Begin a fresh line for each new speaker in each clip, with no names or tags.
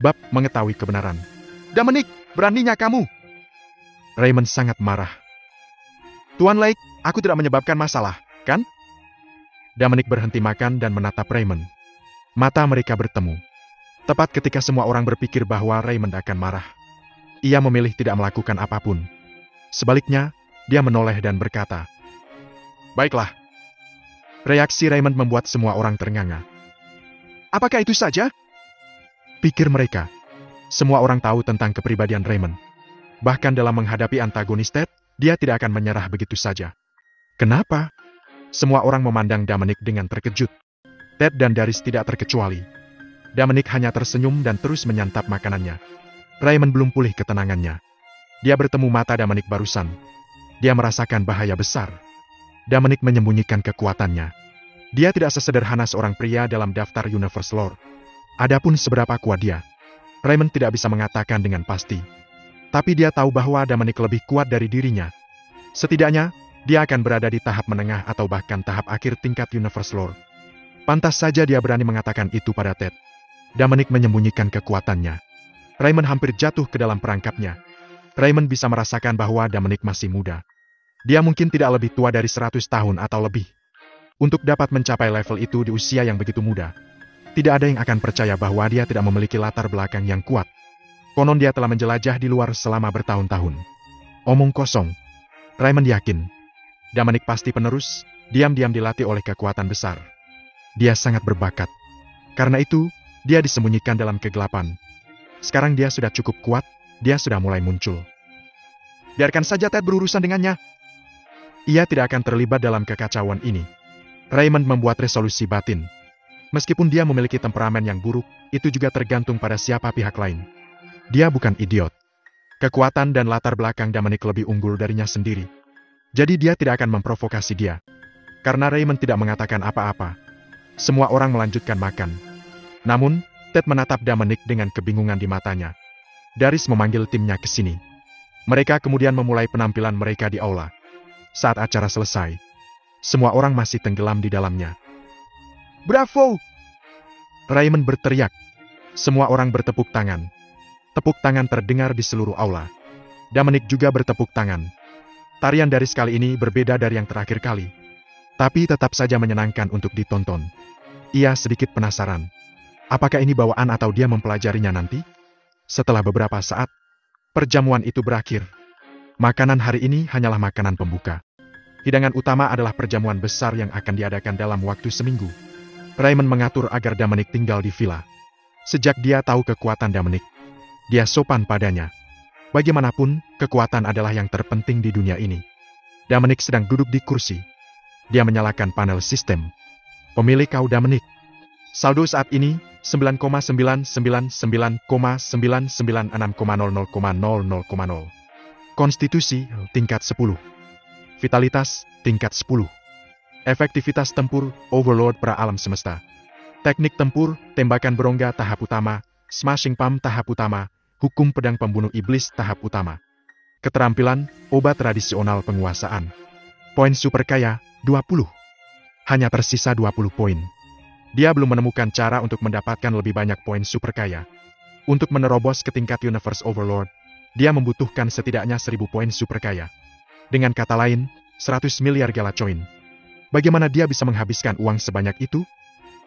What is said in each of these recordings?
Bab mengetahui kebenaran. Dominic, beraninya kamu! Raymond sangat marah. Tuan Lake, aku tidak menyebabkan masalah, kan? Dominic berhenti makan dan menatap Raymond. Mata mereka bertemu. Tepat ketika semua orang berpikir bahwa Raymond akan marah. Ia memilih tidak melakukan apapun. Sebaliknya, dia menoleh dan berkata, "Baiklah." Reaksi Raymond membuat semua orang ternganga. "Apakah itu saja?" pikir mereka. Semua orang tahu tentang kepribadian Raymond. Bahkan dalam menghadapi antagonis Ted, dia tidak akan menyerah begitu saja. Kenapa? Semua orang memandang Dominic dengan terkejut. Ted dan Darius tidak terkecuali. Dominic hanya tersenyum dan terus menyantap makanannya. Raymond belum pulih ketenangannya. Dia bertemu mata Dominic barusan. Dia merasakan bahaya besar. Dominic menyembunyikan kekuatannya. Dia tidak sesederhana seorang pria dalam daftar Universe Lore. Adapun seberapa kuat dia, Raymond tidak bisa mengatakan dengan pasti. Tapi dia tahu bahwa Dominic lebih kuat dari dirinya. Setidaknya, dia akan berada di tahap menengah atau bahkan tahap akhir tingkat Universe Lore. Pantas saja dia berani mengatakan itu pada Ted. Dominic menyembunyikan kekuatannya. Raymond hampir jatuh ke dalam perangkapnya. Raymond bisa merasakan bahwa Dominic masih muda. Dia mungkin tidak lebih tua dari 100 tahun atau lebih. Untuk dapat mencapai level itu di usia yang begitu muda, tidak ada yang akan percaya bahwa dia tidak memiliki latar belakang yang kuat. Konon dia telah menjelajah di luar selama bertahun-tahun. Omong kosong. Raymond yakin Dominic pasti penerus, diam-diam dilatih oleh kekuatan besar. Dia sangat berbakat. Karena itu, dia disembunyikan dalam kegelapan. Sekarang dia sudah cukup kuat, dia sudah mulai muncul. Biarkan saja Ted berurusan dengannya. Ia tidak akan terlibat dalam kekacauan ini. Raymond membuat resolusi batin. Meskipun dia memiliki temperamen yang buruk, itu juga tergantung pada siapa pihak lain. Dia bukan idiot. Kekuatan dan latar belakang Dominic lebih unggul darinya sendiri. Jadi dia tidak akan memprovokasi dia. Karena Raymond tidak mengatakan apa-apa, semua orang melanjutkan makan. Namun, Ted menatap Dominic dengan kebingungan di matanya. Darius memanggil timnya ke sini. Mereka kemudian memulai penampilan mereka di aula. Saat acara selesai, semua orang masih tenggelam di dalamnya. "Bravo!" Raymond berteriak. Semua orang bertepuk tangan. Tepuk tangan terdengar di seluruh aula. Dominic juga bertepuk tangan. Tarian Darius kali ini berbeda dari yang terakhir kali. Tapi tetap saja menyenangkan untuk ditonton. Ia sedikit penasaran. Apakah ini bawaan atau dia mempelajarinya nanti? Setelah beberapa saat, perjamuan itu berakhir. Makanan hari ini hanyalah makanan pembuka. Hidangan utama adalah perjamuan besar yang akan diadakan dalam waktu seminggu. Raymond mengatur agar Dominic tinggal di villa. Sejak dia tahu kekuatan Dominic, dia sopan padanya. Bagaimanapun, kekuatan adalah yang terpenting di dunia ini. Dominic sedang duduk di kursi. Dia menyalakan panel sistem. Pemilik kau Dominic. Saldo saat ini, 9,99999,996,00,00,0. Konstitusi, tingkat 10. Vitalitas, tingkat 10. Efektivitas tempur, Overlord pra alam semesta. Teknik tempur, tembakan berongga tahap utama, Smashing Palm tahap utama, Hukum pedang pembunuh iblis tahap utama. Keterampilan, obat tradisional penguasaan. Poin super kaya, 20. Hanya tersisa 20 poin. Dia belum menemukan cara untuk mendapatkan lebih banyak poin super kaya. Untuk menerobos ke tingkat Universe Overlord, dia membutuhkan setidaknya 1000 poin super kaya. Dengan kata lain, 100 miliar galacoin. Bagaimana dia bisa menghabiskan uang sebanyak itu?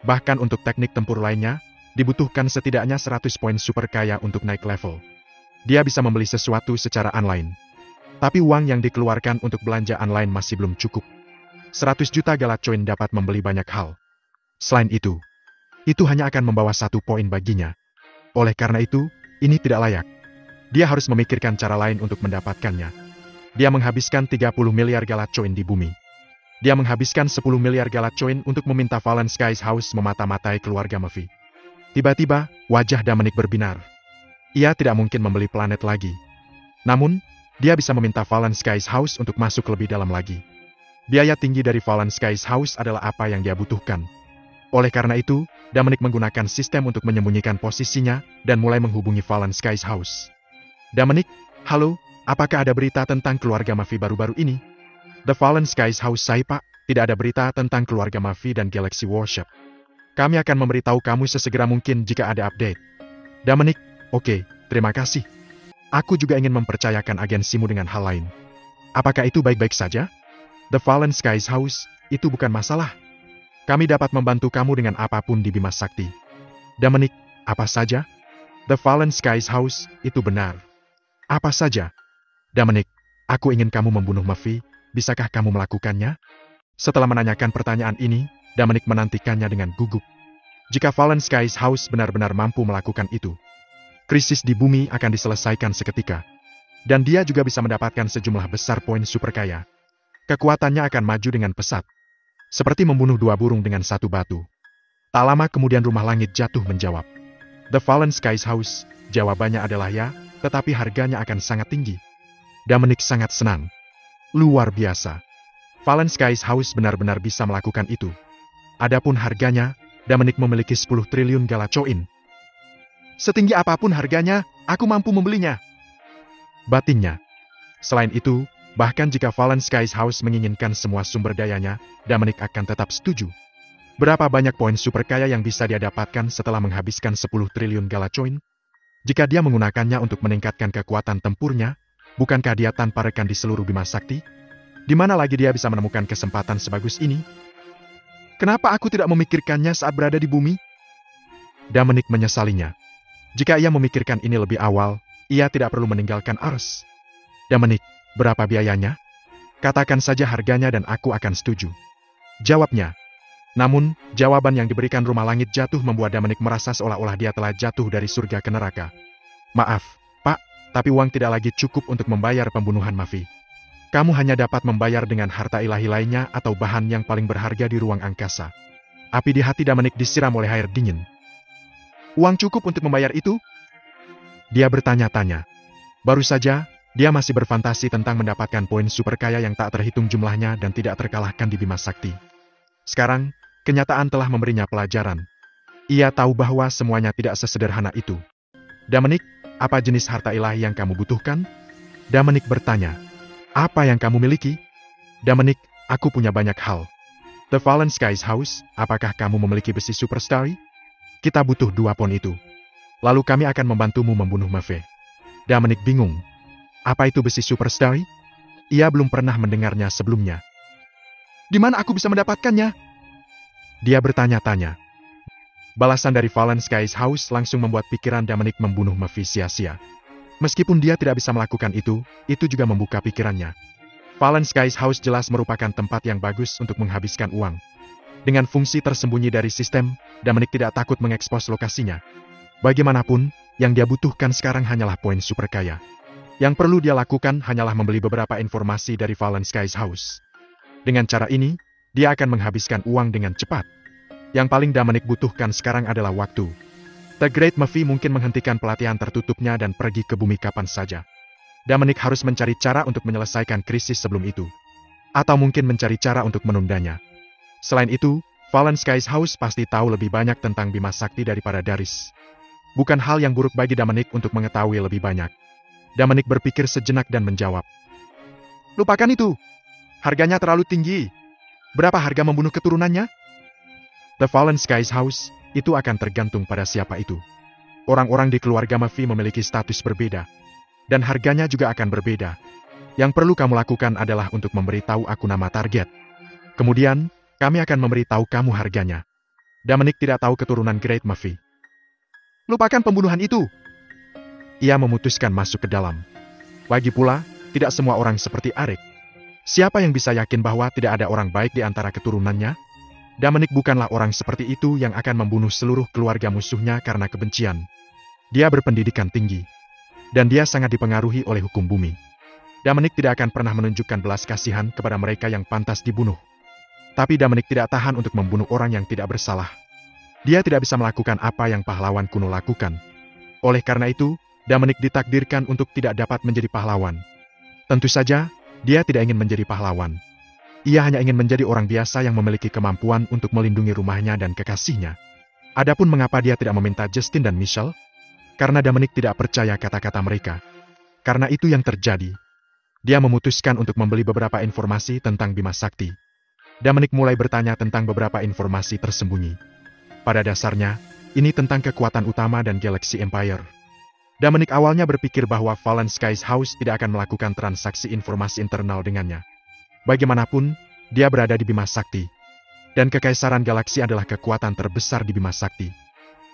Bahkan untuk teknik tempur lainnya, dibutuhkan setidaknya 100 poin super kaya untuk naik level. Dia bisa membeli sesuatu secara online. Tapi uang yang dikeluarkan untuk belanja online masih belum cukup. 100 juta galacoin dapat membeli banyak hal. Selain itu hanya akan membawa 1 poin baginya. Oleh karena itu, ini tidak layak. Dia harus memikirkan cara lain untuk mendapatkannya. Dia menghabiskan 30 miliar galacoin di bumi. Dia menghabiskan 10 miliar galacoin untuk meminta Fallen Skies House memata-matai keluarga Murphy. Tiba-tiba, wajah Dominic berbinar. Ia tidak mungkin membeli planet lagi. Namun, dia bisa meminta Fallen Skies House untuk masuk lebih dalam lagi. Biaya tinggi dari Fallen Skies House adalah apa yang dia butuhkan. Oleh karena itu, Dominic menggunakan sistem untuk menyembunyikan posisinya dan mulai menghubungi Fallen Skies House. "Dominic, halo, apakah ada berita tentang keluarga Murphy baru-baru ini?" "The Fallen Skies House, saya Pak, tidak ada berita tentang keluarga Murphy dan Galaxy Worship. Kami akan memberitahu kamu sesegera mungkin jika ada update." Dominic, oke, terima kasih. Aku juga ingin mempercayakan agensimu dengan hal lain. Apakah itu baik-baik saja? The Fallen Skies House, itu bukan masalah. Kami dapat membantu kamu dengan apapun di Bima Sakti. Dominic, apa saja? The Fallen Skies House, itu benar. Apa saja? Dominic, aku ingin kamu membunuh Murphy, bisakah kamu melakukannya? Setelah menanyakan pertanyaan ini, Dominic menantikannya dengan gugup. Jika Fallen Skies House benar-benar mampu melakukan itu, krisis di bumi akan diselesaikan seketika. Dan dia juga bisa mendapatkan sejumlah besar poin super kaya. Kekuatannya akan maju dengan pesat. Seperti membunuh dua burung dengan satu batu. Tak lama kemudian rumah langit jatuh menjawab. The Fallen Skies House, jawabannya adalah ya, tetapi harganya akan sangat tinggi. Dominic sangat senang. Luar biasa. Fallen Skies House benar-benar bisa melakukan itu. Adapun harganya, Dominic memiliki 10 triliun gala coin. Setinggi apapun harganya, aku mampu membelinya. Batinnya. Selain itu, bahkan jika Fallen Skies House menginginkan semua sumber dayanya, Dominic akan tetap setuju. Berapa banyak poin super kaya yang bisa dia dapatkan setelah menghabiskan 10 triliun gala coin? Jika dia menggunakannya untuk meningkatkan kekuatan tempurnya, bukankah dia tanpa rekan di seluruh Bima Sakti? Di mana lagi dia bisa menemukan kesempatan sebagus ini? Kenapa aku tidak memikirkannya saat berada di bumi? Dominic menyesalinya. Jika ia memikirkan ini lebih awal, ia tidak perlu meninggalkan Ars. Dominic, berapa biayanya? Katakan saja harganya dan aku akan setuju. Jawabnya. Namun, jawaban yang diberikan rumah langit jatuh membuat Dominic merasa seolah-olah dia telah jatuh dari surga ke neraka. Maaf, Pak, tapi uang tidak lagi cukup untuk membayar pembunuhan Murphy. Kamu hanya dapat membayar dengan harta ilahi lainnya atau bahan yang paling berharga di ruang angkasa. Api di hati Dominic disiram oleh air dingin. Uang cukup untuk membayar itu? Dia bertanya-tanya. Baru saja, dia masih berfantasi tentang mendapatkan poin super kaya yang tak terhitung jumlahnya dan tidak terkalahkan di Bima Sakti. Sekarang, kenyataan telah memberinya pelajaran. Ia tahu bahwa semuanya tidak sesederhana itu. Dominic, apa jenis harta ilahi yang kamu butuhkan? Dominic bertanya. Apa yang kamu miliki? Dominic, aku punya banyak hal. The Fallen Skies House, apakah kamu memiliki besi superstar? Kita butuh 2 pon itu. Lalu kami akan membantumu membunuh Murphy. Dominic bingung. Apa itu besi superstar? Ia belum pernah mendengarnya sebelumnya. Di mana aku bisa mendapatkannya? Dia bertanya-tanya. Balasan dari Fallen Skies House langsung membuat pikiran Dominic membunuh Murphy sia-sia. Meskipun dia tidak bisa melakukan itu juga membuka pikirannya. Fallen Skies House jelas merupakan tempat yang bagus untuk menghabiskan uang. Dengan fungsi tersembunyi dari sistem, Dominic tidak takut mengekspos lokasinya. Bagaimanapun, yang dia butuhkan sekarang hanyalah poin super kaya. Yang perlu dia lakukan hanyalah membeli beberapa informasi dari Fallen Skies House. Dengan cara ini, dia akan menghabiskan uang dengan cepat. Yang paling Dominic butuhkan sekarang adalah waktu. The Great Murphy mungkin menghentikan pelatihan tertutupnya dan pergi ke bumi kapan saja. Dominic harus mencari cara untuk menyelesaikan krisis sebelum itu. Atau mungkin mencari cara untuk menundanya. Selain itu, Fallen Skies House pasti tahu lebih banyak tentang Bima Sakti daripada Daris. Bukan hal yang buruk bagi Dominic untuk mengetahui lebih banyak. Dominic berpikir sejenak dan menjawab. Lupakan itu. Harganya terlalu tinggi. Berapa harga membunuh keturunannya? The Fallen Skies House, itu akan tergantung pada siapa itu. Orang-orang di keluarga Murphy memiliki status berbeda. Dan harganya juga akan berbeda. Yang perlu kamu lakukan adalah untuk memberitahu aku nama target. Kemudian, kami akan memberitahu kamu harganya. Dominic tidak tahu keturunan Great Murphy. Lupakan pembunuhan itu. Ia memutuskan masuk ke dalam. Lagi pula, tidak semua orang seperti Arik. Siapa yang bisa yakin bahwa tidak ada orang baik di antara keturunannya? Dominic bukanlah orang seperti itu yang akan membunuh seluruh keluarga musuhnya karena kebencian. Dia berpendidikan tinggi. Dan dia sangat dipengaruhi oleh hukum bumi. Dominic tidak akan pernah menunjukkan belas kasihan kepada mereka yang pantas dibunuh. Tapi Dominic tidak tahan untuk membunuh orang yang tidak bersalah. Dia tidak bisa melakukan apa yang pahlawan kuno lakukan. Oleh karena itu, Dominic ditakdirkan untuk tidak dapat menjadi pahlawan. Tentu saja, dia tidak ingin menjadi pahlawan. Ia hanya ingin menjadi orang biasa yang memiliki kemampuan untuk melindungi rumahnya dan kekasihnya. Adapun mengapa dia tidak meminta Justin dan Michelle? Karena Dominic tidak percaya kata-kata mereka. Karena itu yang terjadi. Dia memutuskan untuk membeli beberapa informasi tentang Bima Sakti. Dominic mulai bertanya tentang beberapa informasi tersembunyi. Pada dasarnya, Ini tentang kekuatan utama dan Galaxy Empire. Dominic awalnya berpikir bahwa Fallen Skies House tidak akan melakukan transaksi informasi internal dengannya. Bagaimanapun, dia berada di Bima Sakti. Dan Kekaisaran Galaksi adalah kekuatan terbesar di Bima Sakti.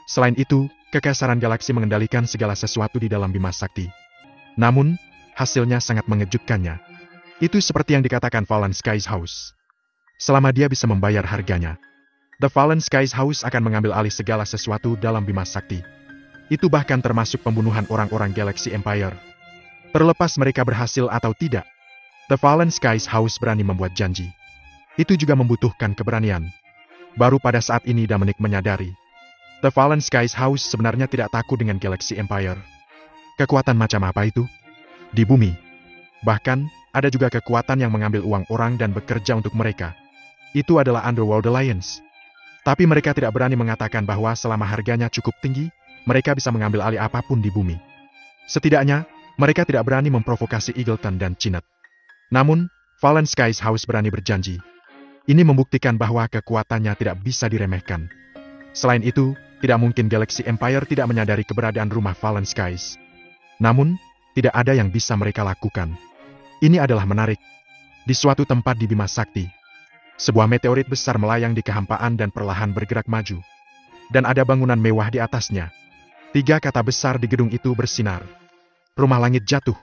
Selain itu, Kekaisaran Galaksi mengendalikan segala sesuatu di dalam Bima Sakti. Namun, hasilnya sangat mengejutkannya. Itu seperti yang dikatakan Fallen Skies House. Selama dia bisa membayar harganya, The Fallen Skies House akan mengambil alih segala sesuatu dalam Bima Sakti. Itu bahkan termasuk pembunuhan orang-orang Galaxy Empire. Terlepas mereka berhasil atau tidak, The Fallen Skies House berani membuat janji. Itu juga membutuhkan keberanian. Baru pada saat ini Dominic menyadari, The Fallen Skies House sebenarnya tidak takut dengan Galaxy Empire. Kekuatan macam apa itu? Di bumi. Bahkan, ada juga kekuatan yang mengambil uang orang dan bekerja untuk mereka. Itu adalah Underworld Alliance. Tapi mereka tidak berani mengatakan bahwa selama harganya cukup tinggi, mereka bisa mengambil alih apapun di bumi. Setidaknya, mereka tidak berani memprovokasi Eagleton dan Chinet. Namun, Fallen Skies House berani berjanji. Ini membuktikan bahwa kekuatannya tidak bisa diremehkan. Selain itu, tidak mungkin Galaxy Empire tidak menyadari keberadaan rumah Fallen Skies. Namun, tidak ada yang bisa mereka lakukan. Ini adalah menarik. Di suatu tempat di Bima Sakti, sebuah meteorit besar melayang di kehampaan dan perlahan bergerak maju. Dan ada bangunan mewah di atasnya. 3 kata besar di gedung itu bersinar. Rumah langit jatuh.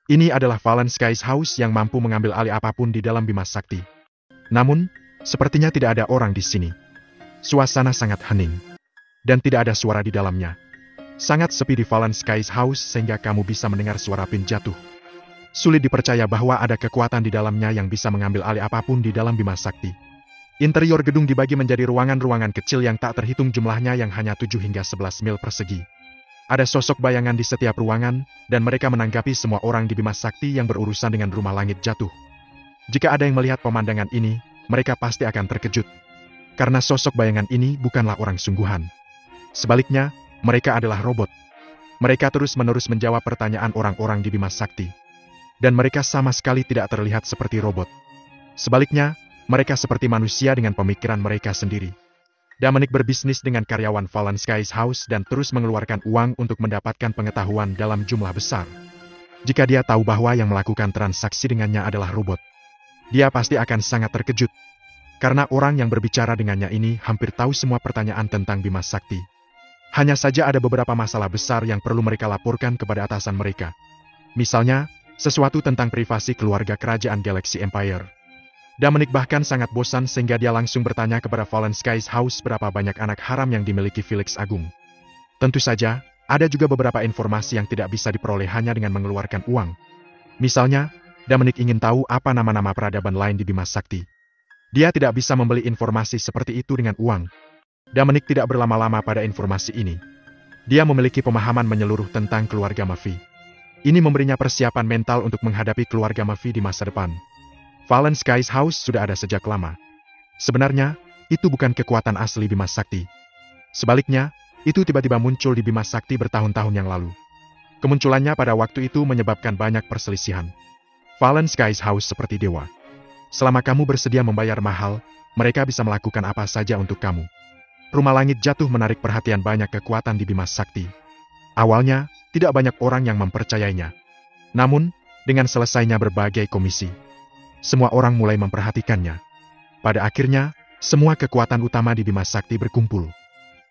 Ini adalah Fallen Skies House yang mampu mengambil alih apapun di dalam Bima Sakti. Namun, sepertinya tidak ada orang di sini. Suasana sangat hening. Dan tidak ada suara di dalamnya. Sangat sepi di Fallen Skies House sehingga kamu bisa mendengar suara pin jatuh. Sulit dipercaya bahwa ada kekuatan di dalamnya yang bisa mengambil alih apapun di dalam Bima Sakti. Interior gedung dibagi menjadi ruangan-ruangan kecil yang tak terhitung jumlahnya yang hanya 7 hingga 11 mil persegi. Ada sosok bayangan di setiap ruangan, dan mereka menanggapi semua orang di Bima Sakti yang berurusan dengan rumah langit jatuh. Jika ada yang melihat pemandangan ini, mereka pasti akan terkejut. Karena sosok bayangan ini bukanlah orang sungguhan. Sebaliknya, mereka adalah robot. Mereka terus-menerus menjawab pertanyaan orang-orang di Bima Sakti. Dan mereka sama sekali tidak terlihat seperti robot. Sebaliknya, mereka seperti manusia dengan pemikiran mereka sendiri. Dominic berbisnis dengan karyawan Fallen Skies House dan terus mengeluarkan uang untuk mendapatkan pengetahuan dalam jumlah besar. Jika dia tahu bahwa yang melakukan transaksi dengannya adalah robot, dia pasti akan sangat terkejut. Karena orang yang berbicara dengannya ini hampir tahu semua pertanyaan tentang Bima Sakti. Hanya saja ada beberapa masalah besar yang perlu mereka laporkan kepada atasan mereka. Misalnya, sesuatu tentang privasi keluarga kerajaan Galaxy Empire. Dominic bahkan sangat bosan sehingga dia langsung bertanya kepada Fallen Skies House berapa banyak anak haram yang dimiliki Felix Agung. Tentu saja, ada juga beberapa informasi yang tidak bisa diperoleh hanya dengan mengeluarkan uang. Misalnya, Dominic ingin tahu apa nama-nama peradaban lain di Bima Sakti. Dia tidak bisa membeli informasi seperti itu dengan uang. Dominic tidak berlama-lama pada informasi ini. Dia memiliki pemahaman menyeluruh tentang keluarga Mafi. Ini memberinya persiapan mental untuk menghadapi keluarga Mafi di masa depan. Fallen Skies House sudah ada sejak lama. Sebenarnya, itu bukan kekuatan asli Bima Sakti. Sebaliknya, itu tiba-tiba muncul di Bima Sakti bertahun-tahun yang lalu. Kemunculannya pada waktu itu menyebabkan banyak perselisihan. Fallen Skies House seperti dewa. Selama kamu bersedia membayar mahal, mereka bisa melakukan apa saja untuk kamu. Rumah langit jatuh menarik perhatian banyak kekuatan di Bima Sakti. Awalnya, tidak banyak orang yang mempercayainya. Namun, dengan selesainya berbagai komisi, semua orang mulai memperhatikannya. Pada akhirnya, semua kekuatan utama di Bima Sakti berkumpul.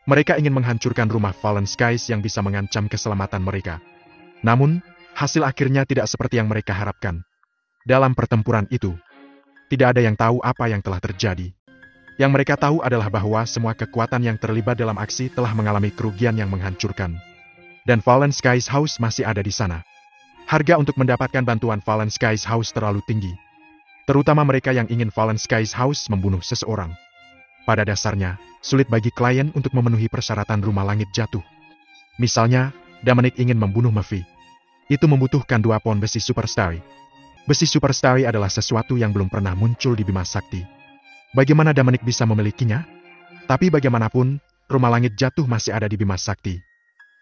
Mereka ingin menghancurkan rumah Fallen Skies yang bisa mengancam keselamatan mereka. Namun, hasil akhirnya tidak seperti yang mereka harapkan. Dalam pertempuran itu, tidak ada yang tahu apa yang telah terjadi. Yang mereka tahu adalah bahwa semua kekuatan yang terlibat dalam aksi telah mengalami kerugian yang menghancurkan. Dan Fallen Skies House masih ada di sana. Harga untuk mendapatkan bantuan Fallen Skies House terlalu tinggi. Terutama mereka yang ingin Fallen Skies House membunuh seseorang. Pada dasarnya, sulit bagi klien untuk memenuhi persyaratan rumah langit jatuh. Misalnya, Dominic ingin membunuh Mafi. Itu membutuhkan 2 pon besi superstar. Besi superstar adalah sesuatu yang belum pernah muncul di Bima Sakti. Bagaimana Dominic bisa memilikinya? Tapi bagaimanapun, rumah langit jatuh masih ada di Bima Sakti.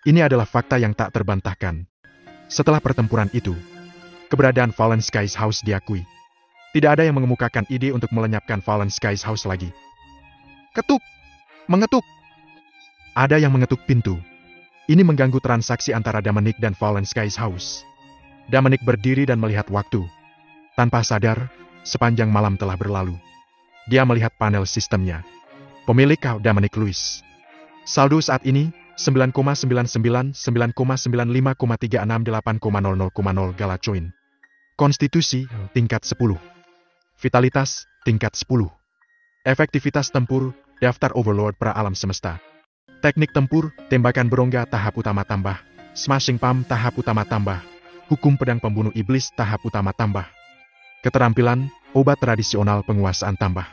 Ini adalah fakta yang tak terbantahkan. Setelah pertempuran itu, keberadaan Fallen Skies House diakui. Tidak ada yang mengemukakan ide untuk melenyapkan Fallen Skies House lagi. Ketuk! Mengetuk! Ada yang mengetuk pintu. Ini mengganggu transaksi antara Dominic dan Fallen Skies House. Dominic berdiri dan melihat waktu. Tanpa sadar, sepanjang malam telah berlalu. Dia melihat panel sistemnya. Pemilik Dominic Lewis. Saldo saat ini, 9,99, 9,95,368,00,0 Galacoin. Konstitusi, tingkat 10. Vitalitas, tingkat 10. Efektivitas tempur, daftar Overlord pra alam semesta. Teknik tempur, tembakan berongga tahap utama tambah. Smashing Palm tahap utama tambah. Hukum pedang pembunuh iblis tahap utama tambah. Keterampilan, obat tradisional penguasaan tambah.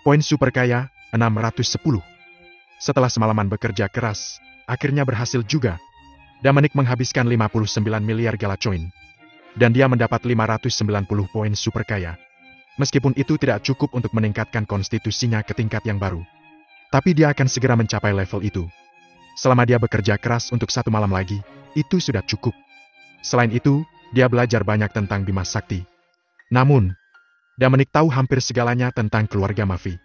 Poin super kaya, 610. Setelah semalaman bekerja keras, akhirnya berhasil juga. Dominic menghabiskan 59 miliar Galacoin. Dan dia mendapat 590 poin super kaya. Meskipun itu tidak cukup untuk meningkatkan konstitusinya ke tingkat yang baru. Tapi dia akan segera mencapai level itu. Selama dia bekerja keras untuk 1 malam lagi, itu sudah cukup. Selain itu, dia belajar banyak tentang Bima Sakti. Namun, Dominic tahu hampir segalanya tentang keluarga Mavi.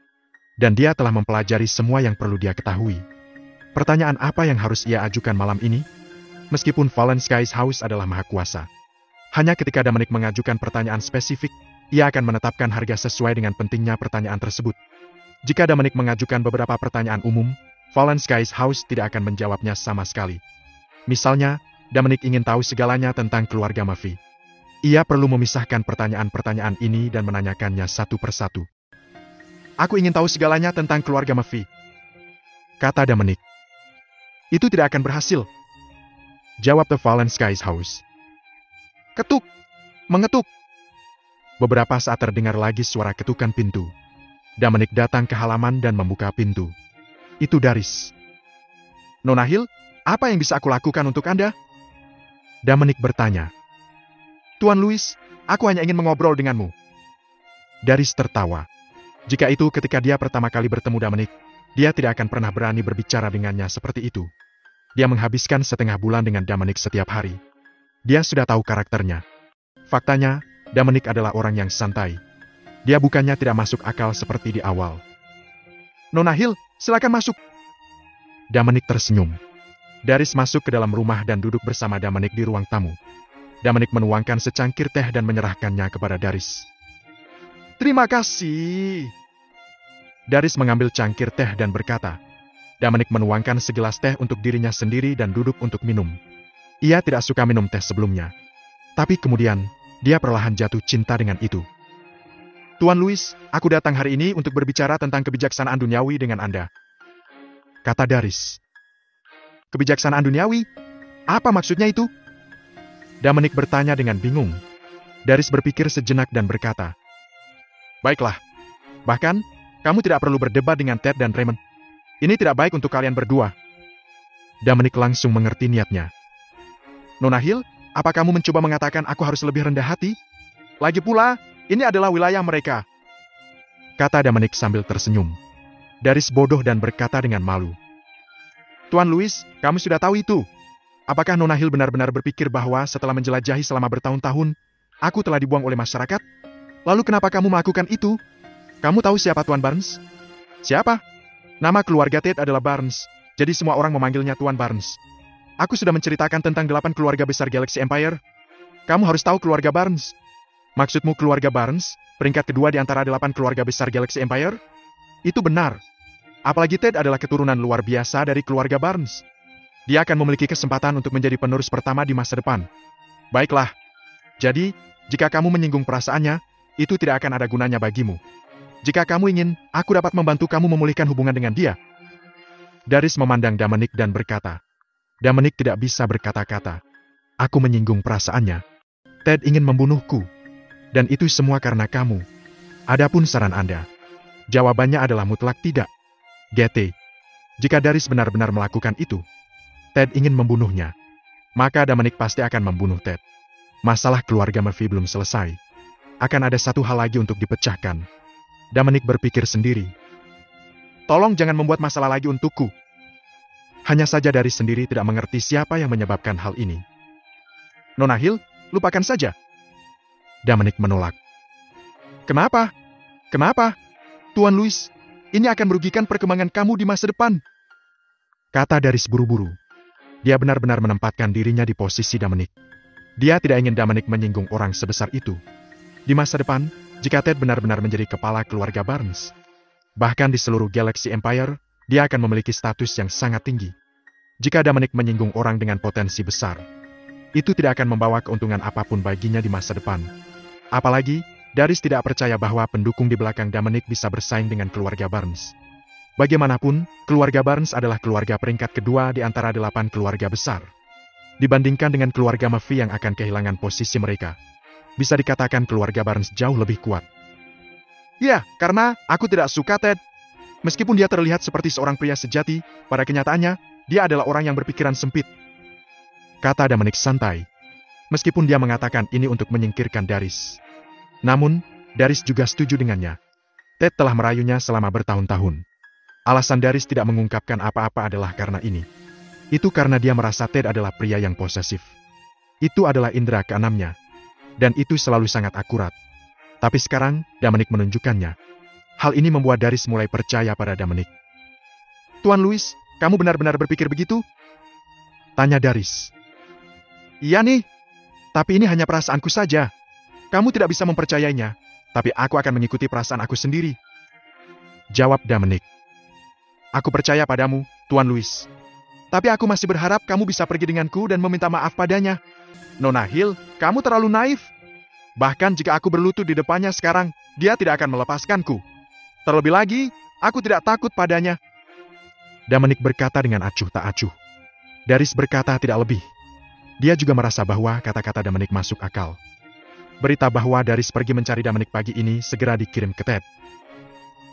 Dan dia telah mempelajari semua yang perlu dia ketahui. Pertanyaan apa yang harus ia ajukan malam ini? Meskipun Fallen Skies House adalah maha kuasa. Hanya ketika Dominic mengajukan pertanyaan spesifik, ia akan menetapkan harga sesuai dengan pentingnya pertanyaan tersebut. Jika Dominic mengajukan beberapa pertanyaan umum, Fallen Skies House tidak akan menjawabnya sama sekali. Misalnya, Dominic ingin tahu segalanya tentang keluarga Mavi. Ia perlu memisahkan pertanyaan-pertanyaan ini dan menanyakannya satu persatu. Aku ingin tahu segalanya tentang keluarga Mavi, kata Dominic. Itu tidak akan berhasil, jawab The Fallen Skies House. Ketuk, mengetuk. Beberapa saat terdengar lagi suara ketukan pintu. Dominic datang ke halaman dan membuka pintu. Itu Daris. Nona Hill, apa yang bisa aku lakukan untuk Anda? Dominic bertanya. Tuan Louis, aku hanya ingin mengobrol denganmu. Daris tertawa. Jika itu ketika dia pertama kali bertemu Dominic, dia tidak akan pernah berani berbicara dengannya seperti itu. Dia menghabiskan setengah bulan dengan Dominic setiap hari. Dia sudah tahu karakternya. Faktanya, Dominic adalah orang yang santai. Dia bukannya tidak masuk akal seperti di awal. Nona Hill, silakan masuk. Dominic tersenyum. Daris masuk ke dalam rumah dan duduk bersama Dominic di ruang tamu. Dominic menuangkan secangkir teh dan menyerahkannya kepada Daris. Terima kasih. Daris mengambil cangkir teh dan berkata. Dominic menuangkan segelas teh untuk dirinya sendiri dan duduk untuk minum. Ia tidak suka minum teh sebelumnya. Tapi kemudian, dia perlahan jatuh cinta dengan itu. Tuan Louis, aku datang hari ini untuk berbicara tentang kebijaksanaan duniawi dengan Anda, kata Daris. Kebijaksanaan duniawi? Apa maksudnya itu? Dominic bertanya dengan bingung. Daris berpikir sejenak dan berkata, baiklah. Bahkan, kamu tidak perlu berdebat dengan Ted dan Raymond. Ini tidak baik untuk kalian berdua. Dominic langsung mengerti niatnya. Nona Hill, apa kamu mencoba mengatakan aku harus lebih rendah hati? Lagi pula, ini adalah wilayah mereka, kata Dominic sambil tersenyum. Daris bodoh dan berkata dengan malu. Tuan Louis, kamu sudah tahu itu. Apakah Nona Hill benar-benar berpikir bahwa setelah menjelajahi selama bertahun-tahun, aku telah dibuang oleh masyarakat? Lalu kenapa kamu melakukan itu? Kamu tahu siapa Tuan Barnes? Siapa? Nama keluarga Ted adalah Barnes, jadi semua orang memanggilnya Tuan Barnes. Aku sudah menceritakan tentang 8 keluarga besar Galaxy Empire. Kamu harus tahu keluarga Barnes. Maksudmu keluarga Barnes, peringkat kedua di antara 8 keluarga besar Galaxy Empire? Itu benar. Apalagi Ted adalah keturunan luar biasa dari keluarga Barnes. Dia akan memiliki kesempatan untuk menjadi penerus pertama di masa depan. Baiklah. Jadi, jika kamu menyinggung perasaannya, itu tidak akan ada gunanya bagimu. Jika kamu ingin, aku dapat membantu kamu memulihkan hubungan dengan dia. Daris memandang Dominic dan berkata. Dominic tidak bisa berkata-kata. Aku menyinggung perasaannya. Ted ingin membunuhku. Dan itu semua karena kamu. Adapun saran Anda. Jawabannya adalah mutlak tidak. GT. Jika Daris benar-benar melakukan itu, Ted ingin membunuhnya. Maka Dominic pasti akan membunuh Ted. Masalah keluarga Murphy belum selesai. Akan ada satu hal lagi untuk dipecahkan. Dominic berpikir sendiri. Tolong jangan membuat masalah lagi untukku. Hanya saja Daris sendiri tidak mengerti siapa yang menyebabkan hal ini. Nona Hill, lupakan saja. Dominic menolak. Kenapa? Kenapa? Tuan Louis, ini akan merugikan perkembangan kamu di masa depan. kata Darius buru-buru. Dia benar-benar menempatkan dirinya di posisi Dominic. Dia tidak ingin Dominic menyinggung orang sebesar itu. Di masa depan, jika Ted benar-benar menjadi kepala keluarga Barnes, bahkan di seluruh Galaxy Empire, dia akan memiliki status yang sangat tinggi. Jika Dominic menyinggung orang dengan potensi besar, itu tidak akan membawa keuntungan apapun baginya di masa depan. Apalagi, Darius tidak percaya bahwa pendukung di belakang Dominic bisa bersaing dengan keluarga Barnes. Bagaimanapun, keluarga Barnes adalah keluarga peringkat kedua di antara 8 keluarga besar. Dibandingkan dengan keluarga Murphy yang akan kehilangan posisi mereka, bisa dikatakan keluarga Barnes jauh lebih kuat. Ya, karena aku tidak suka Ted. Meskipun dia terlihat seperti seorang pria sejati, pada kenyataannya, dia adalah orang yang berpikiran sempit. Kata Dominic santai. Meskipun dia mengatakan ini untuk menyingkirkan Darius. Namun, Darius juga setuju dengannya. Ted telah merayunya selama bertahun-tahun. Alasan Darius tidak mengungkapkan apa-apa adalah karena ini. Itu karena dia merasa Ted adalah pria yang posesif. Itu adalah indera keenamnya. Dan itu selalu sangat akurat. Tapi sekarang, Dominic menunjukkannya. Hal ini membuat Darius mulai percaya pada Dominic. Tuan Louis, kamu benar-benar berpikir begitu? Tanya Darius. Iya nih, tapi ini hanya perasaanku saja. Kamu tidak bisa mempercayainya, tapi aku akan mengikuti perasaan aku sendiri. Jawab Dominic. Aku percaya padamu, Tuan Louis. Tapi aku masih berharap kamu bisa pergi denganku dan meminta maaf padanya. Nona Hill, kamu terlalu naif. Bahkan jika aku berlutut di depannya sekarang, dia tidak akan melepaskanku. Terlebih lagi, aku tidak takut padanya. Dominic berkata dengan acuh tak acuh. Darius berkata tidak lebih. Dia juga merasa bahwa kata-kata Dominic masuk akal. Berita bahwa Darius pergi mencari Dominic pagi ini segera dikirim ke Ted.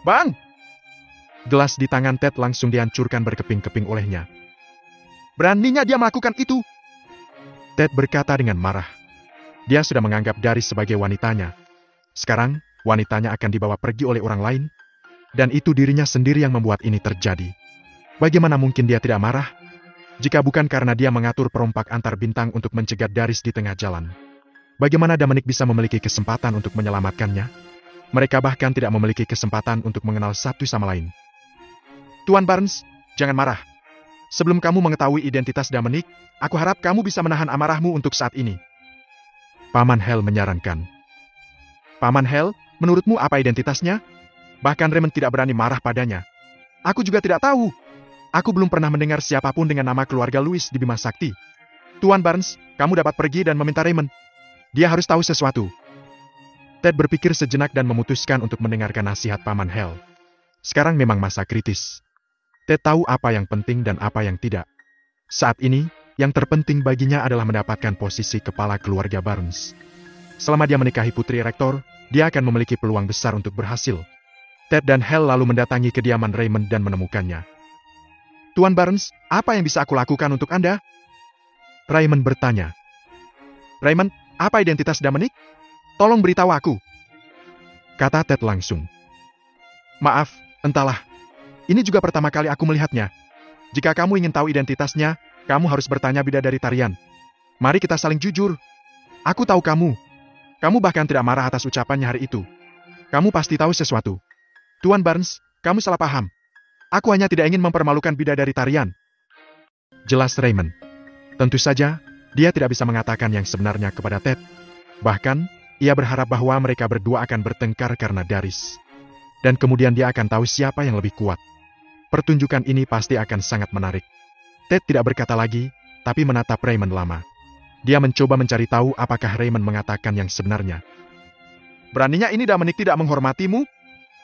Bang! Gelas di tangan Ted langsung dihancurkan berkeping-keping olehnya. Beraninya dia melakukan itu! Ted berkata dengan marah. Dia sudah menganggap Darius sebagai wanitanya. Sekarang, wanitanya akan dibawa pergi oleh orang lain. Dan itu dirinya sendiri yang membuat ini terjadi. Bagaimana mungkin dia tidak marah? Jika bukan karena dia mengatur perompak antar bintang untuk mencegat Darius di tengah jalan. Bagaimana Dominic bisa memiliki kesempatan untuk menyelamatkannya? Mereka bahkan tidak memiliki kesempatan untuk mengenal satu sama lain. Tuan Barnes, jangan marah. Sebelum kamu mengetahui identitas Dominic, aku harap kamu bisa menahan amarahmu untuk saat ini. Paman Hale menyarankan. Paman Hale, menurutmu apa identitasnya? Bahkan Raymond tidak berani marah padanya. Aku juga tidak tahu. Aku belum pernah mendengar siapapun dengan nama keluarga Louis di Bima Sakti. Tuan Barnes, kamu dapat pergi dan meminta Raymond. Dia harus tahu sesuatu. Ted berpikir sejenak dan memutuskan untuk mendengarkan nasihat Paman Hale. Sekarang memang masa kritis. Ted tahu apa yang penting dan apa yang tidak. Saat ini, yang terpenting baginya adalah mendapatkan posisi kepala keluarga Barnes. Selama dia menikahi putri rektor, dia akan memiliki peluang besar untuk berhasil. Ted dan Hale lalu mendatangi kediaman Raymond dan menemukannya. Tuan Barnes, apa yang bisa aku lakukan untuk Anda? Raymond bertanya. Raymond, apa identitas Dominic? Tolong beritahu aku. Kata Ted langsung. Maaf, entahlah. Ini juga pertama kali aku melihatnya. Jika kamu ingin tahu identitasnya, kamu harus bertanya bidadari tarian. Mari kita saling jujur. Aku tahu kamu. Kamu bahkan tidak marah atas ucapannya hari itu. Kamu pasti tahu sesuatu. Tuan Barnes, kamu salah paham. Aku hanya tidak ingin mempermalukan bidadari tarian. Jelas Raymond. Tentu saja, dia tidak bisa mengatakan yang sebenarnya kepada Ted. Bahkan, ia berharap bahwa mereka berdua akan bertengkar karena Darius. Dan kemudian dia akan tahu siapa yang lebih kuat. Pertunjukan ini pasti akan sangat menarik. Ted tidak berkata lagi, tapi menatap Raymond lama. Dia mencoba mencari tahu apakah Raymond mengatakan yang sebenarnya. Beraninya ini Dominic tidak menghormatimu?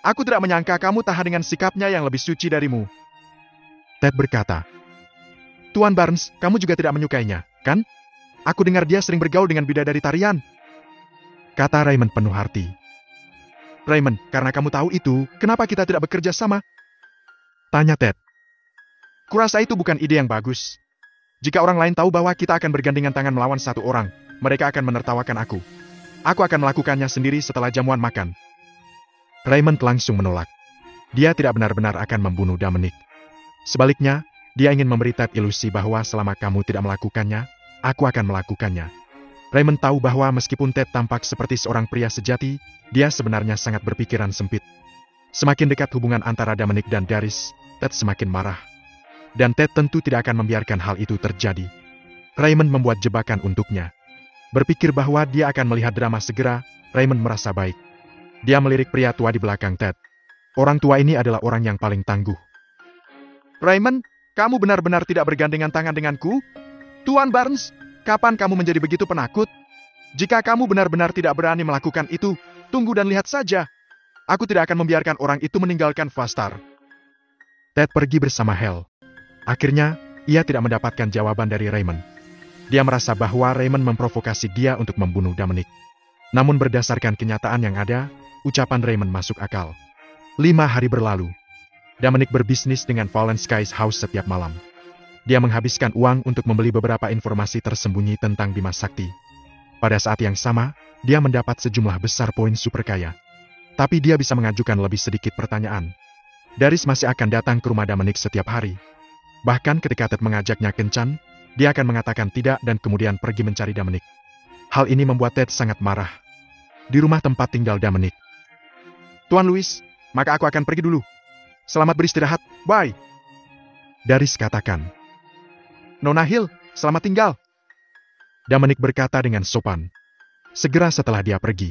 Aku tidak menyangka kamu tahan dengan sikapnya yang lebih suci darimu. Ted berkata. Tuan Barnes, kamu juga tidak menyukainya, kan? Aku dengar dia sering bergaul dengan bidadari tarian. Kata Raymond penuh hati. Raymond, karena kamu tahu itu, kenapa kita tidak bekerja sama? Tanya Ted. Kurasa itu bukan ide yang bagus. Jika orang lain tahu bahwa kita akan bergandengan tangan melawan satu orang, mereka akan menertawakan aku. Aku akan melakukannya sendiri setelah jamuan makan. Raymond langsung menolak. Dia tidak benar-benar akan membunuh Dominic. Sebaliknya, dia ingin memberi Ted ilusi bahwa selama kamu tidak melakukannya, aku akan melakukannya. Raymond tahu bahwa meskipun Ted tampak seperti seorang pria sejati, dia sebenarnya sangat berpikiran sempit. Semakin dekat hubungan antara Dominic dan Darius, Ted semakin marah. Dan Ted tentu tidak akan membiarkan hal itu terjadi. Raymond membuat jebakan untuknya. Berpikir bahwa dia akan melihat drama segera, Raymond merasa baik. Dia melirik pria tua di belakang Ted. Orang tua ini adalah orang yang paling tangguh. Raymond, kamu benar-benar tidak bergandengan tangan denganku? Tuan Barnes, kapan kamu menjadi begitu penakut? Jika kamu benar-benar tidak berani melakukan itu, tunggu dan lihat saja. Aku tidak akan membiarkan orang itu meninggalkan Vastar. Ted pergi bersama Hal. Akhirnya, ia tidak mendapatkan jawaban dari Raymond. Dia merasa bahwa Raymond memprovokasi dia untuk membunuh Dominic. Namun berdasarkan kenyataan yang ada, ucapan Raymond masuk akal. 5 hari berlalu. Dominic berbisnis dengan Fallen Skies House setiap malam. Dia menghabiskan uang untuk membeli beberapa informasi tersembunyi tentang Bima Sakti. Pada saat yang sama, dia mendapat sejumlah besar poin super kaya. Tapi dia bisa mengajukan lebih sedikit pertanyaan. Darius masih akan datang ke rumah Dominic setiap hari. Bahkan ketika Ted mengajaknya kencan, dia akan mengatakan tidak dan kemudian pergi mencari Dominic. Hal ini membuat Ted sangat marah. Di rumah tempat tinggal Dominic. Tuan Louis, maka aku akan pergi dulu. Selamat beristirahat, bye. Darius katakan. Nona Hill, selamat tinggal. Dominic berkata dengan sopan. Segera setelah dia pergi,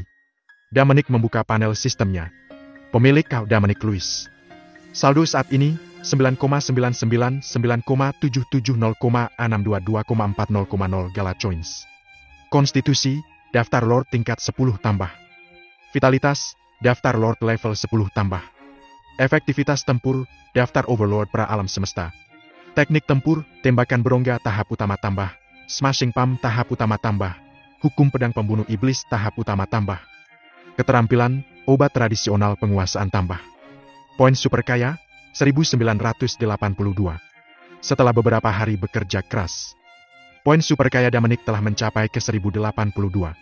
Dominic membuka panel sistemnya. Pemilik Dominic Louis. Saldo saat ini 9,999,770,622,40,0 Gala Coins. Konstitusi, daftar Lord tingkat 10 tambah. Vitalitas, daftar Lord level 10 tambah. Efektivitas tempur, daftar Overlord pra alam semesta. Teknik tempur, tembakan berongga tahap utama tambah. Smashing Palm tahap utama tambah. Hukum pedang pembunuh iblis tahap utama tambah. Keterampilan, obat tradisional penguasaan tambah. Poin super kaya, 1982. Setelah beberapa hari bekerja keras, poin super kaya Dominic telah mencapai ke 1082.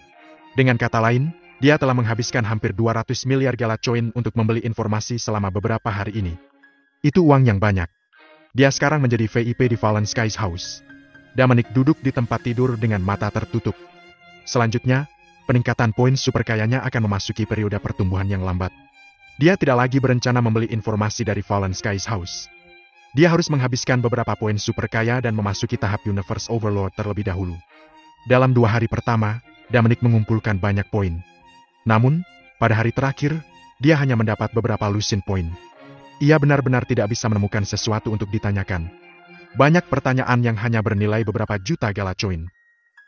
Dengan kata lain, dia telah menghabiskan hampir 200 miliar Gala Coin untuk membeli informasi selama beberapa hari ini. Itu uang yang banyak. Dia sekarang menjadi VIP di Fallen Skies House. Dominic duduk di tempat tidur dengan mata tertutup. Selanjutnya, peningkatan poin super kayanya akan memasuki periode pertumbuhan yang lambat. Dia tidak lagi berencana membeli informasi dari Fallen Skies House. Dia harus menghabiskan beberapa poin super kaya dan memasuki tahap Universe Overlord terlebih dahulu. Dalam 2 hari pertama, Dominic mengumpulkan banyak poin. Namun, pada hari terakhir, dia hanya mendapat beberapa lusin poin. Ia benar-benar tidak bisa menemukan sesuatu untuk ditanyakan. Banyak pertanyaan yang hanya bernilai beberapa juta Gala Coin.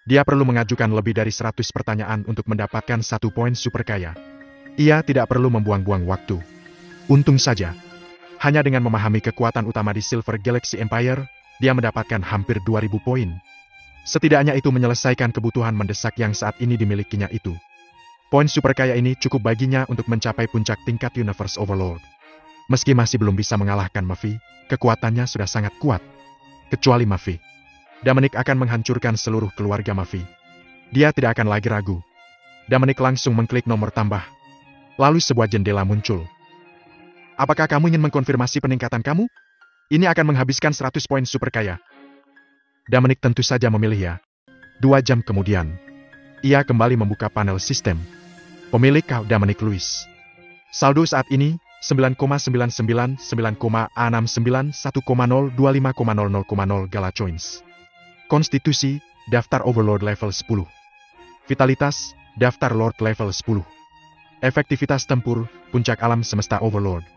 Dia perlu mengajukan lebih dari 100 pertanyaan untuk mendapatkan 1 poin super kaya. Ia tidak perlu membuang-buang waktu. Untung saja, hanya dengan memahami kekuatan utama di Silver Galaxy Empire, dia mendapatkan hampir 2000 poin. Setidaknya itu menyelesaikan kebutuhan mendesak yang saat ini dimilikinya itu. Poin super kaya ini cukup baginya untuk mencapai puncak tingkat Universe Overlord. Meski masih belum bisa mengalahkan Murphy, kekuatannya sudah sangat kuat. Kecuali Murphy. Dominic akan menghancurkan seluruh keluarga Murphy. Dia tidak akan lagi ragu. Dominic langsung mengklik nomor tambah. Lalu sebuah jendela muncul. Apakah kamu ingin mengkonfirmasi peningkatan kamu? Ini akan menghabiskan 100 poin super kaya. Dominic tentu saja memilih ya. 2 jam kemudian, ia kembali membuka panel sistem. Pemilik Dominic Louis. Saldo saat ini 9,999,691,025,00,0 Gala Coins. Konstitusi, daftar Overlord level 10. Vitalitas, daftar Lord level 10. Efektivitas tempur, puncak alam semesta Overlord.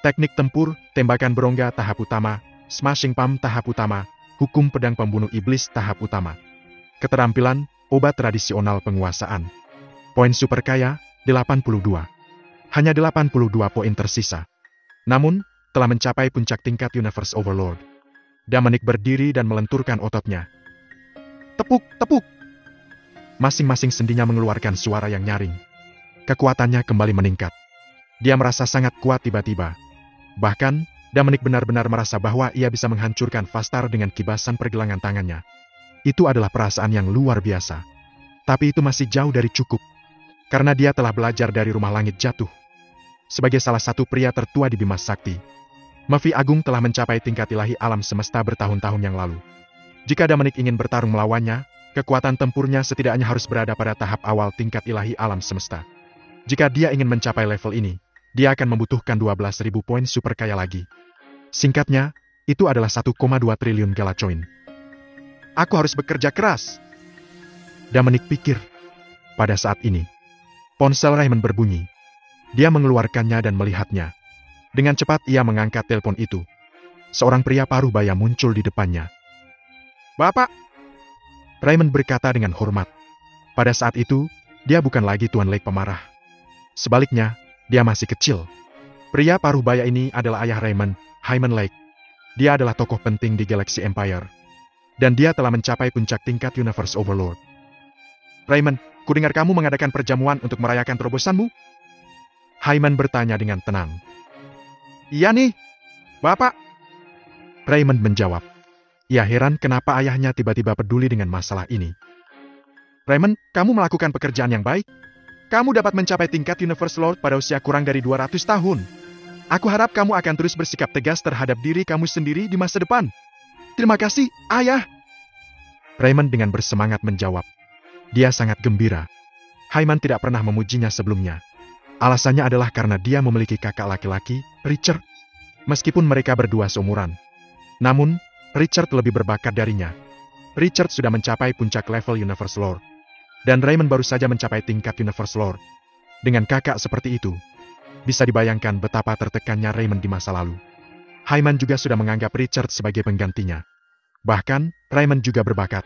Teknik tempur, tembakan berongga tahap utama, Smashing Palm tahap utama, hukum pedang pembunuh iblis tahap utama. Keterampilan, obat tradisional penguasaan. Poin super kaya, 82. Hanya 82 poin tersisa. Namun, telah mencapai puncak tingkat Universe Overlord. Dominic berdiri dan melenturkan ototnya. Tepuk, tepuk. Masing-masing sendinya mengeluarkan suara yang nyaring. Kekuatannya kembali meningkat. Dia merasa sangat kuat tiba-tiba. Bahkan, Dominic benar-benar merasa bahwa ia bisa menghancurkan Vastar dengan kibasan pergelangan tangannya. Itu adalah perasaan yang luar biasa. Tapi itu masih jauh dari cukup. Karena dia telah belajar dari rumah langit jatuh. Sebagai salah satu pria tertua di Bima Sakti, Murphy Agung telah mencapai tingkat ilahi alam semesta bertahun-tahun yang lalu. Jika Dominic ingin bertarung melawannya, kekuatan tempurnya setidaknya harus berada pada tahap awal tingkat ilahi alam semesta. Jika dia ingin mencapai level ini, dia akan membutuhkan 12.000 poin super kaya lagi. Singkatnya, Itu adalah 1,2 triliun galacoin. Aku harus bekerja keras. Dominic pikir. Pada saat ini, ponsel Raymond berbunyi. Dia mengeluarkannya dan melihatnya. Dengan cepat ia mengangkat telepon itu. Seorang pria paruh baya muncul di depannya. "Bapak!" Raymond berkata dengan hormat. Pada saat itu, dia bukan lagi Tuan Lake pemarah. Sebaliknya, dia masih kecil. Pria paruh baya ini adalah ayah Raymond, Hyman Lake. Dia adalah tokoh penting di Galaxy Empire. Dan dia telah mencapai puncak tingkat Universe Overlord. "Raymond, kudengar kamu mengadakan perjamuan untuk merayakan terobosanmu?" Hyman bertanya dengan tenang. "Iya nih, Bapak." Raymond menjawab. Ia heran kenapa ayahnya tiba-tiba peduli dengan masalah ini. "Raymond, kamu melakukan pekerjaan yang baik. Kamu dapat mencapai tingkat Universe Lord pada usia kurang dari 200 tahun. Aku harap kamu akan terus bersikap tegas terhadap diri kamu sendiri di masa depan." "Terima kasih, Ayah." Raymond dengan bersemangat menjawab. Dia sangat gembira. Hyman tidak pernah memujinya sebelumnya. Alasannya adalah karena dia memiliki kakak laki-laki, Richard. Meskipun mereka berdua seumuran. Namun, Richard lebih berbakat darinya. Richard sudah mencapai puncak level Universe Lord. Dan Raymond baru saja mencapai tingkat Universe Lord. Dengan kakak seperti itu, bisa dibayangkan betapa tertekannya Raymond di masa lalu. Hyman juga sudah menganggap Richard sebagai penggantinya. Bahkan, Raymond juga berbakat.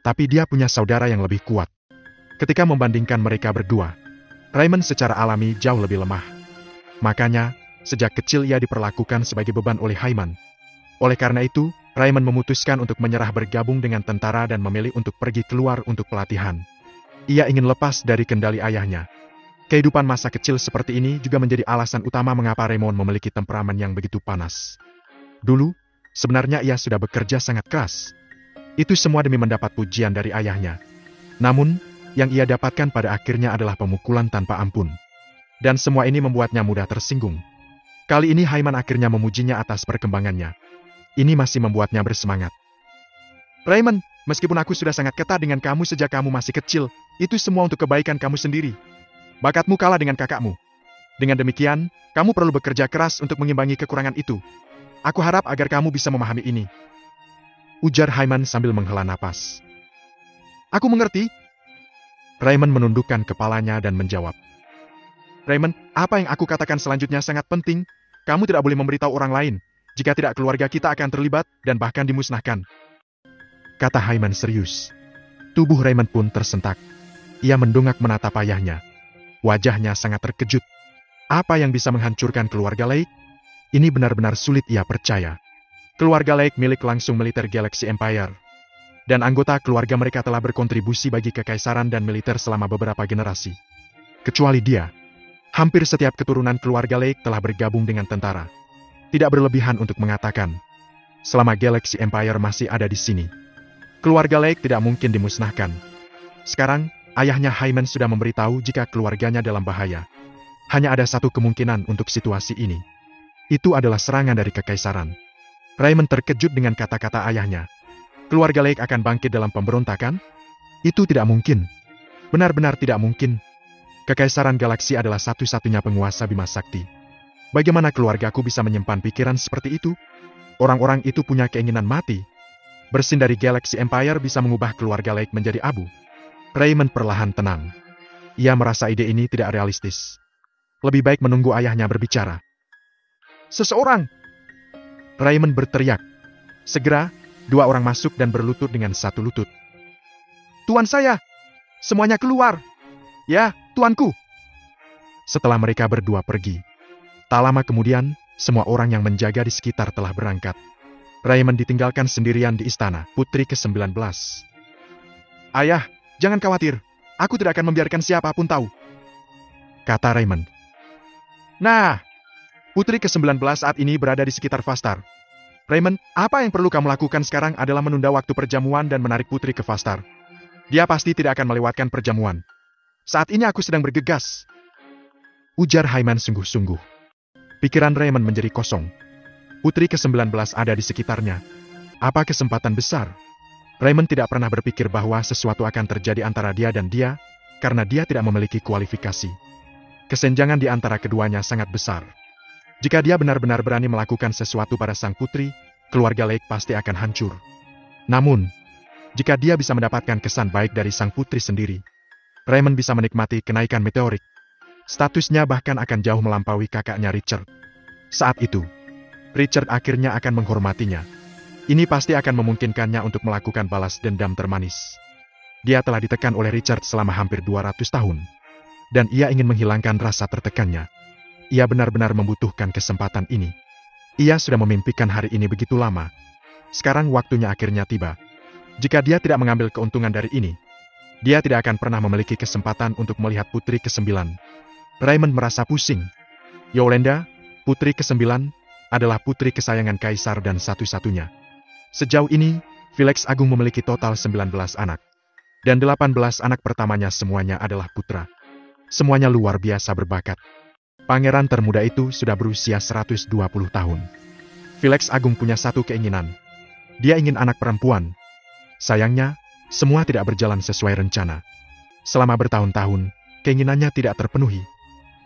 Tapi dia punya saudara yang lebih kuat. Ketika membandingkan mereka berdua, Raymond secara alami jauh lebih lemah. Makanya, sejak kecil ia diperlakukan sebagai beban oleh Hyman. Oleh karena itu, Raymond memutuskan untuk menyerah bergabung dengan tentara dan memilih untuk pergi keluar untuk pelatihan. Ia ingin lepas dari kendali ayahnya. Kehidupan masa kecil seperti ini juga menjadi alasan utama mengapa Raymond memiliki temperamen yang begitu panas. Dulu, sebenarnya ia sudah bekerja sangat keras. Itu semua demi mendapat pujian dari ayahnya. Namun, yang ia dapatkan pada akhirnya adalah pemukulan tanpa ampun. Dan semua ini membuatnya mudah tersinggung. Kali ini Hyman akhirnya memujinya atas perkembangannya. Ini masih membuatnya bersemangat. "Raymond, meskipun aku sudah sangat ketat dengan kamu sejak kamu masih kecil, itu semua untuk kebaikan kamu sendiri. Bakatmu kalah dengan kakakmu. Dengan demikian, kamu perlu bekerja keras untuk mengimbangi kekurangan itu. Aku harap agar kamu bisa memahami ini." Ujar Hyman sambil menghela napas. "Aku mengerti." Raymond menundukkan kepalanya dan menjawab. "Raymond, apa yang aku katakan selanjutnya sangat penting. Kamu tidak boleh memberitahu orang lain. Jika tidak, keluarga kita akan terlibat dan bahkan dimusnahkan." Kata Hyman serius. Tubuh Raymond pun tersentak. Ia mendongak menatap ayahnya. Wajahnya sangat terkejut. Apa yang bisa menghancurkan keluarga Lake? Ini benar-benar sulit ia percaya. Keluarga Lake milik langsung militer Galaxy Empire. Dan anggota keluarga mereka telah berkontribusi bagi kekaisaran dan militer selama beberapa generasi. Kecuali dia, hampir setiap keturunan keluarga Lake telah bergabung dengan tentara. Tidak berlebihan untuk mengatakan, selama Galaxy Empire masih ada di sini, keluarga Lake tidak mungkin dimusnahkan. Sekarang, ayahnya Hyman sudah memberitahu jika keluarganya dalam bahaya. Hanya ada satu kemungkinan untuk situasi ini. Itu adalah serangan dari kekaisaran. Raymond terkejut dengan kata-kata ayahnya. Keluarga Lake akan bangkit dalam pemberontakan? Itu tidak mungkin. Benar-benar tidak mungkin. Kekaisaran Galaksi adalah satu-satunya penguasa Bima Sakti. Bagaimana keluargaku bisa menyimpan pikiran seperti itu? Orang-orang itu punya keinginan mati. Bersin dari Galaxy Empire bisa mengubah keluarga Lake menjadi abu. Raymond perlahan tenang. Ia merasa ide ini tidak realistis. Lebih baik menunggu ayahnya berbicara. "Seseorang!" Raymond berteriak. Segera, dua orang masuk dan berlutut dengan satu lutut. "Tuan saya! Semuanya keluar!" "Ya, tuanku!" Setelah mereka berdua pergi, tak lama kemudian, semua orang yang menjaga di sekitar telah berangkat. Raymond ditinggalkan sendirian di istana, putri ke-19. "Ayah, jangan khawatir. Aku tidak akan membiarkan siapapun tahu," kata Raymond. "Nah, putri ke-19 saat ini berada di sekitar Vastar. Raymond, apa yang perlu kamu lakukan sekarang adalah menunda waktu perjamuan dan menarik putri ke Vastar. Dia pasti tidak akan melewatkan perjamuan. Saat ini aku sedang bergegas," ujar Hyman sungguh-sungguh. Pikiran Raymond menjadi kosong. Putri ke-19 ada di sekitarnya. Apa kesempatan besar? Raymond tidak pernah berpikir bahwa sesuatu akan terjadi antara dia dan dia, karena dia tidak memiliki kualifikasi. Kesenjangan di antara keduanya sangat besar. Jika dia benar-benar berani melakukan sesuatu pada sang putri, keluarga Lake pasti akan hancur. Namun, jika dia bisa mendapatkan kesan baik dari sang putri sendiri, Raymond bisa menikmati kenaikan meteorik. Statusnya bahkan akan jauh melampaui kakaknya Richard. Saat itu, Richard akhirnya akan menghormatinya. Ini pasti akan memungkinkannya untuk melakukan balas dendam termanis. Dia telah ditekan oleh Richard selama hampir 200 tahun. Dan ia ingin menghilangkan rasa tertekannya. Ia benar-benar membutuhkan kesempatan ini. Ia sudah memimpikan hari ini begitu lama. Sekarang waktunya akhirnya tiba. Jika dia tidak mengambil keuntungan dari ini, dia tidak akan pernah memiliki kesempatan untuk melihat putri ke-9. Raymond merasa pusing. Yolanda, putri ke-9, adalah putri kesayangan kaisar dan satu-satunya. Sejauh ini, Felix Agung memiliki total 19 anak. Dan 18 anak pertamanya semuanya adalah putra. Semuanya luar biasa berbakat. Pangeran termuda itu sudah berusia 120 tahun. Felix Agung punya satu keinginan. Dia ingin anak perempuan. Sayangnya, semua tidak berjalan sesuai rencana. Selama bertahun-tahun, keinginannya tidak terpenuhi.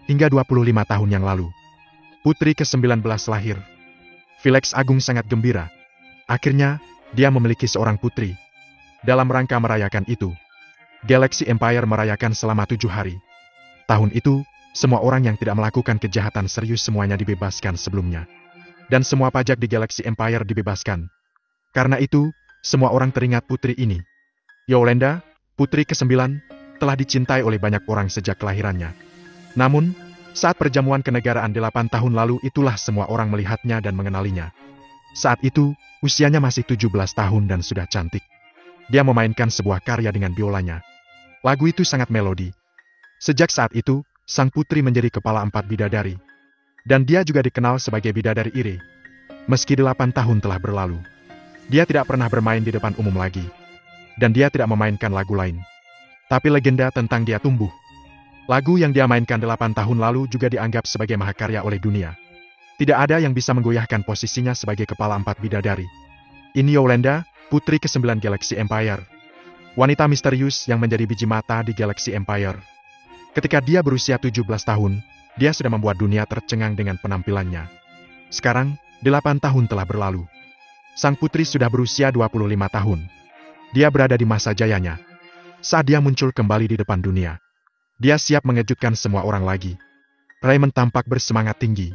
Hingga 25 tahun yang lalu, putri ke-19 lahir. Felix Agung sangat gembira. Akhirnya, dia memiliki seorang putri. Dalam rangka merayakan itu, Galaxy Empire merayakan selama 7 hari. Tahun itu, semua orang yang tidak melakukan kejahatan serius semuanya dibebaskan sebelumnya. Dan semua pajak di Galaxy Empire dibebaskan. Karena itu, semua orang teringat putri ini. Yolanda, putri ke-9, telah dicintai oleh banyak orang sejak kelahirannya. Namun, saat perjamuan kenegaraan 8 tahun lalu itulah semua orang melihatnya dan mengenalinya. Saat itu, usianya masih 17 tahun dan sudah cantik. Dia memainkan sebuah karya dengan biolanya. Lagu itu sangat melodi. Sejak saat itu, sang putri menjadi kepala 4 bidadari. Dan dia juga dikenal sebagai bidadari iri. Meski 8 tahun telah berlalu, dia tidak pernah bermain di depan umum lagi. Dan dia tidak memainkan lagu lain. Tapi legenda tentang dia tumbuh. Lagu yang dia mainkan 8 tahun lalu juga dianggap sebagai mahakarya oleh dunia. Tidak ada yang bisa menggoyahkan posisinya sebagai kepala 4 bidadari. Ini Yolanda, putri ke-9 Galaxy Empire. Wanita misterius yang menjadi biji mata di Galaxy Empire. Ketika dia berusia 17 tahun, dia sudah membuat dunia tercengang dengan penampilannya. Sekarang, 8 tahun telah berlalu. Sang putri sudah berusia 25 tahun. Dia berada di masa jayanya. Saat dia muncul kembali di depan dunia, dia siap mengejutkan semua orang lagi. Raymond tampak bersemangat tinggi.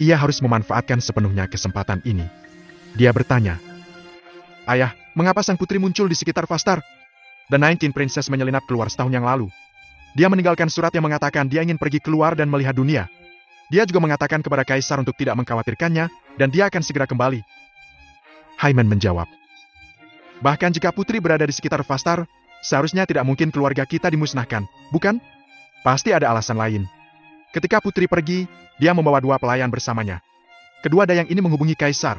Ia harus memanfaatkan sepenuhnya kesempatan ini. Dia bertanya, "Ayah, mengapa sang putri muncul di sekitar Fastar? Dan 19 Princess menyelinap keluar setahun yang lalu. Dia meninggalkan surat yang mengatakan dia ingin pergi keluar dan melihat dunia. Dia juga mengatakan kepada kaisar untuk tidak mengkhawatirkannya, dan dia akan segera kembali." Hyman menjawab, "Bahkan jika putri berada di sekitar Fastar, seharusnya tidak mungkin keluarga kita dimusnahkan, bukan? Pasti ada alasan lain. Ketika putri pergi, dia membawa 2 pelayan bersamanya. Kedua dayang ini menghubungi kaisar.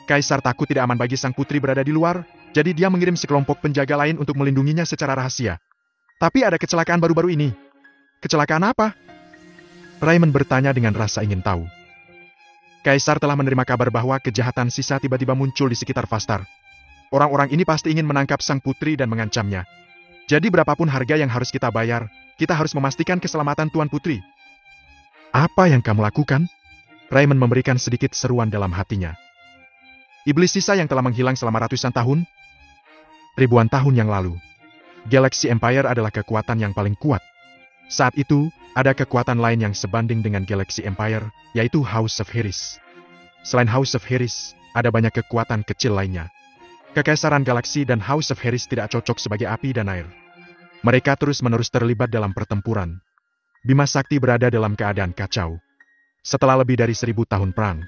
Kaisar takut tidak aman bagi sang putri berada di luar, jadi dia mengirim sekelompok penjaga lain untuk melindunginya secara rahasia. Tapi ada kecelakaan baru-baru ini." "Kecelakaan apa?" Raymond bertanya dengan rasa ingin tahu. "Kaisar telah menerima kabar bahwa kejahatan sisa tiba-tiba muncul di sekitar Fastar. Orang-orang ini pasti ingin menangkap sang putri dan mengancamnya. Jadi berapapun harga yang harus kita bayar, kita harus memastikan keselamatan Tuan Putri." "Apa yang kamu lakukan?" Raymond memberikan sedikit seruan dalam hatinya. "Iblis sisa yang telah menghilang selama ratusan tahun? Ribuan tahun yang lalu, Galaxy Empire adalah kekuatan yang paling kuat. Saat itu, ada kekuatan lain yang sebanding dengan Galaxy Empire, yaitu House of Heris. Selain House of Heris, ada banyak kekuatan kecil lainnya. Kekaisaran Galaksi dan House of Heris tidak cocok sebagai api dan air. Mereka terus-menerus terlibat dalam pertempuran. Bima Sakti berada dalam keadaan kacau. Setelah lebih dari 1000 tahun perang,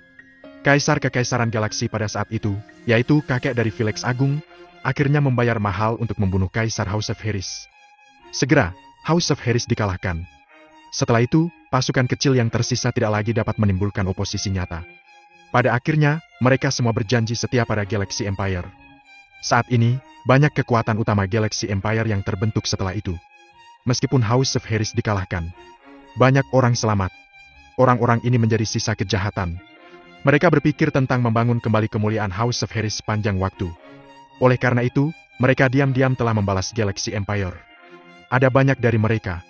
Kaisar Kekaisaran Galaksi pada saat itu, yaitu kakek dari Felix Agung, akhirnya membayar mahal untuk membunuh Kaisar House of Heris. Segera, House of Heris dikalahkan. Setelah itu, pasukan kecil yang tersisa tidak lagi dapat menimbulkan oposisi nyata. Pada akhirnya, mereka semua berjanji setia pada Galaxy Empire. Saat ini, banyak kekuatan utama Galaxy Empire yang terbentuk setelah itu. Meskipun House of Heris dikalahkan, banyak orang selamat. Orang-orang ini menjadi sisa kejahatan. Mereka berpikir tentang membangun kembali kemuliaan House of Heris sepanjang waktu. Oleh karena itu, mereka diam-diam telah membalas Galaxy Empire. Ada banyak dari mereka.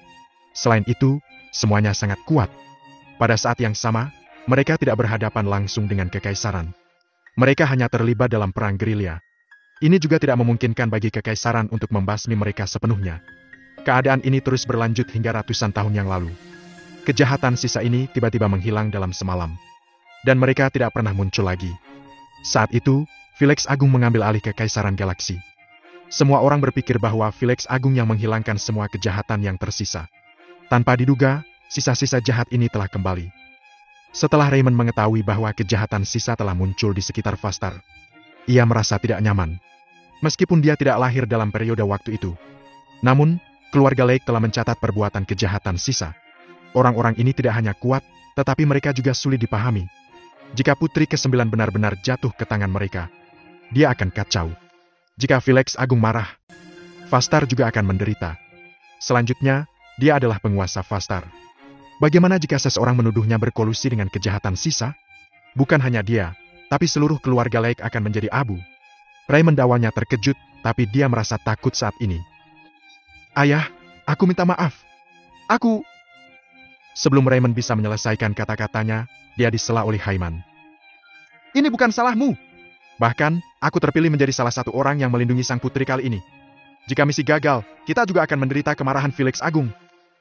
Selain itu, semuanya sangat kuat. Pada saat yang sama, mereka tidak berhadapan langsung dengan kekaisaran. Mereka hanya terlibat dalam perang gerilya. Ini juga tidak memungkinkan bagi kekaisaran untuk membasmi mereka sepenuhnya. Keadaan ini terus berlanjut hingga ratusan tahun yang lalu. Kejahatan sisa ini tiba-tiba menghilang dalam semalam. Dan mereka tidak pernah muncul lagi. Saat itu, Felix Agung mengambil alih kekaisaran galaksi. Semua orang berpikir bahwa Felix Agung yang menghilangkan semua kejahatan yang tersisa. Tanpa diduga, sisa-sisa jahat ini telah kembali. Setelah Raymond mengetahui bahwa kejahatan sisa telah muncul di sekitar Fastar, ia merasa tidak nyaman. Meskipun dia tidak lahir dalam periode waktu itu. Namun, keluarga Lake telah mencatat perbuatan kejahatan sisa. Orang-orang ini tidak hanya kuat, tetapi mereka juga sulit dipahami. Jika Putri ke-9 benar-benar jatuh ke tangan mereka, dia akan kacau. Jika Felix Agung marah, Fastar juga akan menderita. Selanjutnya, dia adalah penguasa Fastar. Bagaimana jika seseorang menuduhnya berkolusi dengan kejahatan sisa? Bukan hanya dia, tapi seluruh keluarga Lake akan menjadi abu. Raymond awalnya terkejut, tapi dia merasa takut saat ini. Ayah, aku minta maaf. Sebelum Raymond bisa menyelesaikan kata-katanya, dia disela oleh Haiman. Ini bukan salahmu. Bahkan, aku terpilih menjadi salah satu orang yang melindungi sang putri kali ini. Jika misi gagal, kita juga akan menderita kemarahan Felix Agung.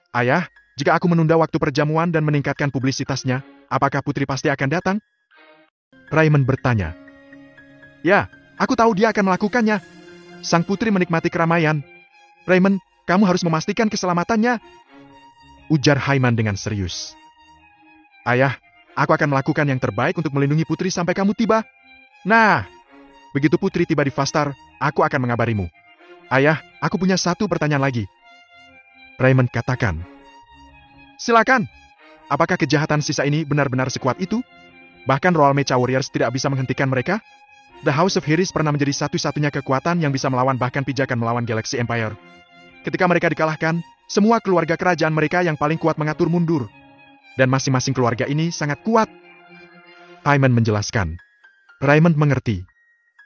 Ayah, jika aku menunda waktu perjamuan dan meningkatkan publisitasnya, apakah putri pasti akan datang? Raymond bertanya. Ya, aku tahu dia akan melakukannya. Sang putri menikmati keramaian. Raymond, kamu harus memastikan keselamatannya. Ujar Haiman dengan serius. Ayah, aku akan melakukan yang terbaik untuk melindungi putri sampai kamu tiba. Nah, begitu putri tiba di Fastar, aku akan mengabarimu. Ayah, aku punya satu pertanyaan lagi. Raymond katakan. Silakan. Apakah kejahatan sisa ini benar-benar sekuat itu? Bahkan Royal Mecha Warriors tidak bisa menghentikan mereka? The House of Heres pernah menjadi satu-satunya kekuatan yang bisa melawan bahkan pijakan melawan Galaxy Empire. Ketika mereka dikalahkan, semua keluarga kerajaan mereka yang paling kuat mengatur mundur. Dan masing-masing keluarga ini sangat kuat. Haiman menjelaskan. Raymond mengerti.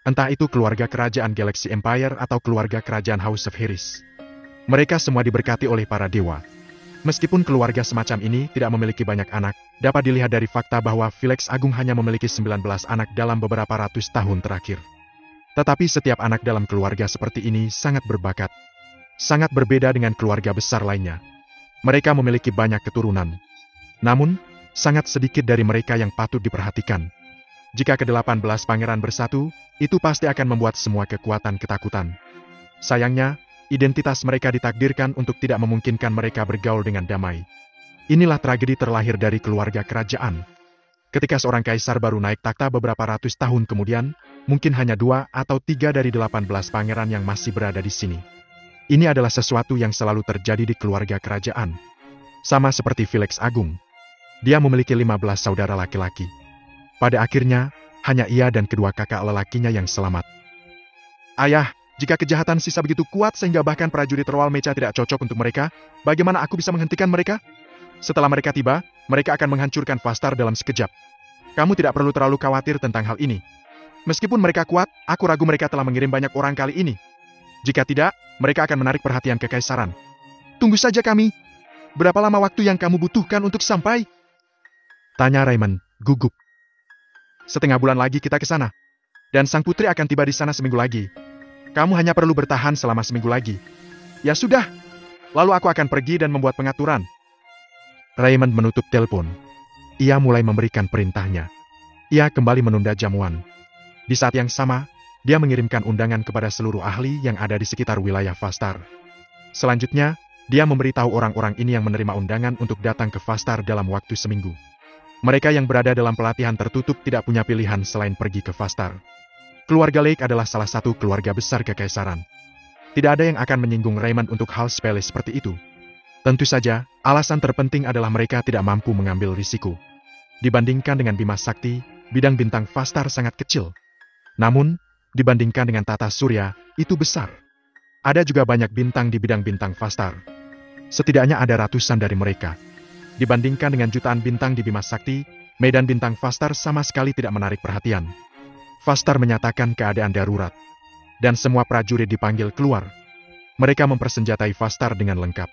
Entah itu keluarga kerajaan Galaxy Empire atau keluarga kerajaan House of Heres. Mereka semua diberkati oleh para dewa. Meskipun keluarga semacam ini tidak memiliki banyak anak, dapat dilihat dari fakta bahwa Felix Agung hanya memiliki 19 anak dalam beberapa ratus tahun terakhir. Tetapi setiap anak dalam keluarga seperti ini sangat berbakat. Sangat berbeda dengan keluarga besar lainnya. Mereka memiliki banyak keturunan. Namun, sangat sedikit dari mereka yang patut diperhatikan. Jika ke-18 pangeran bersatu, itu pasti akan membuat semua kekuatan ketakutan. Sayangnya, identitas mereka ditakdirkan untuk tidak memungkinkan mereka bergaul dengan damai. Inilah tragedi terlahir dari keluarga kerajaan. Ketika seorang kaisar baru naik takhta beberapa ratus tahun kemudian, mungkin hanya 2 atau 3 dari 18 pangeran yang masih berada di sini. Ini adalah sesuatu yang selalu terjadi di keluarga kerajaan. Sama seperti Felix Agung. Dia memiliki 15 saudara laki-laki. Pada akhirnya, hanya ia dan kedua kakak lelakinya yang selamat. Ayah, jika kejahatan sisa begitu kuat sehingga bahkan prajurit Royal Mecha tidak cocok untuk mereka, bagaimana aku bisa menghentikan mereka? Setelah mereka tiba, mereka akan menghancurkan Fastar dalam sekejap. Kamu tidak perlu terlalu khawatir tentang hal ini. Meskipun mereka kuat, aku ragu mereka telah mengirim banyak orang kali ini. Jika tidak, mereka akan menarik perhatian kekaisaran. Tunggu saja kami. Berapa lama waktu yang kamu butuhkan untuk sampai? Tanya Raymond, gugup. 1/2 bulan lagi kita ke sana. Dan sang putri akan tiba di sana seminggu lagi. Kamu hanya perlu bertahan selama seminggu lagi. Ya sudah. Lalu aku akan pergi dan membuat pengaturan. Raymond menutup telepon. Ia mulai memberikan perintahnya. Ia kembali menunda jamuan. Di saat yang sama, dia mengirimkan undangan kepada seluruh ahli yang ada di sekitar wilayah Fastar. Selanjutnya, dia memberitahu orang-orang ini yang menerima undangan untuk datang ke Fastar dalam waktu seminggu. Mereka yang berada dalam pelatihan tertutup tidak punya pilihan selain pergi ke Fastar. Keluarga Lake adalah salah satu keluarga besar kekaisaran. Tidak ada yang akan menyinggung Raymond untuk hal sepele seperti itu. Tentu saja, alasan terpenting adalah mereka tidak mampu mengambil risiko. Dibandingkan dengan Bima Sakti, bidang bintang Fastar sangat kecil. Namun, dibandingkan dengan tata surya, itu besar. Ada juga banyak bintang di bidang bintang Fastar. Setidaknya ada ratusan dari mereka. Dibandingkan dengan jutaan bintang di Bima Sakti, medan bintang Fastar sama sekali tidak menarik perhatian. Fastar menyatakan keadaan darurat. Dan semua prajurit dipanggil keluar. Mereka mempersenjatai Fastar dengan lengkap.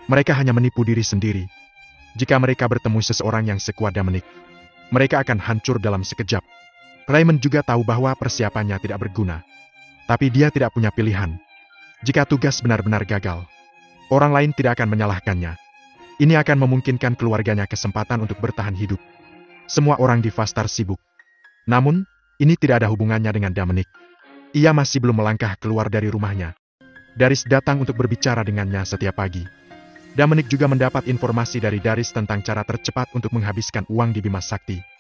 Mereka hanya menipu diri sendiri. Jika mereka bertemu seseorang yang sekuat Dominic, mereka akan hancur dalam sekejap. Raymond juga tahu bahwa persiapannya tidak berguna. Tapi dia tidak punya pilihan. Jika tugas benar-benar gagal, orang lain tidak akan menyalahkannya. Ini akan memungkinkan keluarganya kesempatan untuk bertahan hidup. Semua orang di Fastar sibuk. Namun, ini tidak ada hubungannya dengan Dominic. Ia masih belum melangkah keluar dari rumahnya. Daris datang untuk berbicara dengannya setiap pagi. Dominic juga mendapat informasi dari Daris tentang cara tercepat untuk menghabiskan uang di Bima Sakti.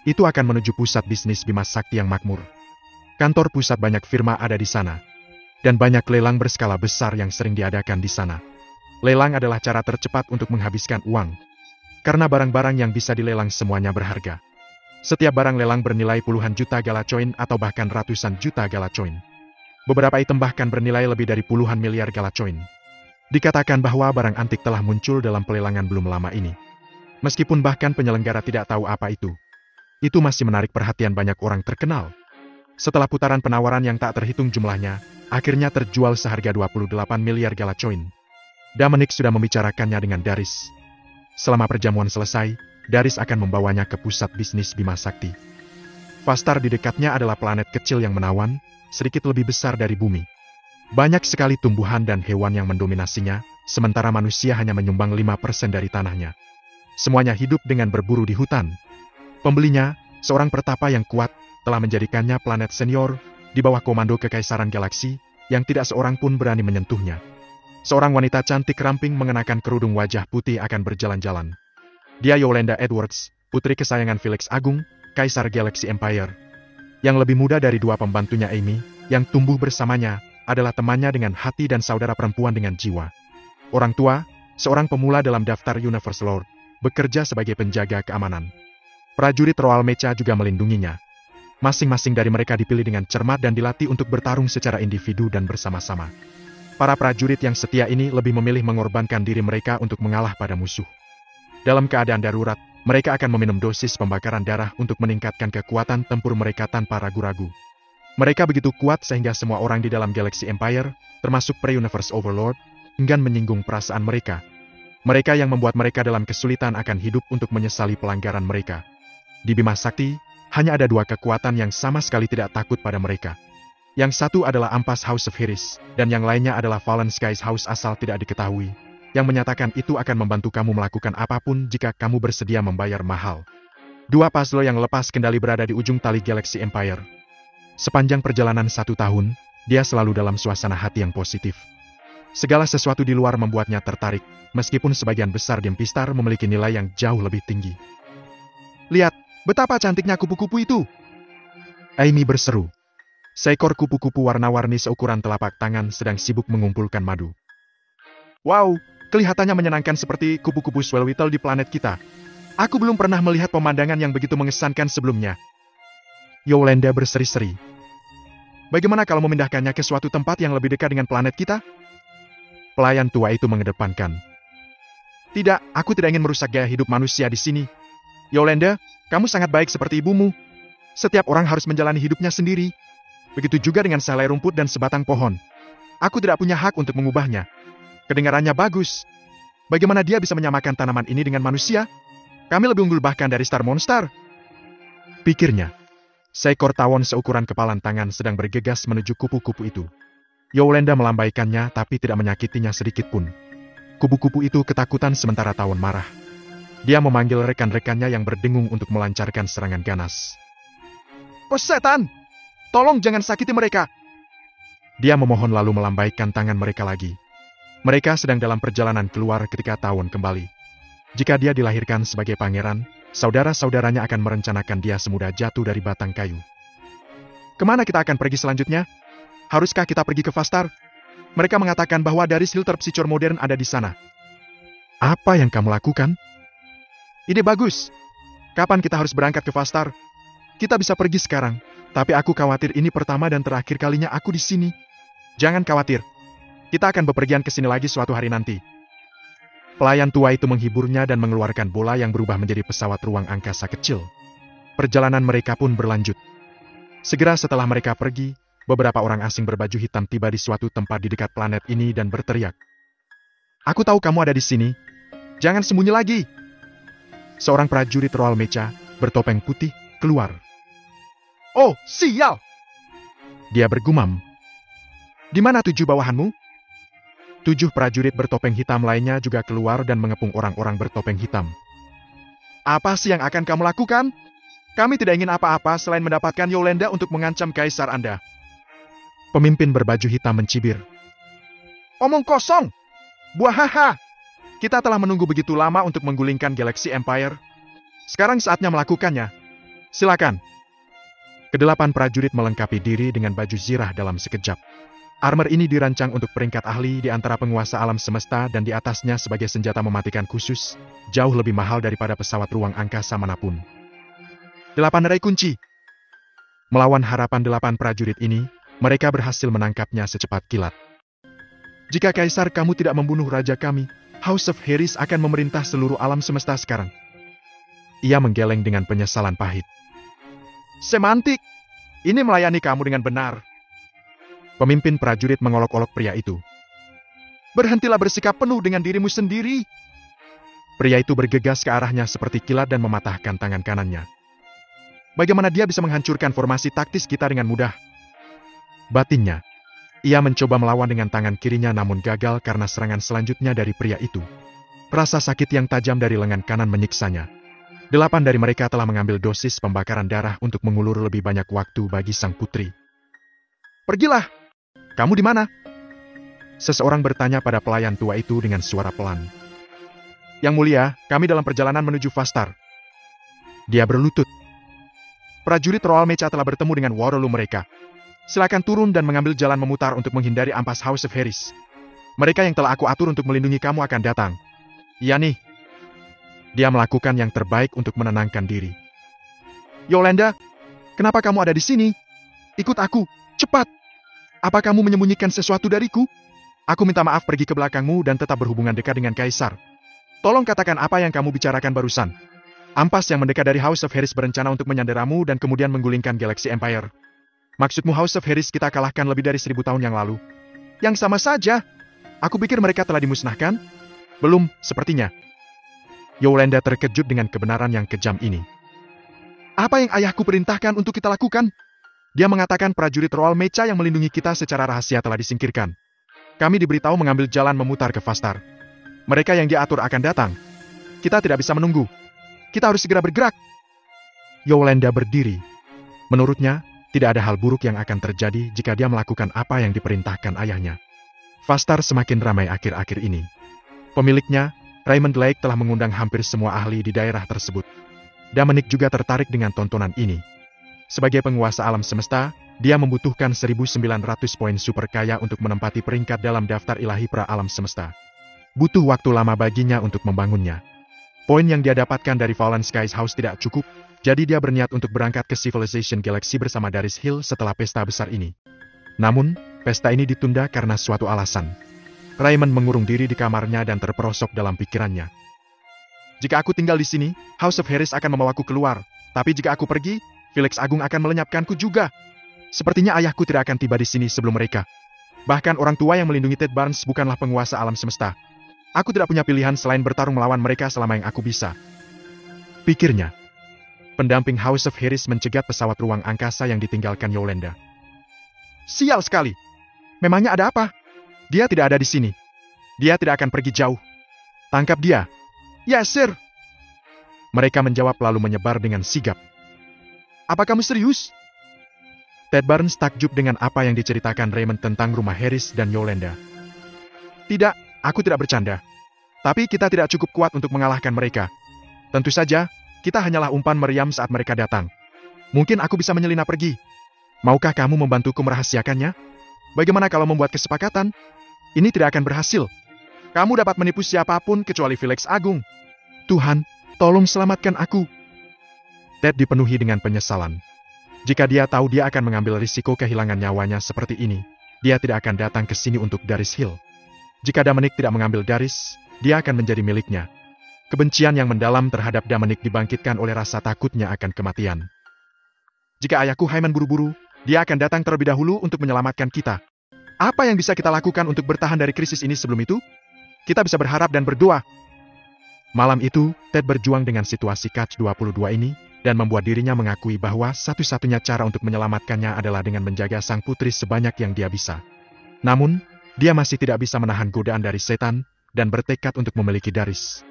Itu akan menuju pusat bisnis Bima Sakti yang makmur. Kantor pusat banyak firma ada di sana. Dan banyak lelang berskala besar yang sering diadakan di sana. Lelang adalah cara tercepat untuk menghabiskan uang. Karena barang-barang yang bisa dilelang semuanya berharga. Setiap barang lelang bernilai puluhan juta galacoin atau bahkan ratusan juta galacoin. Beberapa item bahkan bernilai lebih dari puluhan miliar galacoin. Dikatakan bahwa barang antik telah muncul dalam pelelangan belum lama ini. Meskipun bahkan penyelenggara tidak tahu apa itu masih menarik perhatian banyak orang terkenal. Setelah putaran penawaran yang tak terhitung jumlahnya, akhirnya terjual seharga 28 miliar galacoin. Dominic sudah membicarakannya dengan Daris. Selama perjamuan selesai, Daris akan membawanya ke pusat bisnis Bima Sakti. Fastar di dekatnya adalah planet kecil yang menawan, sedikit lebih besar dari bumi. Banyak sekali tumbuhan dan hewan yang mendominasinya, sementara manusia hanya menyumbang 5% dari tanahnya. Semuanya hidup dengan berburu di hutan. Pembelinya, seorang pertapa yang kuat, telah menjadikannya planet senior, di bawah komando Kekaisaran Galaksi, yang tidak seorang pun berani menyentuhnya. Seorang wanita cantik ramping mengenakan kerudung wajah putih akan berjalan-jalan. Dia Yolanda Edwards, putri kesayangan Felix Agung, Kaisar Galaxy Empire. Yang lebih muda dari dua pembantunya Amy, yang tumbuh bersamanya, adalah temannya dengan hati dan saudara perempuan dengan jiwa. Orang tua, seorang pemula dalam daftar Universe Lord, bekerja sebagai penjaga keamanan. Prajurit Royal Mecha juga melindunginya. Masing-masing dari mereka dipilih dengan cermat dan dilatih untuk bertarung secara individu dan bersama-sama. Para prajurit yang setia ini lebih memilih mengorbankan diri mereka untuk mengalah pada musuh. Dalam keadaan darurat, mereka akan meminum dosis pembakaran darah untuk meningkatkan kekuatan tempur mereka tanpa ragu-ragu. Mereka begitu kuat sehingga semua orang di dalam Galaxy Empire, termasuk Pre-Universe Overlord, enggan menyinggung perasaan mereka. Mereka yang membuat mereka dalam kesulitan akan hidup untuk menyesali pelanggaran mereka. Di Bima Sakti, hanya ada dua kekuatan yang sama sekali tidak takut pada mereka. Yang satu adalah Ampas House of Heris, dan yang lainnya adalah Fallen Skies House asal tidak diketahui, yang menyatakan itu akan membantu kamu melakukan apapun jika kamu bersedia membayar mahal. Dua puzzle yang lepas kendali berada di ujung tali Galaxy Empire. Sepanjang perjalanan 1 tahun, dia selalu dalam suasana hati yang positif. Segala sesuatu di luar membuatnya tertarik, meskipun sebagian besar Dempistar memiliki nilai yang jauh lebih tinggi. Lihat, betapa cantiknya kupu-kupu itu! Amy berseru. Seekor kupu-kupu warna-warni seukuran telapak tangan sedang sibuk mengumpulkan madu. Wow, kelihatannya menyenangkan seperti kupu-kupu Swellwhittle di planet kita. Aku belum pernah melihat pemandangan yang begitu mengesankan sebelumnya. Yolanda berseri-seri. Bagaimana kalau memindahkannya ke suatu tempat yang lebih dekat dengan planet kita? Pelayan tua itu mengedepankan. Tidak, aku tidak ingin merusak gaya hidup manusia di sini. Yolanda, kamu sangat baik seperti ibumu. Setiap orang harus menjalani hidupnya sendiri. Begitu juga dengan sehelai rumput dan sebatang pohon. Aku tidak punya hak untuk mengubahnya. Kedengarannya bagus. Bagaimana dia bisa menyamakan tanaman ini dengan manusia? Kami lebih unggul bahkan dari Star Monster. Pikirnya. Seekor tawon seukuran kepalan tangan sedang bergegas menuju kupu-kupu itu. Yolanda melambaikannya tapi tidak menyakitinya sedikit pun. Kupu-kupu itu ketakutan sementara tawon marah. Dia memanggil rekan-rekannya yang berdengung untuk melancarkan serangan ganas. Oh setan! Tolong jangan sakiti mereka! Dia memohon lalu melambaikan tangan mereka lagi. Mereka sedang dalam perjalanan keluar ketika tawon kembali. Jika dia dilahirkan sebagai pangeran, saudara-saudaranya akan merencanakan dia semudah jatuh dari batang kayu. Kemana kita akan pergi selanjutnya? Haruskah kita pergi ke Fastar? Mereka mengatakan bahwa dari Hilter Psichor modern ada di sana. Apa yang kamu lakukan? Ide bagus. Kapan kita harus berangkat ke Fastar? Kita bisa pergi sekarang, tapi aku khawatir ini pertama dan terakhir kalinya aku di sini. Jangan khawatir. Kita akan bepergian ke sini lagi suatu hari nanti. Pelayan tua itu menghiburnya dan mengeluarkan bola yang berubah menjadi pesawat ruang angkasa kecil. Perjalanan mereka pun berlanjut. Segera setelah mereka pergi, beberapa orang asing berbaju hitam tiba di suatu tempat di dekat planet ini dan berteriak. Aku tahu kamu ada di sini. Jangan sembunyi lagi. Seorang prajurit Royal Mecha, bertopeng putih, keluar. Oh, sial! Dia bergumam. Di mana 7 bawahanmu? 7 prajurit bertopeng hitam lainnya juga keluar dan mengepung orang-orang bertopeng hitam. Apa sih yang akan kamu lakukan? Kami tidak ingin apa-apa selain mendapatkan Yolanda untuk mengancam kaisar Anda. Pemimpin berbaju hitam mencibir. Omong kosong! Buahaha! Kita telah menunggu begitu lama untuk menggulingkan Galaxy Empire. Sekarang saatnya melakukannya. Silakan. Kedelapan prajurit melengkapi diri dengan baju zirah dalam sekejap. Armor ini dirancang untuk peringkat ahli di antara penguasa alam semesta dan di atasnya sebagai senjata mematikan khusus, jauh lebih mahal daripada pesawat ruang angkasa manapun. 8 rai kunci. Melawan harapan 8 prajurit ini, mereka berhasil menangkapnya secepat kilat. Jika kaisar kamu tidak membunuh raja kami, House of Harris akan memerintah seluruh alam semesta sekarang. Ia menggeleng dengan penyesalan pahit. Semantik, ini melayani kamu dengan benar. Pemimpin prajurit mengolok-olok pria itu. Berhentilah bersikap penuh dengan dirimu sendiri. Pria itu bergegas ke arahnya seperti kilat dan mematahkan tangan kanannya. Bagaimana dia bisa menghancurkan formasi taktis kita dengan mudah? Batinnya, ia mencoba melawan dengan tangan kirinya namun gagal karena serangan selanjutnya dari pria itu. Rasa sakit yang tajam dari lengan kanan menyiksanya. 8 dari mereka telah mengambil dosis pembakaran darah untuk mengulur lebih banyak waktu bagi sang putri. Pergilah! Kamu di mana? Seseorang bertanya pada pelayan tua itu dengan suara pelan. Yang mulia, kami dalam perjalanan menuju Fastar. Dia berlutut. Prajurit Royal Mecha telah bertemu dengan warolu mereka. Silakan turun dan mengambil jalan memutar untuk menghindari ampas House of Harris. Mereka yang telah aku atur untuk melindungi kamu akan datang. Iya nih. Dia melakukan yang terbaik untuk menenangkan diri. Yolanda, kenapa kamu ada di sini? Ikut aku, cepat! Apa kamu menyembunyikan sesuatu dariku? Aku minta maaf pergi ke belakangmu dan tetap berhubungan dekat dengan kaisar. Tolong katakan apa yang kamu bicarakan barusan. Ampas yang mendekat dari House of Harris berencana untuk menyanderamu dan kemudian menggulingkan Galaxy Empire. Maksudmu House of Harris kita kalahkan lebih dari 1000 tahun yang lalu? Yang sama saja. Aku pikir mereka telah dimusnahkan. Belum, sepertinya. Yolanda terkejut dengan kebenaran yang kejam ini. Apa yang ayahku perintahkan untuk kita lakukan? Dia mengatakan prajurit Royal Mecha yang melindungi kita secara rahasia telah disingkirkan. Kami diberitahu mengambil jalan memutar ke Fastar. Mereka yang diatur akan datang. Kita tidak bisa menunggu. Kita harus segera bergerak. Yolanda berdiri. Menurutnya, tidak ada hal buruk yang akan terjadi jika dia melakukan apa yang diperintahkan ayahnya. Fastar semakin ramai akhir-akhir ini. Pemiliknya, Raymond Lake telah mengundang hampir semua ahli di daerah tersebut. Dominic juga tertarik dengan tontonan ini. Sebagai penguasa alam semesta, dia membutuhkan 1.900 poin super kaya untuk menempati peringkat dalam daftar ilahi pra alam semesta. Butuh waktu lama baginya untuk membangunnya. Poin yang dia dapatkan dari Fallen Skies House tidak cukup, jadi dia berniat untuk berangkat ke Civilization Galaxy bersama Darius Hill setelah pesta besar ini. Namun, pesta ini ditunda karena suatu alasan. Raymond mengurung diri di kamarnya dan terperosok dalam pikirannya. Jika aku tinggal di sini, House of Harris akan membawaku keluar. Tapi jika aku pergi, Felix Agung akan melenyapkanku juga. Sepertinya ayahku tidak akan tiba di sini sebelum mereka. Bahkan orang tua yang melindungi Ted Barnes bukanlah penguasa alam semesta. Aku tidak punya pilihan selain bertarung melawan mereka selama yang aku bisa. Pikirnya. Pendamping House of Harris mencegat pesawat ruang angkasa yang ditinggalkan Yolanda. Sial sekali. Memangnya ada apa? Dia tidak ada di sini. Dia tidak akan pergi jauh. Tangkap dia. Ya, sir. Mereka menjawab lalu menyebar dengan sigap. Apa kamu serius? Ted Barnes takjub dengan apa yang diceritakan Raymond tentang rumah Harris dan Yolanda. Tidak, aku tidak bercanda. Tapi kita tidak cukup kuat untuk mengalahkan mereka. Tentu saja, kita hanyalah umpan meriam saat mereka datang. Mungkin aku bisa menyelinap pergi. Maukah kamu membantuku merahasiakannya? Bagaimana kalau membuat kesepakatan? Ini tidak akan berhasil. Kamu dapat menipu siapapun kecuali Felix Agung. Tuhan, tolong selamatkan aku. Ted dipenuhi dengan penyesalan. Jika dia tahu dia akan mengambil risiko kehilangan nyawanya seperti ini, dia tidak akan datang ke sini untuk Darius Hill. Jika Dominic tidak mengambil Darius, dia akan menjadi miliknya. Kebencian yang mendalam terhadap Dominic dibangkitkan oleh rasa takutnya akan kematian. Jika ayahku Hyman buru-buru, dia akan datang terlebih dahulu untuk menyelamatkan kita. Apa yang bisa kita lakukan untuk bertahan dari krisis ini sebelum itu? Kita bisa berharap dan berdoa. Malam itu, Ted berjuang dengan situasi Catch 22 ini, dan membuat dirinya mengakui bahwa satu-satunya cara untuk menyelamatkannya adalah dengan menjaga sang putri sebanyak yang dia bisa. Namun, dia masih tidak bisa menahan godaan dari setan, dan bertekad untuk memiliki Darius.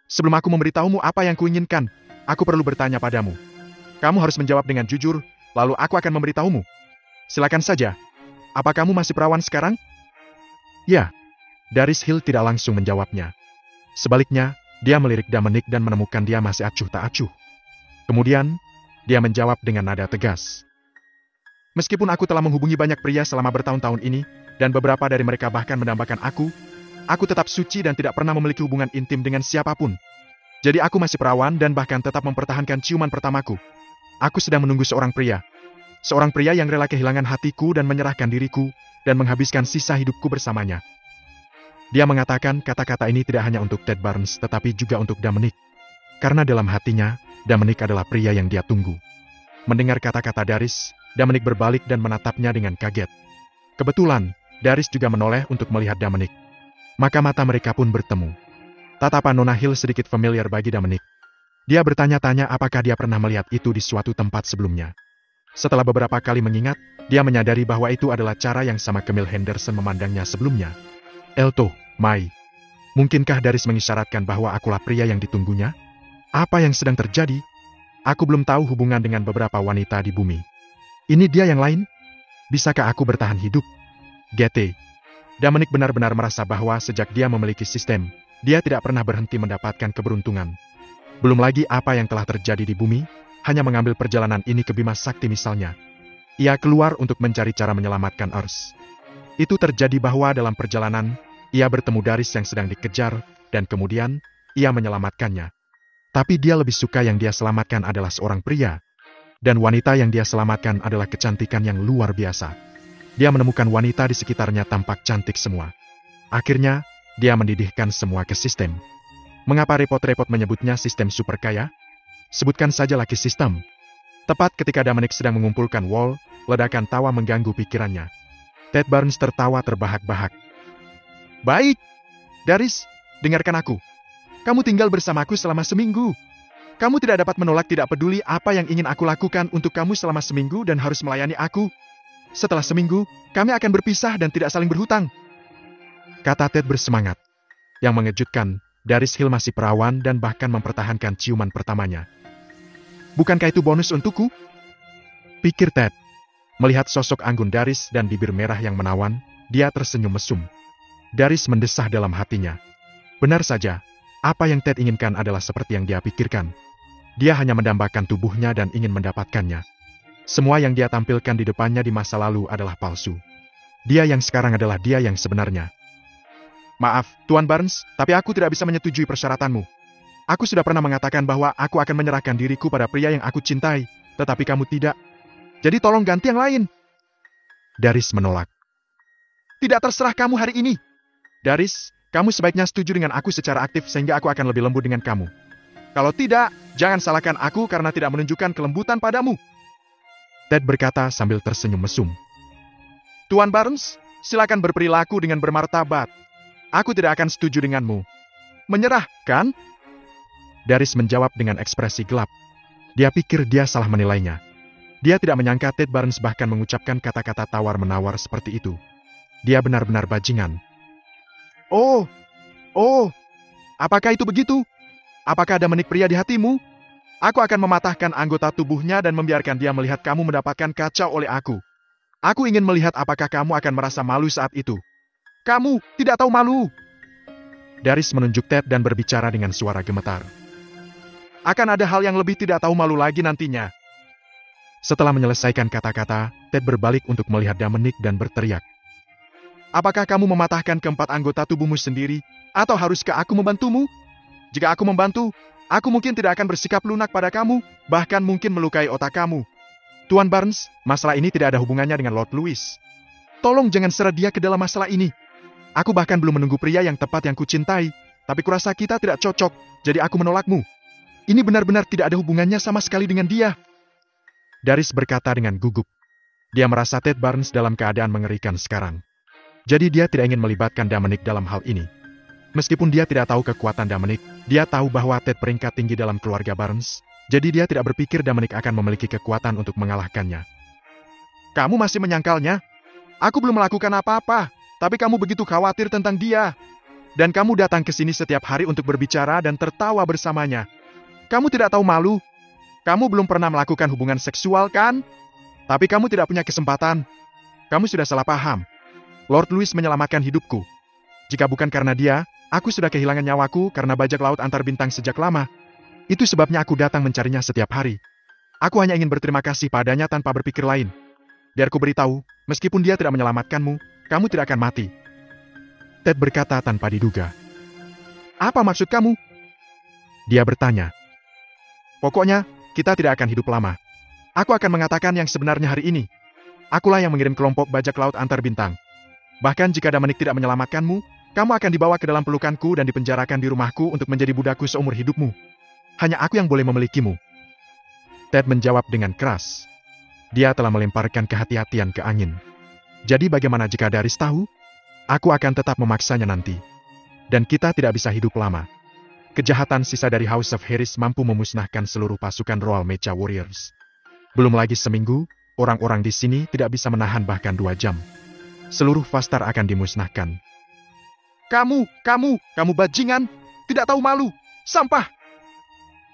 Sebelum aku memberitahumu apa yang kuinginkan, aku perlu bertanya padamu. Kamu harus menjawab dengan jujur, lalu aku akan memberitahumu. Silakan saja. Apa kamu masih perawan sekarang? Ya. Darius Hill tidak langsung menjawabnya. Sebaliknya, dia melirik Dominic dan menemukan dia masih acuh tak acuh. Kemudian, dia menjawab dengan nada tegas. Meskipun aku telah menghubungi banyak pria selama bertahun-tahun ini, dan beberapa dari mereka bahkan mendambakan aku tetap suci dan tidak pernah memiliki hubungan intim dengan siapapun. Jadi aku masih perawan dan bahkan tetap mempertahankan ciuman pertamaku. Aku sedang menunggu seorang pria. Seorang pria yang rela kehilangan hatiku dan menyerahkan diriku, dan menghabiskan sisa hidupku bersamanya. Dia mengatakan kata-kata ini tidak hanya untuk Ted Barnes tetapi juga untuk Dominic. Karena dalam hatinya, Dominic adalah pria yang dia tunggu. Mendengar kata-kata Darius, Dominic berbalik dan menatapnya dengan kaget. Kebetulan, Darius juga menoleh untuk melihat Dominic. Maka mata mereka pun bertemu. Tatapan Nona Hill sedikit familiar bagi Dominic. Dia bertanya-tanya apakah dia pernah melihat itu di suatu tempat sebelumnya. Setelah beberapa kali mengingat, dia menyadari bahwa itu adalah cara yang sama Camille Henderson memandangnya sebelumnya. Elto, Mai. Mungkinkah Darius mengisyaratkan bahwa akulah pria yang ditunggunya? Apa yang sedang terjadi? Aku belum tahu hubungan dengan beberapa wanita di bumi. Ini dia yang lain? Bisakah aku bertahan hidup? GT. Dominic benar-benar merasa bahwa sejak dia memiliki sistem, dia tidak pernah berhenti mendapatkan keberuntungan. Belum lagi apa yang telah terjadi di bumi, hanya mengambil perjalanan ini ke Bima Sakti misalnya. Ia keluar untuk mencari cara menyelamatkan Earth. Itu terjadi bahwa dalam perjalanan, ia bertemu Darius yang sedang dikejar, dan kemudian, ia menyelamatkannya. Tapi dia lebih suka yang dia selamatkan adalah seorang pria. Dan wanita yang dia selamatkan adalah kecantikan yang luar biasa. Dia menemukan wanita di sekitarnya tampak cantik semua. Akhirnya, dia mendidihkan semua ke sistem. Mengapa repot-repot menyebutnya sistem super kaya? Sebutkan saja Lucky System. Tepat ketika Dominic sedang mengumpulkan wall, ledakan tawa mengganggu pikirannya. Ted Barnes tertawa terbahak-bahak. Baik, Darius, dengarkan aku. Kamu tinggal bersamaku selama seminggu. Kamu tidak dapat menolak tidak peduli apa yang ingin aku lakukan untuk kamu selama seminggu dan harus melayani aku. Setelah seminggu, kami akan berpisah dan tidak saling berhutang. Kata Ted bersemangat. Yang mengejutkan, Darius Hill masih perawan dan bahkan mempertahankan ciuman pertamanya. Bukankah itu bonus untukku? Pikir Ted. Melihat sosok anggun Darius dan bibir merah yang menawan, dia tersenyum mesum. Darius mendesah dalam hatinya. Benar saja, apa yang Ted inginkan adalah seperti yang dia pikirkan. Dia hanya mendambakan tubuhnya dan ingin mendapatkannya. Semua yang dia tampilkan di depannya di masa lalu adalah palsu. Dia yang sekarang adalah dia yang sebenarnya. Maaf, Tuan Barnes, tapi aku tidak bisa menyetujui persyaratanmu. Aku sudah pernah mengatakan bahwa aku akan menyerahkan diriku pada pria yang aku cintai, tetapi kamu tidak. Jadi tolong ganti yang lain. Darius menolak. Tidak terserah kamu hari ini. Darius, kamu sebaiknya setuju dengan aku secara aktif sehingga aku akan lebih lembut dengan kamu. Kalau tidak, jangan salahkan aku karena tidak menunjukkan kelembutan padamu. Ted berkata sambil tersenyum mesum. Tuan Barnes, silakan berperilaku dengan bermartabat. Aku tidak akan setuju denganmu. Menyerah, kan? Darius menjawab dengan ekspresi gelap. Dia pikir dia salah menilainya. Dia tidak menyangka Ted Barnes bahkan mengucapkan kata-kata tawar-menawar seperti itu. Dia benar-benar bajingan. Oh, apakah itu begitu? Apakah ada menik pria di hatimu? Aku akan mematahkan anggota tubuhnya dan membiarkan dia melihat kamu mendapatkan kacau oleh aku. Aku ingin melihat apakah kamu akan merasa malu saat itu. Kamu tidak tahu malu. Darius menunjuk Ted dan berbicara dengan suara gemetar. Akan ada hal yang lebih tidak tahu malu lagi nantinya. Setelah menyelesaikan kata-kata, Ted berbalik untuk melihat Dominic dan berteriak. Apakah kamu mematahkan keempat anggota tubuhmu sendiri, atau haruskah aku membantumu? Jika aku membantu, aku mungkin tidak akan bersikap lunak pada kamu, bahkan mungkin melukai otak kamu. Tuan Barnes, masalah ini tidak ada hubungannya dengan Lord Louis. Tolong jangan seret dia ke dalam masalah ini. Aku bahkan belum menunggu pria yang tepat yang kucintai, tapi kurasa kita tidak cocok, jadi aku menolakmu. Ini benar-benar tidak ada hubungannya sama sekali dengan dia. Darius berkata dengan gugup. Dia merasa Ted Barnes dalam keadaan mengerikan sekarang. Jadi dia tidak ingin melibatkan Dominic dalam hal ini. Meskipun dia tidak tahu kekuatan Dominic, dia tahu bahwa Ted peringkat tinggi dalam keluarga Barnes, Jadi dia tidak berpikir Dominic akan memiliki kekuatan untuk mengalahkannya. Kamu masih menyangkalnya? Aku belum melakukan apa-apa, tapi kamu begitu khawatir tentang dia. Dan kamu datang ke sini setiap hari untuk berbicara dan tertawa bersamanya. Kamu tidak tahu malu? Kamu belum pernah melakukan hubungan seksual, kan? Tapi kamu tidak punya kesempatan. Kamu sudah salah paham. Lord Louis menyelamatkan hidupku. Jika bukan karena dia, aku sudah kehilangan nyawaku karena bajak laut antar bintang sejak lama. Itu sebabnya aku datang mencarinya setiap hari. Aku hanya ingin berterima kasih padanya tanpa berpikir lain. Biarku beritahu, meskipun dia tidak menyelamatkanmu, kamu tidak akan mati. Ted berkata tanpa diduga. Apa maksud kamu? Dia bertanya. Pokoknya, kita tidak akan hidup lama. Aku akan mengatakan yang sebenarnya hari ini. Akulah yang mengirim kelompok bajak laut antar bintang. Bahkan jika Dominic tidak menyelamatkanmu, kamu akan dibawa ke dalam pelukanku dan dipenjarakan di rumahku untuk menjadi budakku seumur hidupmu. Hanya aku yang boleh memilikimu. Ted menjawab dengan keras. Dia telah melemparkan kehati-hatian ke angin. Jadi bagaimana jika Daris tahu? Aku akan tetap memaksanya nanti. Dan kita tidak bisa hidup lama. Kejahatan sisa dari House of Harris mampu memusnahkan seluruh pasukan Royal Mecha Warriors. Belum lagi seminggu, orang-orang di sini tidak bisa menahan bahkan 2 jam. Seluruh Vastar akan dimusnahkan. Kamu bajingan! Tidak tahu malu! Sampah!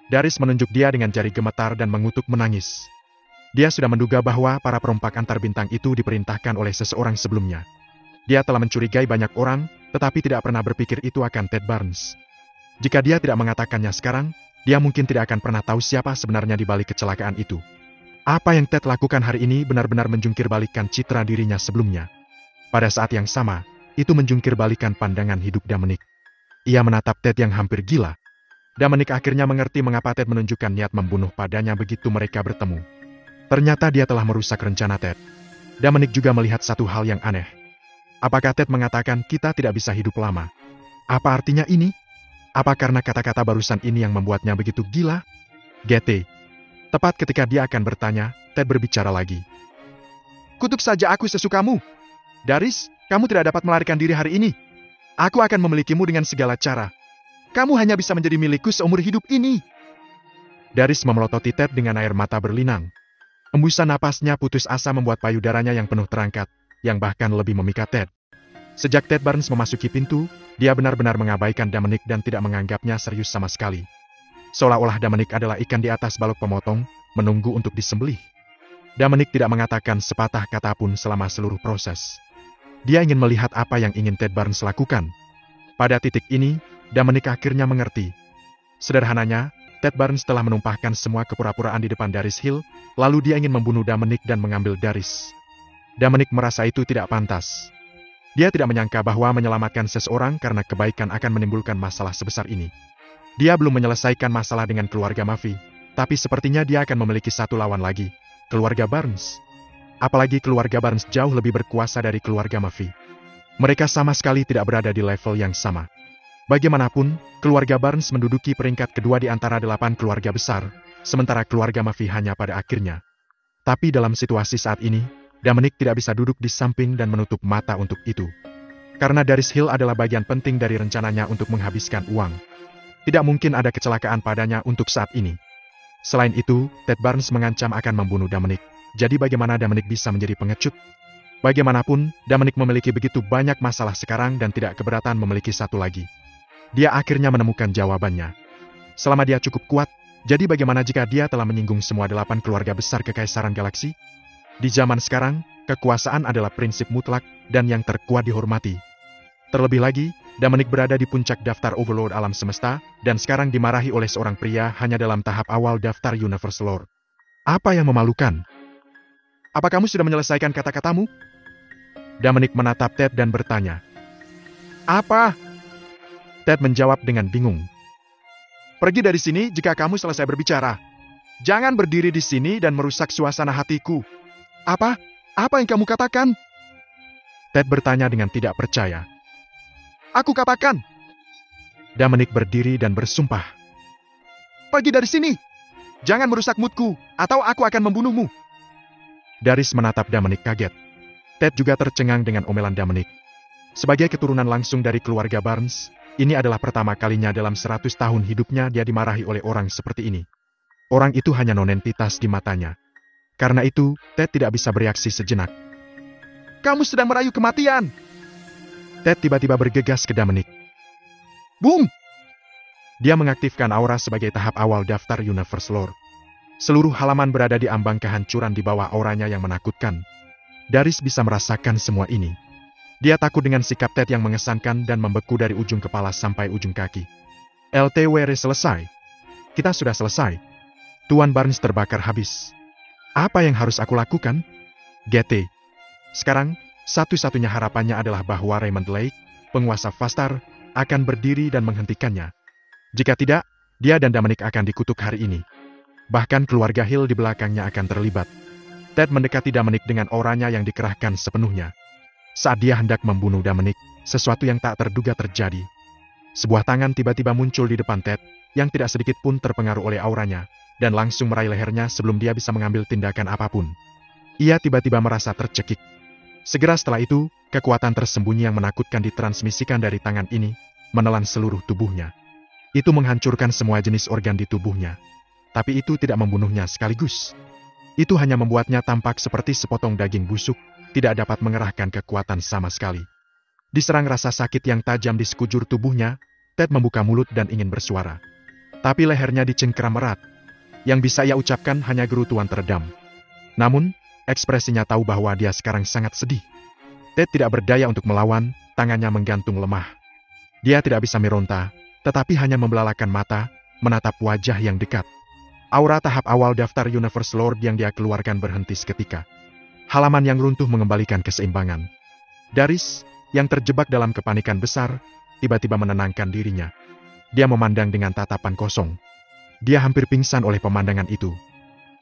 Daris menunjuk dia dengan jari gemetar dan mengutuk menangis. Dia sudah menduga bahwa para perompak antar bintang itu diperintahkan oleh seseorang sebelumnya. Dia telah mencurigai banyak orang, tetapi tidak pernah berpikir itu akan Ted Barnes. Jika dia tidak mengatakannya sekarang, dia mungkin tidak akan pernah tahu siapa sebenarnya di balik kecelakaan itu. Apa yang Ted lakukan hari ini benar-benar menjungkirbalikkan citra dirinya sebelumnya. Pada saat yang sama, itu menjungkirbalikkan pandangan hidup Dominic. Ia menatap Ted yang hampir gila. Dominic akhirnya mengerti mengapa Ted menunjukkan niat membunuh padanya begitu mereka bertemu. Ternyata dia telah merusak rencana Ted. Dominic juga melihat satu hal yang aneh. Apakah Ted mengatakan kita tidak bisa hidup lama? Apa artinya ini? Apa karena kata-kata barusan ini yang membuatnya begitu gila? GT. Tepat ketika dia akan bertanya, Ted berbicara lagi. Kutuk saja aku sesukamu. Daris, kamu tidak dapat melarikan diri hari ini. Aku akan memilikimu dengan segala cara. Kamu hanya bisa menjadi milikku seumur hidup ini. Daris memelototi Ted dengan air mata berlinang. Embusan napasnya putus asa membuat payudaranya yang penuh terangkat, yang bahkan lebih memikat Ted. Sejak Ted Barnes memasuki pintu, dia benar-benar mengabaikan Dominic dan tidak menganggapnya serius sama sekali. Seolah-olah Dominic adalah ikan di atas balok pemotong, menunggu untuk disembelih. Dominic tidak mengatakan sepatah kata pun selama seluruh proses. Dia ingin melihat apa yang ingin Ted Barnes lakukan. Pada titik ini, Dominic akhirnya mengerti. Sederhananya, Ted Barnes telah menumpahkan semua kepura-puraan di depan Daris Hill, lalu dia ingin membunuh Dominic dan mengambil Daris. Dominic merasa itu tidak pantas. Dia tidak menyangka bahwa menyelamatkan seseorang karena kebaikan akan menimbulkan masalah sebesar ini. Dia belum menyelesaikan masalah dengan keluarga Mafi, tapi sepertinya dia akan memiliki satu lawan lagi, keluarga Barnes. Apalagi keluarga Barnes jauh lebih berkuasa dari keluarga Mafi. Mereka sama sekali tidak berada di level yang sama. Bagaimanapun, keluarga Barnes menduduki peringkat kedua di antara 8 keluarga besar, sementara keluarga Mafi hanya pada akhirnya. Tapi dalam situasi saat ini, Dominic tidak bisa duduk di samping dan menutup mata untuk itu. Karena Daris Hill adalah bagian penting dari rencananya untuk menghabiskan uang. Tidak mungkin ada kecelakaan padanya untuk saat ini. Selain itu, Ted Barnes mengancam akan membunuh Dominic. Jadi bagaimana Dominic bisa menjadi pengecut? Bagaimanapun, Dominic memiliki begitu banyak masalah sekarang dan tidak keberatan memiliki satu lagi. Dia akhirnya menemukan jawabannya. Selama dia cukup kuat, jadi bagaimana jika dia telah menyinggung semua 8 keluarga besar Kekaisaran Galaksi? Di zaman sekarang, kekuasaan adalah prinsip mutlak dan yang terkuat dihormati. Terlebih lagi, Dominic berada di puncak daftar Overlord alam semesta, dan sekarang dimarahi oleh seorang pria hanya dalam tahap awal daftar Universal Lord. Apa yang memalukan? Apa kamu sudah menyelesaikan kata-katamu? Dominic menatap Ted dan bertanya. Apa? Ted menjawab dengan bingung. Pergi dari sini jika kamu selesai berbicara. Jangan berdiri di sini dan merusak suasana hatiku. Apa? Apa yang kamu katakan? Ted bertanya dengan tidak percaya. Aku katakan. Dominic berdiri dan bersumpah. Pergi dari sini. Jangan merusak moodku, atau aku akan membunuhmu. Daris menatap Dominic kaget. Ted juga tercengang dengan omelan Dominic. Sebagai keturunan langsung dari keluarga Barnes, ini adalah pertama kalinya dalam 100 tahun hidupnya dia dimarahi oleh orang seperti ini. Orang itu hanya nonentitas di matanya. Karena itu, Ted tidak bisa bereaksi sejenak. Kamu sedang merayu kematian! Ted tiba-tiba bergegas ke Dominic. Boom! Dia mengaktifkan aura sebagai tahap awal daftar Universe Lord. Seluruh halaman berada di ambang kehancuran di bawah auranya yang menakutkan. Darius bisa merasakan semua ini. Dia takut dengan sikap Ted yang mengesankan dan membeku dari ujung kepala sampai ujung kaki. LTWR selesai. Kita sudah selesai. Tuan Barnes terbakar habis. Apa yang harus aku lakukan? GT. Sekarang, satu-satunya harapannya adalah bahwa Raymond Lake, penguasa Fastar, akan berdiri dan menghentikannya. Jika tidak, dia dan Dominic akan dikutuk hari ini. Bahkan keluarga Hill di belakangnya akan terlibat. Ted mendekati Dominic dengan auranya yang dikerahkan sepenuhnya. Saat dia hendak membunuh Dominic, sesuatu yang tak terduga terjadi. Sebuah tangan tiba-tiba muncul di depan Ted, yang tidak sedikit pun terpengaruh oleh auranya, dan langsung meraih lehernya sebelum dia bisa mengambil tindakan apapun. Ia tiba-tiba merasa tercekik. Segera setelah itu, kekuatan tersembunyi yang menakutkan ditransmisikan dari tangan ini, menelan seluruh tubuhnya. Itu menghancurkan semua jenis organ di tubuhnya. Tapi itu tidak membunuhnya sekaligus. Itu hanya membuatnya tampak seperti sepotong daging busuk, tidak dapat mengerahkan kekuatan sama sekali. Diserang rasa sakit yang tajam di sekujur tubuhnya, Ted membuka mulut dan ingin bersuara. Tapi lehernya dicengkeram erat. Yang bisa ia ucapkan hanya gerutuan teredam. Namun, ekspresinya tahu bahwa dia sekarang sangat sedih. Ted tidak berdaya untuk melawan, tangannya menggantung lemah. Dia tidak bisa meronta, tetapi hanya membelalakan mata, menatap wajah yang dekat. Aura tahap awal daftar Universe Lord yang dia keluarkan berhenti seketika. Halaman yang runtuh mengembalikan keseimbangan. Darius, yang terjebak dalam kepanikan besar, tiba-tiba menenangkan dirinya. Dia memandang dengan tatapan kosong. Dia hampir pingsan oleh pemandangan itu.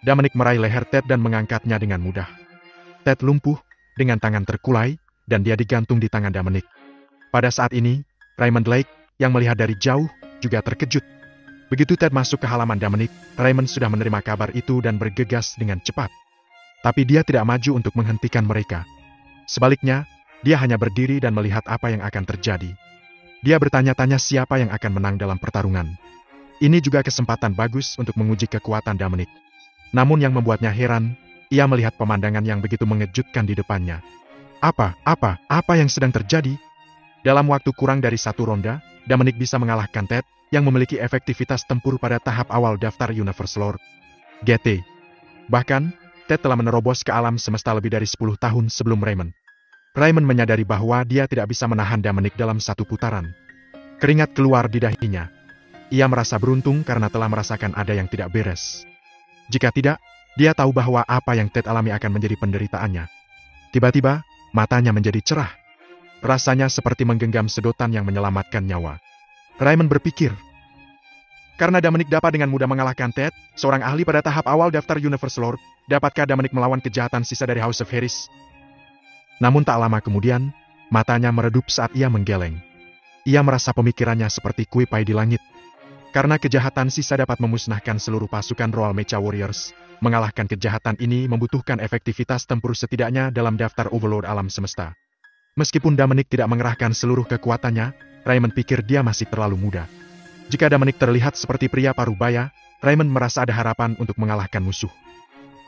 Dominic meraih leher Ted dan mengangkatnya dengan mudah. Ted lumpuh, dengan tangan terkulai, dan dia digantung di tangan Dominic. Pada saat ini, Raymond Lake, yang melihat dari jauh, juga terkejut. Begitu Ted masuk ke halaman Dominic, Raymond sudah menerima kabar itu dan bergegas dengan cepat. Tapi dia tidak maju untuk menghentikan mereka. Sebaliknya, dia hanya berdiri dan melihat apa yang akan terjadi. Dia bertanya-tanya siapa yang akan menang dalam pertarungan. Ini juga kesempatan bagus untuk menguji kekuatan Dominic. Namun yang membuatnya heran, ia melihat pemandangan yang begitu mengejutkan di depannya. Apa yang sedang terjadi? Dalam waktu kurang dari satu ronde, Dominic bisa mengalahkan Ted, yang memiliki efektivitas tempur pada tahap awal daftar Universe Lord. GT. Bahkan, Ted telah menerobos ke alam semesta lebih dari 10 tahun sebelum Raymond. Raymond menyadari bahwa dia tidak bisa menahan Dominic dalam satu putaran. Keringat keluar di dahinya. Ia merasa beruntung karena telah merasakan ada yang tidak beres. Jika tidak, dia tahu bahwa apa yang Ted alami akan menjadi penderitaannya. Tiba-tiba, matanya menjadi cerah. Rasanya seperti menggenggam sedotan yang menyelamatkan nyawa. Raymond berpikir, karena Dominic dapat dengan mudah mengalahkan Ted, seorang ahli pada tahap awal daftar Universe Lord, dapatkah Dominic melawan kejahatan sisa dari House of Harris? Namun tak lama kemudian, matanya meredup saat ia menggeleng. Ia merasa pemikirannya seperti kue pai di langit. Karena kejahatan sisa dapat memusnahkan seluruh pasukan Royal Mecha Warriors, mengalahkan kejahatan ini membutuhkan efektivitas tempur setidaknya dalam daftar Overlord alam semesta. Meskipun Dominic tidak mengerahkan seluruh kekuatannya, Raymond pikir dia masih terlalu muda. Jika Dominic terlihat seperti pria parubaya, Raymond merasa ada harapan untuk mengalahkan musuh.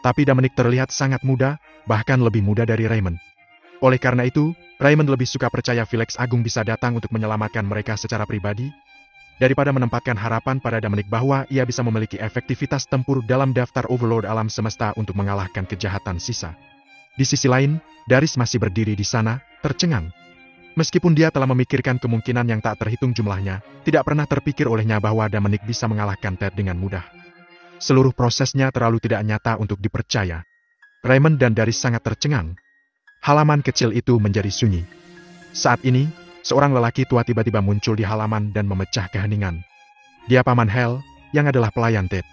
Tapi Dominic terlihat sangat muda, bahkan lebih muda dari Raymond. Oleh karena itu, Raymond lebih suka percaya Felix Agung bisa datang untuk menyelamatkan mereka secara pribadi, daripada menempatkan harapan pada Dominic bahwa ia bisa memiliki efektivitas tempur dalam daftar Overlord alam semesta untuk mengalahkan kejahatan sisa. Di sisi lain, Darius masih berdiri di sana, tercengang. Meskipun dia telah memikirkan kemungkinan yang tak terhitung jumlahnya, tidak pernah terpikir olehnya bahwa Dominic bisa mengalahkan Ted dengan mudah. Seluruh prosesnya terlalu tidak nyata untuk dipercaya. Raymond dan Darius sangat tercengang. Halaman kecil itu menjadi sunyi. Saat ini, seorang lelaki tua tiba-tiba muncul di halaman dan memecah keheningan. Dia Paman Hell, yang adalah pelayan Ted.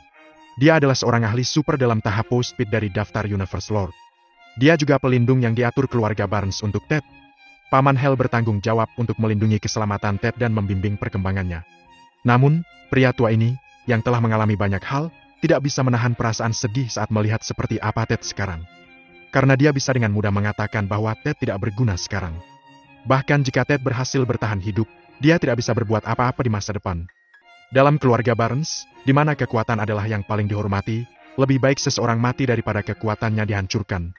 Dia adalah seorang ahli super dalam tahap post-speed dari daftar Universe Lord. Dia juga pelindung yang diatur keluarga Barnes untuk Ted. Paman Hell bertanggung jawab untuk melindungi keselamatan Ted dan membimbing perkembangannya. Namun, pria tua ini, yang telah mengalami banyak hal, tidak bisa menahan perasaan sedih saat melihat seperti apa Ted sekarang. Karena dia bisa dengan mudah mengatakan bahwa Ted tidak berguna sekarang. Bahkan jika Ted berhasil bertahan hidup, dia tidak bisa berbuat apa-apa di masa depan. Dalam keluarga Barnes, di mana kekuatan adalah yang paling dihormati, lebih baik seseorang mati daripada kekuatannya dihancurkan.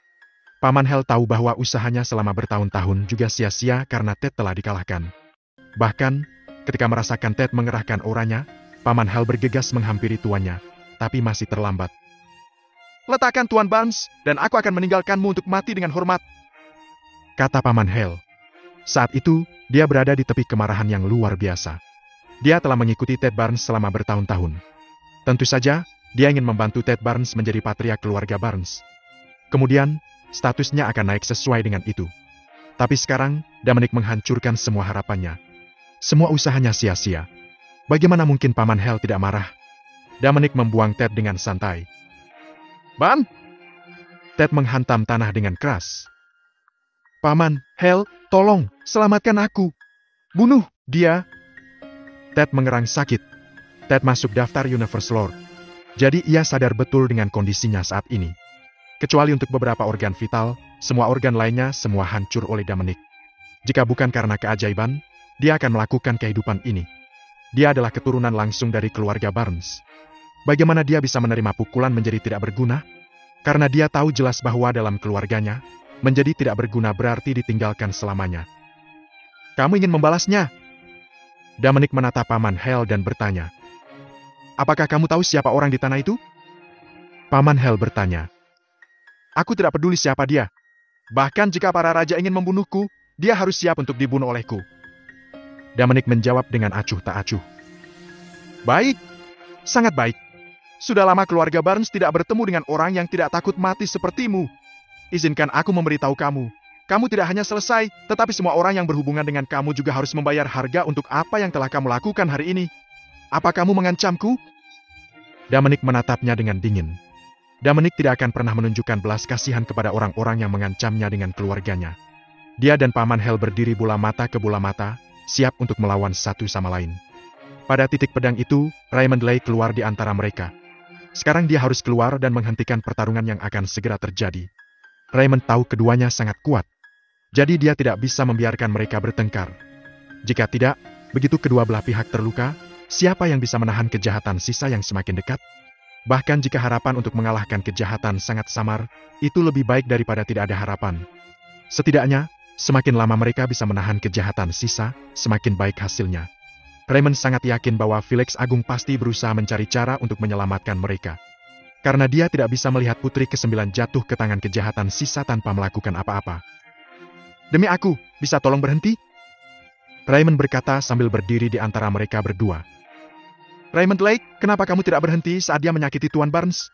Paman Hel tahu bahwa usahanya selama bertahun-tahun juga sia-sia karena Ted telah dikalahkan. Bahkan, ketika merasakan Ted mengerahkan auranya, Paman Hel bergegas menghampiri tuannya, tapi masih terlambat. "Letakkan Tuan Barnes, dan aku akan meninggalkanmu untuk mati dengan hormat," kata Paman Hel. Saat itu, dia berada di tepi kemarahan yang luar biasa. Dia telah mengikuti Ted Barnes selama bertahun-tahun. Tentu saja, dia ingin membantu Ted Barnes menjadi patriark keluarga Barnes. Kemudian, statusnya akan naik sesuai dengan itu. Tapi sekarang, Dominic menghancurkan semua harapannya. Semua usahanya sia-sia. Bagaimana mungkin Paman Hel tidak marah? Dominic membuang Ted dengan santai. "Ban!" Ted menghantam tanah dengan keras. "Paman Hel, tolong, selamatkan aku. Bunuh dia!" Ted mengerang sakit. Ted masuk daftar Universe Lord. Jadi ia sadar betul dengan kondisinya saat ini. Kecuali untuk beberapa organ vital, semua organ lainnya semua hancur oleh Dominic. Jika bukan karena keajaiban, dia akan melakukan kehidupan ini. Dia adalah keturunan langsung dari keluarga Barnes. Bagaimana dia bisa menerima pukulan menjadi tidak berguna? Karena dia tahu jelas bahwa dalam keluarganya, menjadi tidak berguna berarti ditinggalkan selamanya. "Kamu ingin membalasnya?" Dominic menatap Paman Hel dan bertanya. "Apakah kamu tahu siapa orang di tanah itu?" Paman Hel bertanya. "Aku tidak peduli siapa dia. Bahkan jika para raja ingin membunuhku, dia harus siap untuk dibunuh olehku." Dominic menjawab dengan acuh tak acuh. "Baik, sangat baik. Sudah lama keluarga Barnes tidak bertemu dengan orang yang tidak takut mati sepertimu. Izinkan aku memberitahu kamu. Kamu tidak hanya selesai, tetapi semua orang yang berhubungan dengan kamu juga harus membayar harga untuk apa yang telah kamu lakukan hari ini. Apa kamu mengancamku?" Dominic menatapnya dengan dingin. Dominic tidak akan pernah menunjukkan belas kasihan kepada orang-orang yang mengancamnya dengan keluarganya. Dia dan Paman Hel berdiri bola mata ke bola mata, siap untuk melawan satu sama lain. Pada titik pedang itu, Raymond Lay keluar di antara mereka. Sekarang dia harus keluar dan menghentikan pertarungan yang akan segera terjadi. Raymond tahu keduanya sangat kuat. Jadi dia tidak bisa membiarkan mereka bertengkar. Jika tidak, begitu kedua belah pihak terluka, siapa yang bisa menahan kejahatan sisa yang semakin dekat? Bahkan jika harapan untuk mengalahkan kejahatan sangat samar, itu lebih baik daripada tidak ada harapan. Setidaknya, semakin lama mereka bisa menahan kejahatan sisa, semakin baik hasilnya. Raymond sangat yakin bahwa Felix Agung pasti berusaha mencari cara untuk menyelamatkan mereka. Karena dia tidak bisa melihat putri ke-9 jatuh ke tangan kejahatan sisa tanpa melakukan apa-apa. "Demi aku, bisa tolong berhenti?" Raymond berkata sambil berdiri di antara mereka berdua. "Raymond Lake, kenapa kamu tidak berhenti saat dia menyakiti Tuan Barnes?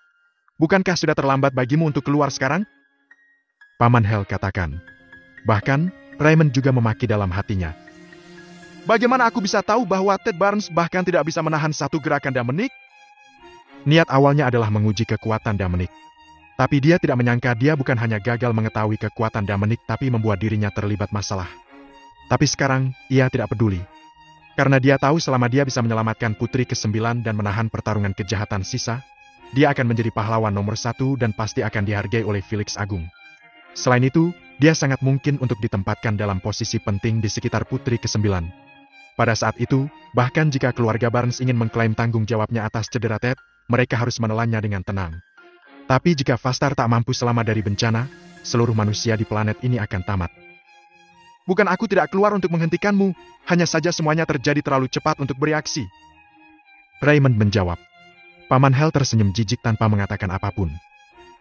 Bukankah sudah terlambat bagimu untuk keluar sekarang?" Paman Hel katakan. Bahkan, Raymond juga memaki dalam hatinya. "Bagaimana aku bisa tahu bahwa Ted Barnes bahkan tidak bisa menahan satu gerakan Dominic?" Niat awalnya adalah menguji kekuatan Dominic. Tapi dia tidak menyangka dia bukan hanya gagal mengetahui kekuatan Dominic tapi membuat dirinya terlibat masalah. Tapi sekarang, ia tidak peduli. Karena dia tahu selama dia bisa menyelamatkan putri ke-9 dan menahan pertarungan kejahatan sisa, dia akan menjadi pahlawan nomor 1 dan pasti akan dihargai oleh Felix Agung. Selain itu, dia sangat mungkin untuk ditempatkan dalam posisi penting di sekitar putri ke-9. Pada saat itu, bahkan jika keluarga Barnes ingin mengklaim tanggung jawabnya atas cedera Ted, mereka harus menelannya dengan tenang. Tapi jika Vastar tak mampu selamat dari bencana, seluruh manusia di planet ini akan tamat. "Bukan aku tidak keluar untuk menghentikanmu, hanya saja semuanya terjadi terlalu cepat untuk bereaksi," Raymond menjawab. Paman Hel tersenyum jijik tanpa mengatakan apapun.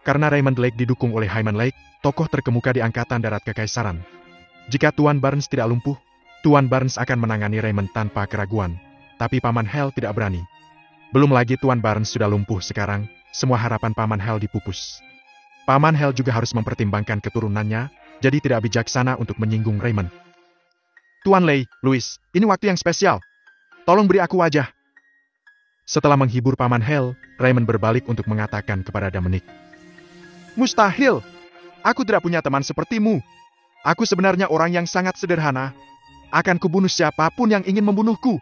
Karena Raymond Lake didukung oleh Hyman Lake, tokoh terkemuka di Angkatan Darat Kekaisaran. Jika Tuan Barnes tidak lumpuh, Tuan Barnes akan menangani Raymond tanpa keraguan. Tapi Paman Hel tidak berani. Belum lagi Tuan Barnes sudah lumpuh sekarang, semua harapan Paman Hel dipupus. Paman Hel juga harus mempertimbangkan keturunannya, jadi tidak bijaksana untuk menyinggung Raymond. "Tuan Lei, Louis, ini waktu yang spesial. Tolong beri aku wajah." Setelah menghibur Paman Hel, Raymond berbalik untuk mengatakan kepada Dominic. "Mustahil. Aku tidak punya teman sepertimu. Aku sebenarnya orang yang sangat sederhana. Akan kubunuh siapapun yang ingin membunuhku.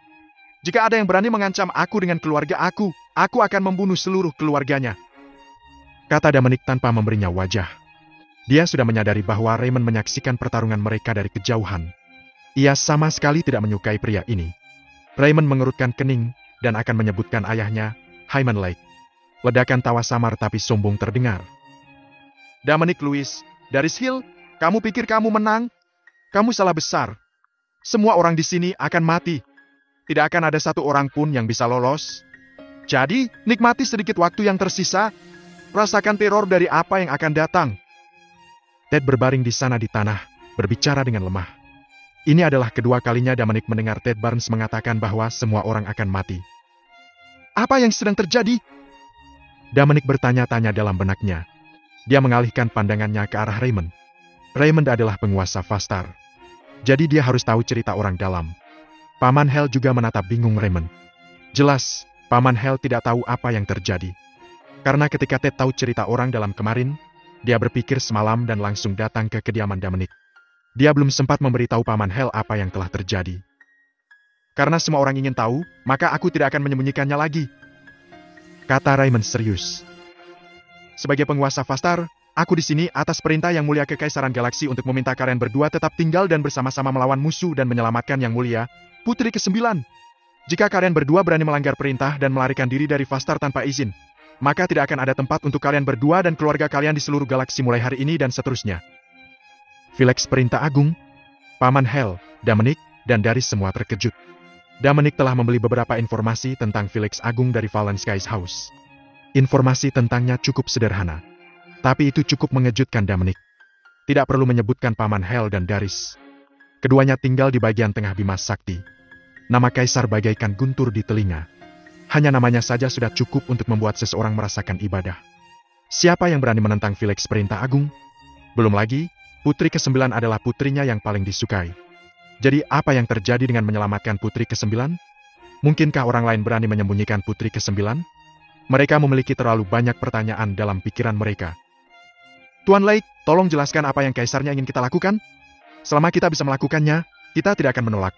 Jika ada yang berani mengancam aku dengan keluarga aku akan membunuh seluruh keluarganya," kata Dominic tanpa memberinya wajah. Dia sudah menyadari bahwa Raymond menyaksikan pertarungan mereka dari kejauhan. Ia sama sekali tidak menyukai pria ini. Raymond mengerutkan kening, dan akan menyebutkan ayahnya, Hyman Lake. Ledakan tawa samar tapi sombong terdengar. Dominic Lewis, Darius Hill, kamu pikir kamu menang? Kamu salah besar. Semua orang di sini akan mati. Tidak akan ada satu orang pun yang bisa lolos. Jadi, nikmati sedikit waktu yang tersisa. Rasakan teror dari apa yang akan datang. Ted berbaring di sana di tanah, berbicara dengan lemah. Ini adalah kedua kalinya Dominic mendengar Ted Barnes mengatakan bahwa semua orang akan mati. Apa yang sedang terjadi? Dominic bertanya-tanya dalam benaknya. Dia mengalihkan pandangannya ke arah Raymond. Raymond adalah penguasa Fastar. Jadi dia harus tahu cerita orang dalam. Paman Hel juga menatap bingung Raymond. Jelas, Paman Hel tidak tahu apa yang terjadi. Karena ketika Ted tahu cerita orang dalam kemarin, dia berpikir semalam dan langsung datang ke kediaman Dominic. Dia belum sempat memberitahu Paman Hel apa yang telah terjadi. Karena semua orang ingin tahu, maka aku tidak akan menyembunyikannya lagi. Kata Raymond serius. Sebagai penguasa Fastar, aku di sini atas perintah Yang Mulia Kekaisaran Galaksi untuk meminta kalian berdua tetap tinggal dan bersama-sama melawan musuh dan menyelamatkan Yang Mulia, Putri ke-9. Jika kalian berdua berani melanggar perintah dan melarikan diri dari Fastar tanpa izin, maka tidak akan ada tempat untuk kalian berdua dan keluarga kalian di seluruh galaksi mulai hari ini dan seterusnya. Felix Perintah Agung, Paman Hel, Dominic, dan Darius semua terkejut. Dominic telah membeli beberapa informasi tentang Felix Agung dari Fallen Skies House. Informasi tentangnya cukup sederhana. Tapi itu cukup mengejutkan Dominic. Tidak perlu menyebutkan Paman Hel dan Darius. Keduanya tinggal di bagian tengah Bima Sakti. Nama Kaisar bagaikan guntur di telinga. Hanya namanya saja sudah cukup untuk membuat seseorang merasakan ibadah. Siapa yang berani menentang Felix Perintah Agung? Belum lagi, Putri ke-9 adalah putrinya yang paling disukai. Jadi apa yang terjadi dengan menyelamatkan Putri ke-9? Mungkinkah orang lain berani menyembunyikan Putri ke-9? Mereka memiliki terlalu banyak pertanyaan dalam pikiran mereka. Tuan Lake, tolong jelaskan apa yang Kaisarnya ingin kita lakukan? Selama kita bisa melakukannya, kita tidak akan menolak.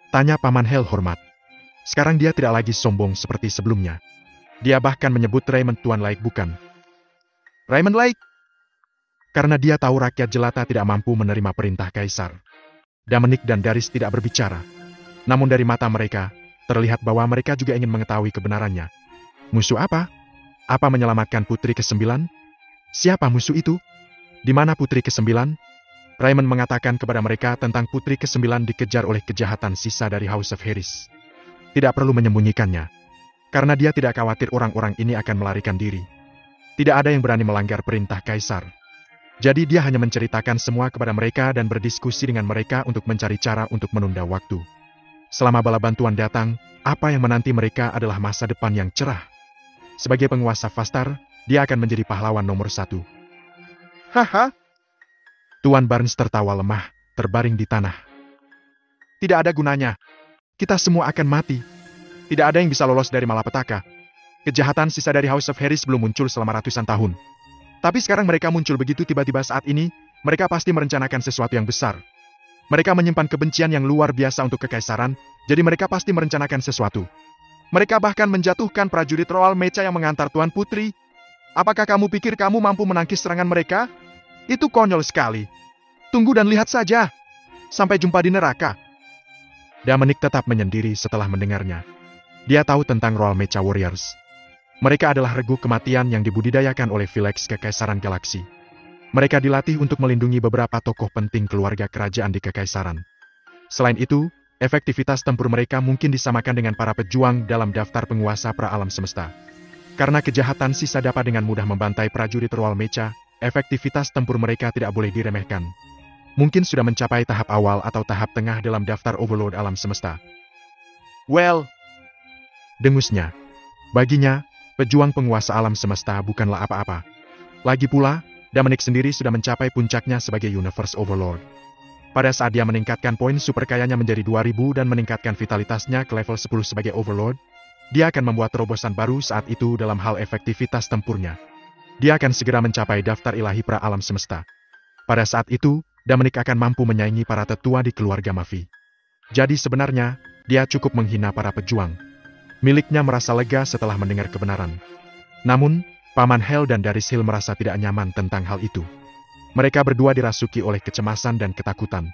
Tanya Paman Hel hormat. Sekarang dia tidak lagi sombong seperti sebelumnya. Dia bahkan menyebut Raymond Tuan Lake bukan. Raymond Lake! Karena dia tahu rakyat jelata tidak mampu menerima perintah Kaisar. Dominic dan Darius tidak berbicara. Namun dari mata mereka, terlihat bahwa mereka juga ingin mengetahui kebenarannya. Musuh apa? Apa menyelamatkan Putri ke-9? Siapa musuh itu? Di mana Putri ke-9? Raymond mengatakan kepada mereka tentang Putri ke-9 dikejar oleh kejahatan sisa dari House of Harris. Tidak perlu menyembunyikannya. Karena dia tidak khawatir orang-orang ini akan melarikan diri. Tidak ada yang berani melanggar perintah Kaisar. Jadi dia hanya menceritakan semua kepada mereka dan berdiskusi dengan mereka untuk mencari cara untuk menunda waktu. Selama bala bantuan datang, apa yang menanti mereka adalah masa depan yang cerah. Sebagai penguasa Fastar, dia akan menjadi pahlawan nomor 1. Haha. Tuan Barnes tertawa lemah, terbaring di tanah. Tidak ada gunanya. Kita semua akan mati. Tidak ada yang bisa lolos dari malapetaka. Kejahatan sisa dari House of Harris belum muncul selama ratusan tahun. Tapi sekarang mereka muncul begitu tiba-tiba saat ini, mereka pasti merencanakan sesuatu yang besar. Mereka menyimpan kebencian yang luar biasa untuk kekaisaran, jadi mereka pasti merencanakan sesuatu. Mereka bahkan menjatuhkan prajurit Royal Mecha yang mengantar Tuan Putri. Apakah kamu pikir kamu mampu menangkis serangan mereka? Itu konyol sekali. Tunggu dan lihat saja. Sampai jumpa di neraka. Dominic tetap menyendiri setelah mendengarnya. Dia tahu tentang Royal Mecha Warriors. Mereka adalah regu kematian yang dibudidayakan oleh Felix Kekaisaran Galaksi. Mereka dilatih untuk melindungi beberapa tokoh penting keluarga kerajaan di Kekaisaran. Selain itu, efektivitas tempur mereka mungkin disamakan dengan para pejuang dalam daftar penguasa pra-alam semesta. Karena kejahatan sisa dapat dengan mudah membantai prajurit Royal Mecha, efektivitas tempur mereka tidak boleh diremehkan. Mungkin sudah mencapai tahap awal atau tahap tengah dalam daftar Overlord alam semesta. Well, dengusnya. Baginya, pejuang penguasa alam semesta bukanlah apa-apa. Lagi pula, Dominic sendiri sudah mencapai puncaknya sebagai Universe Overlord. Pada saat dia meningkatkan poin super kayanya menjadi 2000 dan meningkatkan vitalitasnya ke level 10 sebagai Overlord, dia akan membuat terobosan baru saat itu dalam hal efektivitas tempurnya. Dia akan segera mencapai daftar ilahi pra-alam semesta. Pada saat itu, Dominic akan mampu menyaingi para tetua di keluarga Mafi. Jadi sebenarnya, dia cukup menghina para pejuang. Miliknya merasa lega setelah mendengar kebenaran. Namun, Paman Hel dan Darius Hill merasa tidak nyaman tentang hal itu. Mereka berdua dirasuki oleh kecemasan dan ketakutan.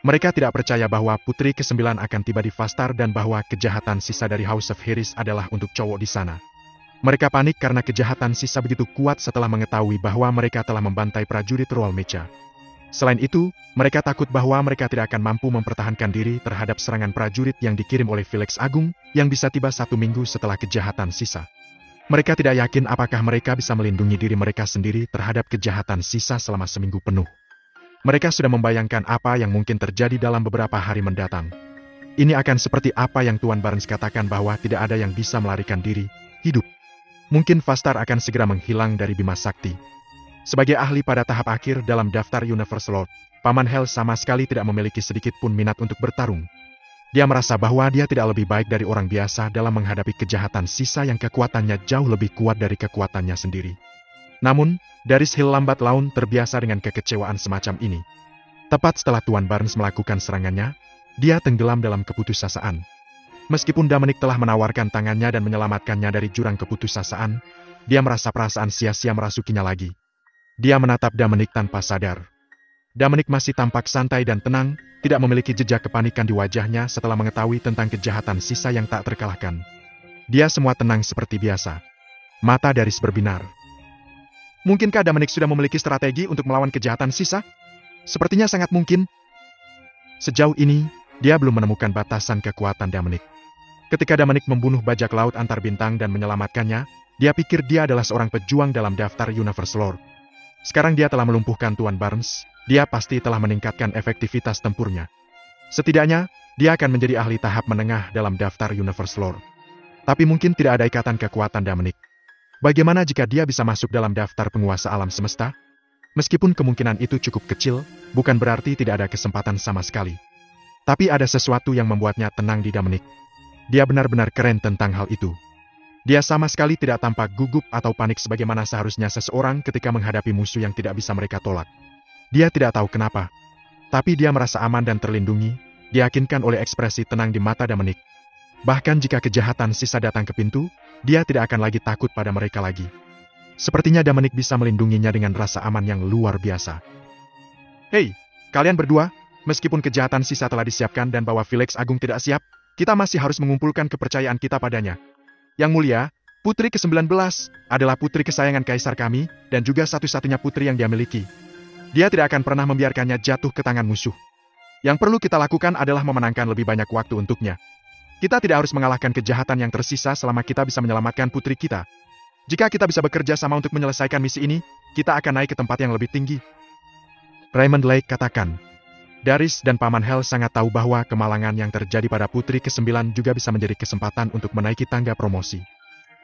Mereka tidak percaya bahwa putri ke-9 akan tiba di Fastar dan bahwa kejahatan sisa dari House of Harris adalah untuk cowok di sana. Mereka panik karena kejahatan sisa begitu kuat setelah mengetahui bahwa mereka telah membantai prajurit Royal Mecha. Selain itu, mereka takut bahwa mereka tidak akan mampu mempertahankan diri terhadap serangan prajurit yang dikirim oleh Felix Agung, yang bisa tiba 1 minggu setelah kejahatan sisa. Mereka tidak yakin apakah mereka bisa melindungi diri mereka sendiri terhadap kejahatan sisa selama seminggu penuh. Mereka sudah membayangkan apa yang mungkin terjadi dalam beberapa hari mendatang. Ini akan seperti apa yang Tuan Barnes katakan bahwa tidak ada yang bisa melarikan diri, hidup. Mungkin Fastar akan segera menghilang dari Bima Sakti. Sebagai ahli pada tahap akhir dalam daftar Universal Lord, Paman Hel sama sekali tidak memiliki sedikit pun minat untuk bertarung. Dia merasa bahwa dia tidak lebih baik dari orang biasa dalam menghadapi kejahatan sisa yang kekuatannya jauh lebih kuat dari kekuatannya sendiri. Namun, Darius Hill lambat laun terbiasa dengan kekecewaan semacam ini. Tepat setelah Tuan Barnes melakukan serangannya, dia tenggelam dalam keputusasaan. Meskipun Dominic telah menawarkan tangannya dan menyelamatkannya dari jurang keputusasaan, dia merasa perasaan sia-sia merasukinya lagi. Dia menatap Dominic tanpa sadar. Dominic masih tampak santai dan tenang, tidak memiliki jejak kepanikan di wajahnya setelah mengetahui tentang kejahatan sisa yang tak terkalahkan. Dia semua tenang seperti biasa. Mata Darius berbinar. Mungkinkah Dominic sudah memiliki strategi untuk melawan kejahatan sisa? Sepertinya sangat mungkin. Sejauh ini, dia belum menemukan batasan kekuatan Dominic. Ketika Dominic membunuh bajak laut antar bintang dan menyelamatkannya, dia pikir dia adalah seorang pejuang dalam daftar Universal Lord. Sekarang dia telah melumpuhkan Tuan Barnes, dia pasti telah meningkatkan efektivitas tempurnya. Setidaknya, dia akan menjadi ahli tahap menengah dalam daftar Universal Lord. Tapi mungkin tidak ada ikatan kekuatan Dominic. Bagaimana jika dia bisa masuk dalam daftar penguasa alam semesta? Meskipun kemungkinan itu cukup kecil, bukan berarti tidak ada kesempatan sama sekali. Tapi ada sesuatu yang membuatnya tenang di Dominic. Dia benar-benar keren tentang hal itu. Dia sama sekali tidak tampak gugup atau panik sebagaimana seharusnya seseorang ketika menghadapi musuh yang tidak bisa mereka tolak. Dia tidak tahu kenapa. Tapi dia merasa aman dan terlindungi, diyakinkan oleh ekspresi tenang di mata Dominic. Bahkan jika kejahatan sisa datang ke pintu, dia tidak akan lagi takut pada mereka lagi. Sepertinya Dominic bisa melindunginya dengan rasa aman yang luar biasa. Hei, kalian berdua, meskipun kejahatan sisa telah disiapkan dan bahwa Felix Agung tidak siap, kita masih harus mengumpulkan kepercayaan kita padanya. Yang mulia, putri ke-19 adalah putri kesayangan kaisar kami dan juga satu-satunya putri yang dia miliki. Dia tidak akan pernah membiarkannya jatuh ke tangan musuh. Yang perlu kita lakukan adalah memenangkan lebih banyak waktu untuknya. Kita tidak harus mengalahkan kejahatan yang tersisa selama kita bisa menyelamatkan putri kita. Jika kita bisa bekerja sama untuk menyelesaikan misi ini, kita akan naik ke tempat yang lebih tinggi. Raymond Lake katakan. Darius dan Paman Hel sangat tahu bahwa kemalangan yang terjadi pada putri ke-9 juga bisa menjadi kesempatan untuk menaiki tangga promosi.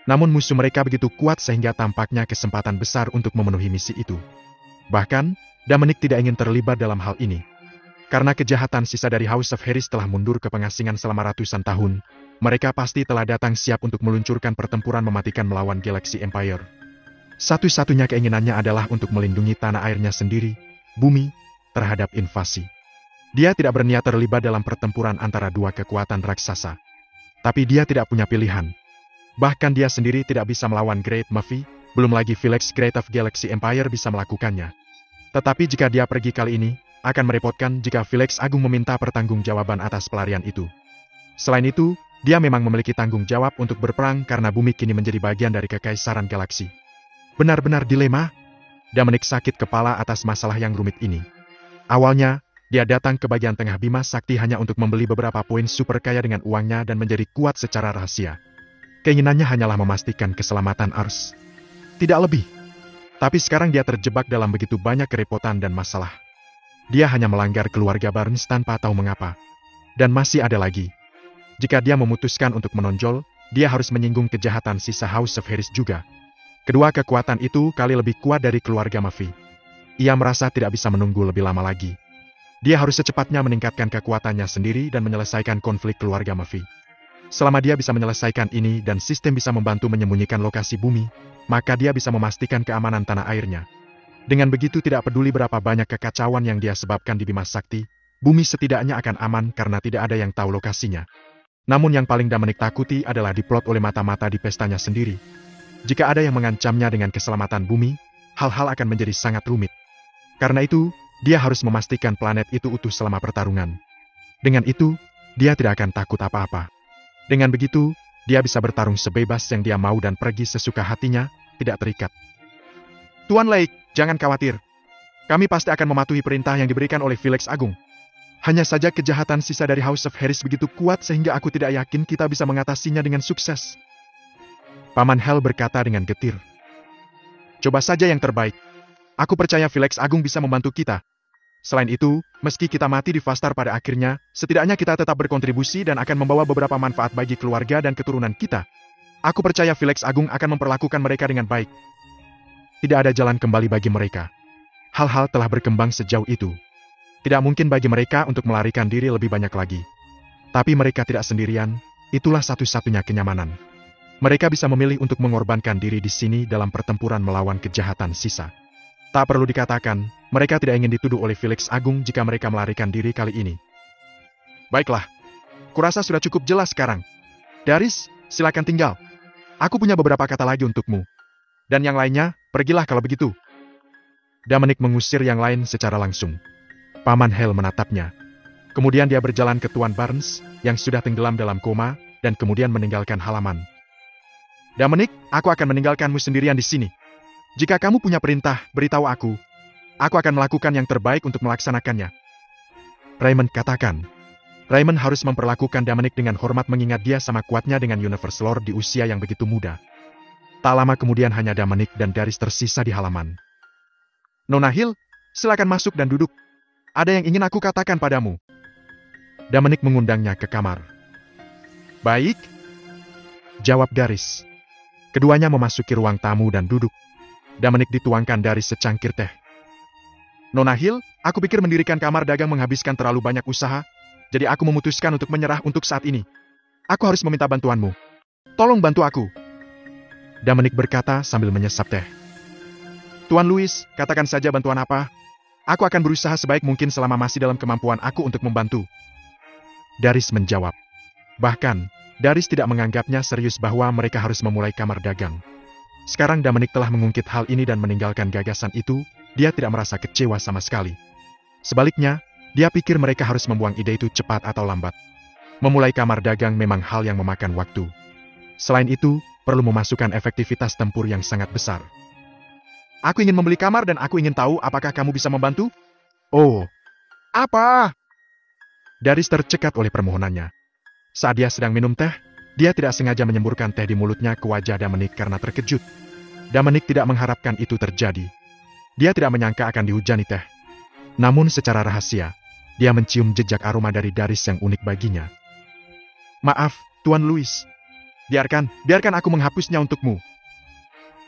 Namun musuh mereka begitu kuat sehingga tampaknya kesempatan besar untuk memenuhi misi itu. Bahkan, Dominic tidak ingin terlibat dalam hal ini. Karena kejahatan sisa dari House of Harris telah mundur ke pengasingan selama ratusan tahun, mereka pasti telah datang siap untuk meluncurkan pertempuran mematikan melawan Galaxy Empire. Satu-satunya keinginannya adalah untuk melindungi tanah airnya sendiri, bumi, terhadap invasi. Dia tidak berniat terlibat dalam pertempuran antara dua kekuatan raksasa. Tapi dia tidak punya pilihan. Bahkan dia sendiri tidak bisa melawan Great Murphy, belum lagi Felix Great of Galaxy Empire bisa melakukannya. Tetapi jika dia pergi kali ini, akan merepotkan jika Felix Agung meminta pertanggungjawaban atas pelarian itu. Selain itu, dia memang memiliki tanggung jawab untuk berperang karena bumi kini menjadi bagian dari kekaisaran galaksi. Benar-benar dilema. Dominic sakit kepala atas masalah yang rumit ini. Awalnya, dia datang ke bagian tengah Bima Sakti hanya untuk membeli beberapa poin super kaya dengan uangnya dan menjadi kuat secara rahasia. Keinginannya hanyalah memastikan keselamatan Ars. Tidak lebih. Tapi sekarang dia terjebak dalam begitu banyak kerepotan dan masalah. Dia hanya melanggar keluarga Barnes tanpa tahu mengapa. Dan masih ada lagi. Jika dia memutuskan untuk menonjol, dia harus menyinggung kejahatan sisa House of Harris juga. Kedua kekuatan itu kali lebih kuat dari keluarga Murphy. Ia merasa tidak bisa menunggu lebih lama lagi. Dia harus secepatnya meningkatkan kekuatannya sendiri dan menyelesaikan konflik keluarga Murphy. Selama dia bisa menyelesaikan ini dan sistem bisa membantu menyembunyikan lokasi bumi, maka dia bisa memastikan keamanan tanah airnya. Dengan begitu tidak peduli berapa banyak kekacauan yang dia sebabkan di Bima Sakti, bumi setidaknya akan aman karena tidak ada yang tahu lokasinya. Namun yang paling Dominic takuti adalah diplot oleh mata-mata di pestanya sendiri. Jika ada yang mengancamnya dengan keselamatan bumi, hal-hal akan menjadi sangat rumit. Karena itu, dia harus memastikan planet itu utuh selama pertarungan. Dengan itu, dia tidak akan takut apa-apa. Dengan begitu, dia bisa bertarung sebebas yang dia mau dan pergi sesuka hatinya, tidak terikat. Tuan Lake, jangan khawatir. Kami pasti akan mematuhi perintah yang diberikan oleh Felix Agung. Hanya saja kejahatan sisa dari House of Harris begitu kuat sehingga aku tidak yakin kita bisa mengatasinya dengan sukses. Paman Hel berkata dengan getir. Coba saja yang terbaik. Aku percaya Felix Agung bisa membantu kita. Selain itu, meski kita mati di Vastar pada akhirnya, setidaknya kita tetap berkontribusi dan akan membawa beberapa manfaat bagi keluarga dan keturunan kita. Aku percaya Felix Agung akan memperlakukan mereka dengan baik. Tidak ada jalan kembali bagi mereka. Hal-hal telah berkembang sejauh itu. Tidak mungkin bagi mereka untuk melarikan diri lebih banyak lagi. Tapi mereka tidak sendirian, itulah satu-satunya kenyamanan. Mereka bisa memilih untuk mengorbankan diri di sini dalam pertempuran melawan kejahatan sisa. Tak perlu dikatakan, mereka tidak ingin dituduh oleh Felix Agung jika mereka melarikan diri kali ini. Baiklah, kurasa sudah cukup jelas sekarang. Darius, silakan tinggal. Aku punya beberapa kata lagi untukmu. Dan yang lainnya, pergilah kalau begitu. Dominic mengusir yang lain secara langsung. Paman Hel menatapnya. Kemudian dia berjalan ke Tuan Barnes, yang sudah tenggelam dalam koma, dan kemudian meninggalkan halaman. Dominic, aku akan meninggalkanmu sendirian di sini. Jika kamu punya perintah, beritahu aku. Aku akan melakukan yang terbaik untuk melaksanakannya. Raymond katakan. Raymond harus memperlakukan Dominic dengan hormat mengingat dia sama kuatnya dengan Universe Lord di usia yang begitu muda. Tak lama kemudian hanya Dominic dan Darius tersisa di halaman. Nona Hill, silakan masuk dan duduk. Ada yang ingin aku katakan padamu. Dominic mengundangnya ke kamar. Baik, jawab Darius. Keduanya memasuki ruang tamu dan duduk. Dominic dituangkan dari secangkir teh. Nona Hill, aku pikir mendirikan kamar dagang menghabiskan terlalu banyak usaha, jadi aku memutuskan untuk menyerah untuk saat ini. Aku harus meminta bantuanmu. Tolong bantu aku. Dominic berkata sambil menyesap teh. Tuan Louis, katakan saja bantuan apa. Aku akan berusaha sebaik mungkin selama masih dalam kemampuan aku untuk membantu. Darius menjawab. Bahkan, Darius tidak menganggapnya serius bahwa mereka harus memulai kamar dagang. Sekarang Dominic telah mengungkit hal ini dan meninggalkan gagasan itu, dia tidak merasa kecewa sama sekali. Sebaliknya, dia pikir mereka harus membuang ide itu cepat atau lambat. Memulai kamar dagang memang hal yang memakan waktu. Selain itu, perlu memasukkan efektivitas tempur yang sangat besar. Aku ingin membeli kamar dan aku ingin tahu apakah kamu bisa membantu? Oh, apa? Darius tercekat oleh permohonannya. Saat dia sedang minum teh, dia tidak sengaja menyemburkan teh di mulutnya ke wajah Dominic karena terkejut. Dominic tidak mengharapkan itu terjadi. Dia tidak menyangka akan dihujani teh. Namun secara rahasia, dia mencium jejak aroma dari Darius yang unik baginya. Maaf, Tuan Louis. Biarkan aku menghapusnya untukmu.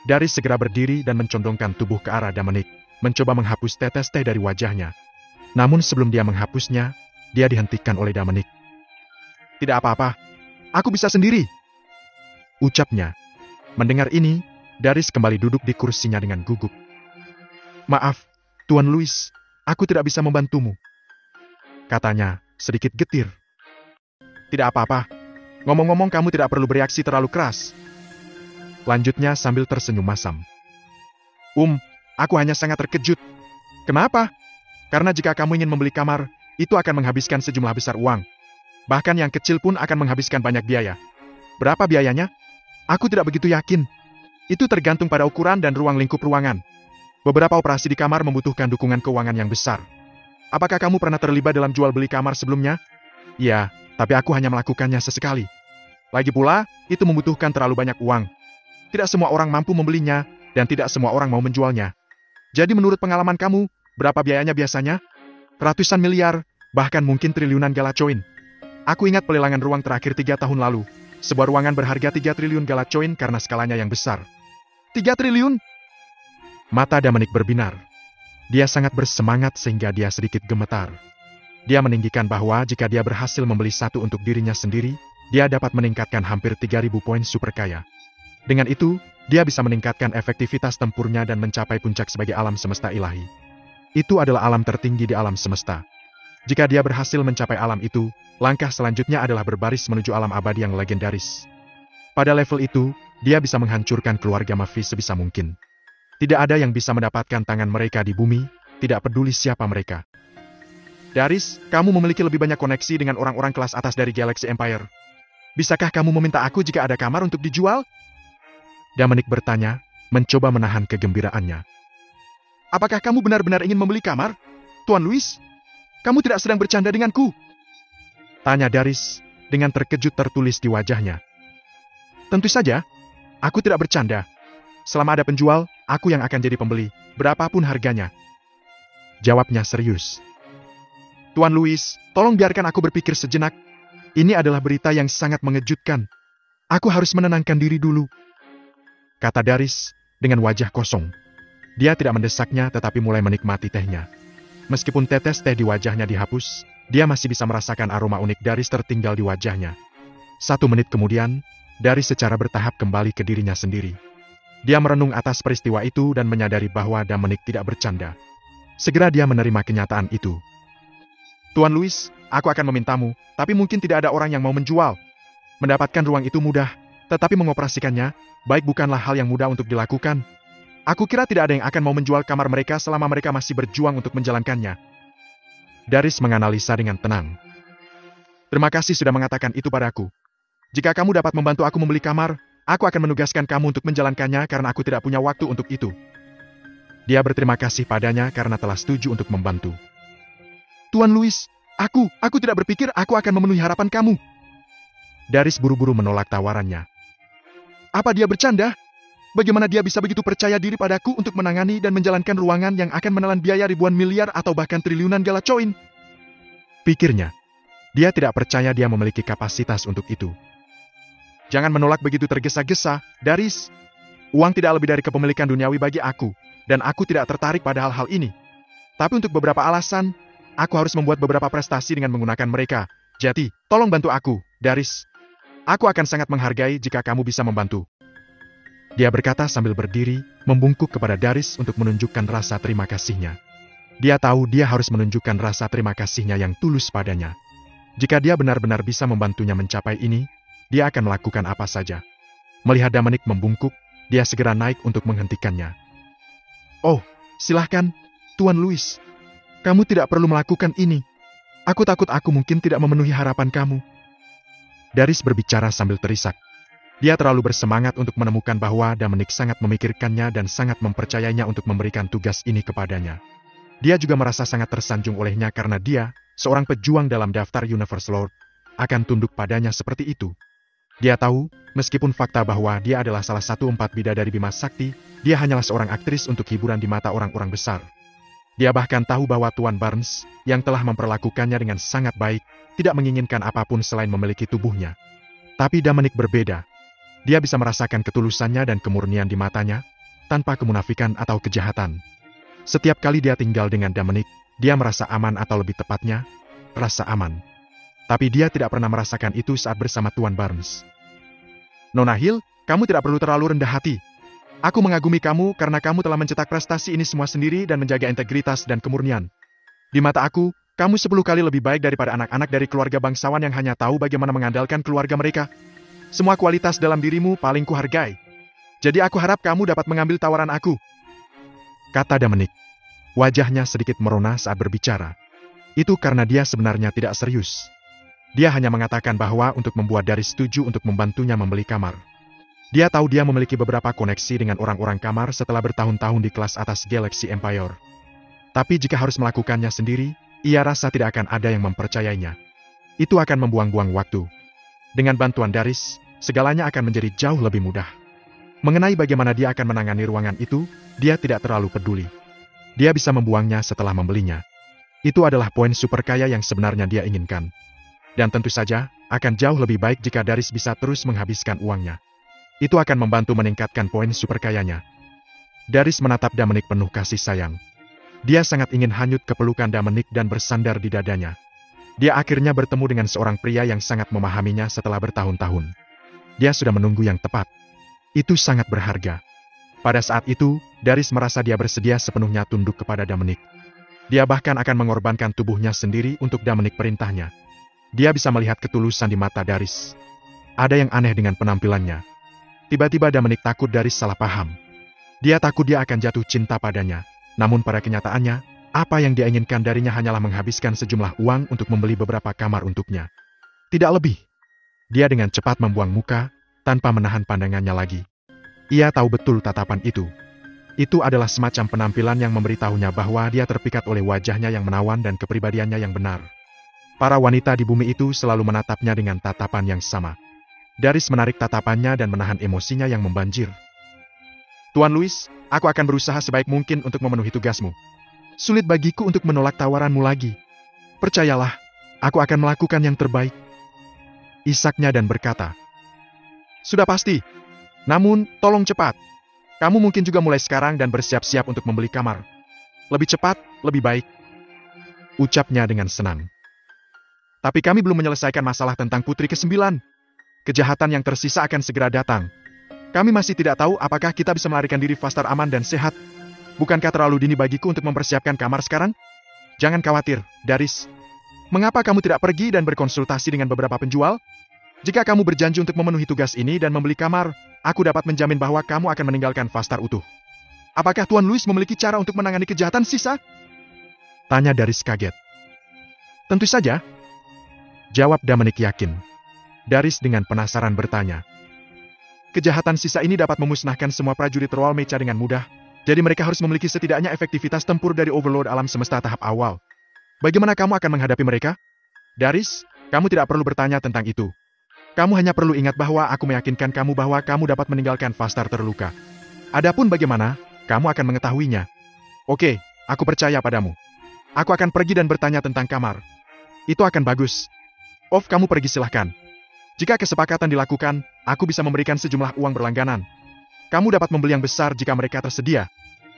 Darius segera berdiri dan mencondongkan tubuh ke arah Dominic, mencoba menghapus tetes teh dari wajahnya. Namun sebelum dia menghapusnya, dia dihentikan oleh Dominic. Tidak apa-apa. Aku bisa sendiri, ucapnya. Mendengar ini, Darius kembali duduk di kursinya dengan gugup. Maaf, Tuan Louis, aku tidak bisa membantumu, katanya, sedikit getir. Tidak apa-apa. Ngomong-ngomong kamu tidak perlu bereaksi terlalu keras, lanjutnya sambil tersenyum masam. Aku hanya sangat terkejut. Kenapa? Karena jika kamu ingin membeli kamar, itu akan menghabiskan sejumlah besar uang. Bahkan yang kecil pun akan menghabiskan banyak biaya. Berapa biayanya? Aku tidak begitu yakin. Itu tergantung pada ukuran dan ruang lingkup ruangan. Beberapa operasi di kamar membutuhkan dukungan keuangan yang besar. Apakah kamu pernah terlibat dalam jual beli kamar sebelumnya? Ya, tapi aku hanya melakukannya sesekali. Lagi pula, itu membutuhkan terlalu banyak uang. Tidak semua orang mampu membelinya, dan tidak semua orang mau menjualnya. Jadi menurut pengalaman kamu, berapa biayanya biasanya? Ratusan miliar, bahkan mungkin triliunan galacoin. Aku ingat pelelangan ruang terakhir 3 tahun lalu. Sebuah ruangan berharga 3 triliun galacoin karena skalanya yang besar. 3 triliun? Mata Dominic berbinar. Dia sangat bersemangat sehingga dia sedikit gemetar. Dia meninggikan bahwa jika dia berhasil membeli satu untuk dirinya sendiri, dia dapat meningkatkan hampir 3.000 poin super kaya. Dengan itu, dia bisa meningkatkan efektivitas tempurnya dan mencapai puncak sebagai alam semesta ilahi. Itu adalah alam tertinggi di alam semesta. Jika dia berhasil mencapai alam itu, langkah selanjutnya adalah berbaris menuju alam abadi yang legendaris. Pada level itu, dia bisa menghancurkan keluarga Mafi sebisa mungkin. Tidak ada yang bisa mendapatkan tangan mereka di bumi, tidak peduli siapa mereka. Daris, kamu memiliki lebih banyak koneksi dengan orang-orang kelas atas dari Galaxy Empire. Bisakah kamu meminta aku jika ada kamar untuk dijual? Dominic bertanya, mencoba menahan kegembiraannya. Apakah kamu benar-benar ingin membeli kamar, Tuan Louis? Kamu tidak sedang bercanda denganku? Tanya Daris, dengan terkejut tertulis di wajahnya. Tentu saja, aku tidak bercanda. Selama ada penjual, aku yang akan jadi pembeli, berapapun harganya. Jawabnya serius. Tuan Louis, tolong biarkan aku berpikir sejenak. Ini adalah berita yang sangat mengejutkan. Aku harus menenangkan diri dulu. Kata Daris, dengan wajah kosong. Dia tidak mendesaknya tetapi mulai menikmati tehnya. Meskipun tetes teh di wajahnya dihapus, dia masih bisa merasakan aroma unik Daris tertinggal di wajahnya. 1 menit kemudian, Daris secara bertahap kembali ke dirinya sendiri. Dia merenung atas peristiwa itu dan menyadari bahwa Dominic tidak bercanda. Segera dia menerima kenyataan itu. Tuan Louis, aku akan memintamu, tapi mungkin tidak ada orang yang mau menjual. Mendapatkan ruang itu mudah, tetapi mengoperasikannya, baik bukanlah hal yang mudah untuk dilakukan. Aku kira tidak ada yang akan mau menjual kamar mereka selama mereka masih berjuang untuk menjalankannya. Daris menganalisa dengan tenang. Terima kasih sudah mengatakan itu padaku. Jika kamu dapat membantu aku membeli kamar, aku akan menugaskan kamu untuk menjalankannya karena aku tidak punya waktu untuk itu. Dia berterima kasih padanya karena telah setuju untuk membantu. Tuan Louis, aku tidak berpikir aku akan memenuhi harapan kamu. Daris buru-buru menolak tawarannya. Apa dia bercanda? Bagaimana dia bisa begitu percaya diri padaku untuk menangani dan menjalankan ruangan yang akan menelan biaya ribuan miliar atau bahkan triliunan galacoin? Pikirnya, dia tidak percaya dia memiliki kapasitas untuk itu. Jangan menolak begitu tergesa-gesa, Daris. Uang tidak lebih dari kepemilikan duniawi bagi aku, dan aku tidak tertarik pada hal-hal ini. Tapi untuk beberapa alasan, aku harus membuat beberapa prestasi dengan menggunakan mereka. Jadi, tolong bantu aku, Daris. Aku akan sangat menghargai jika kamu bisa membantu. Dia berkata sambil berdiri, membungkuk kepada Daris untuk menunjukkan rasa terima kasihnya. Dia tahu dia harus menunjukkan rasa terima kasihnya yang tulus padanya. Jika dia benar-benar bisa membantunya mencapai ini, dia akan melakukan apa saja. Melihat Dominic membungkuk, dia segera naik untuk menghentikannya. Oh, silahkan, Tuan Louis. Kamu tidak perlu melakukan ini. Aku takut aku mungkin tidak memenuhi harapan kamu. Daris berbicara sambil terisak. Dia terlalu bersemangat untuk menemukan bahwa Dominic sangat memikirkannya dan sangat mempercayainya untuk memberikan tugas ini kepadanya. Dia juga merasa sangat tersanjung olehnya karena dia, seorang pejuang dalam daftar Universe Lord, akan tunduk padanya seperti itu. Dia tahu, meskipun fakta bahwa dia adalah salah satu 4 bidadari Bima Sakti, dia hanyalah seorang aktris untuk hiburan di mata orang-orang besar. Dia bahkan tahu bahwa Tuan Barnes, yang telah memperlakukannya dengan sangat baik, tidak menginginkan apapun selain memiliki tubuhnya. Tapi Dominic berbeda. Dia bisa merasakan ketulusannya dan kemurnian di matanya, tanpa kemunafikan atau kejahatan. Setiap kali dia tinggal dengan Dominic, dia merasa aman atau lebih tepatnya, rasa aman. Tapi dia tidak pernah merasakan itu saat bersama Tuan Barnes. Nona Hill, kamu tidak perlu terlalu rendah hati. Aku mengagumi kamu karena kamu telah mencetak prestasi ini semua sendiri dan menjaga integritas dan kemurnian. Di mata aku, kamu 10 kali lebih baik daripada anak-anak dari keluarga bangsawan yang hanya tahu bagaimana mengandalkan keluarga mereka. Semua kualitas dalam dirimu paling kuhargai. Jadi aku harap kamu dapat mengambil tawaran aku. Kata Dominic. Wajahnya sedikit merona saat berbicara. Itu karena dia sebenarnya tidak serius. Dia hanya mengatakan bahwa untuk membuat Daris setuju untuk membantunya membeli kamar. Dia tahu dia memiliki beberapa koneksi dengan orang-orang kamar setelah bertahun-tahun di kelas atas Galaxy Empire. Tapi jika harus melakukannya sendiri, ia rasa tidak akan ada yang mempercayainya. Itu akan membuang-buang waktu. Dengan bantuan Daris, segalanya akan menjadi jauh lebih mudah. Mengenai bagaimana dia akan menangani ruangan itu, dia tidak terlalu peduli. Dia bisa membuangnya setelah membelinya. Itu adalah poin super kaya yang sebenarnya dia inginkan. Dan tentu saja, akan jauh lebih baik jika Daris bisa terus menghabiskan uangnya. Itu akan membantu meningkatkan poin super kayanya. Daris menatap Dominic penuh kasih sayang. Dia sangat ingin hanyut ke pelukan Dominic dan bersandar di dadanya. Dia akhirnya bertemu dengan seorang pria yang sangat memahaminya setelah bertahun-tahun. Dia sudah menunggu yang tepat. Itu sangat berharga. Pada saat itu, Daris merasa dia bersedia sepenuhnya tunduk kepada Dominic. Dia bahkan akan mengorbankan tubuhnya sendiri untuk Dominic perintahnya. Dia bisa melihat ketulusan di mata Daris. Ada yang aneh dengan penampilannya. Tiba-tiba Dominic takut Daris salah paham. Dia takut dia akan jatuh cinta padanya. Namun pada kenyataannya, Apa yang dia inginkan darinya hanyalah menghabiskan sejumlah uang untuk membeli beberapa kamar untuknya. Tidak lebih. Dia dengan cepat membuang muka, tanpa menahan pandangannya lagi. Ia tahu betul tatapan itu. Itu adalah semacam penampilan yang memberitahunya bahwa dia terpikat oleh wajahnya yang menawan dan kepribadiannya yang benar. Para wanita di bumi itu selalu menatapnya dengan tatapan yang sama. Daris menarik tatapannya dan menahan emosinya yang membanjir. Tuan Louis, aku akan berusaha sebaik mungkin untuk memenuhi tugasmu. Sulit bagiku untuk menolak tawaranmu lagi. Percayalah, aku akan melakukan yang terbaik. Isaknya dan berkata, sudah pasti. Namun, tolong cepat. Kamu mungkin juga mulai sekarang dan bersiap-siap untuk membeli kamar. Lebih cepat, lebih baik. Ucapnya dengan senang. Tapi kami belum menyelesaikan masalah tentang putri ke-9. Kejahatan yang tersisa akan segera datang. Kami masih tidak tahu apakah kita bisa melarikan diri faster aman dan sehat. Bukankah terlalu dini bagiku untuk mempersiapkan kamar sekarang? Jangan khawatir, Daris. Mengapa kamu tidak pergi dan berkonsultasi dengan beberapa penjual? Jika kamu berjanji untuk memenuhi tugas ini dan membeli kamar, aku dapat menjamin bahwa kamu akan meninggalkan Fastar utuh. Apakah Tuan Louis memiliki cara untuk menangani kejahatan sisa? Tanya Daris kaget. Tentu saja. Jawab Dominic yakin. Daris dengan penasaran bertanya. Kejahatan sisa ini dapat memusnahkan semua prajurit Royal Mecha dengan mudah, jadi mereka harus memiliki setidaknya efektivitas tempur dari Overlord alam semesta tahap awal. Bagaimana kamu akan menghadapi mereka? Daris, kamu tidak perlu bertanya tentang itu. Kamu hanya perlu ingat bahwa aku meyakinkan kamu bahwa kamu dapat meninggalkan Fastar terluka. Adapun bagaimana, kamu akan mengetahuinya. Oke, aku percaya padamu. Aku akan pergi dan bertanya tentang kamar. Itu akan bagus. Kamu pergi silahkan. Jika kesepakatan dilakukan, aku bisa memberikan sejumlah uang berlangganan. Kamu dapat membeli yang besar jika mereka tersedia.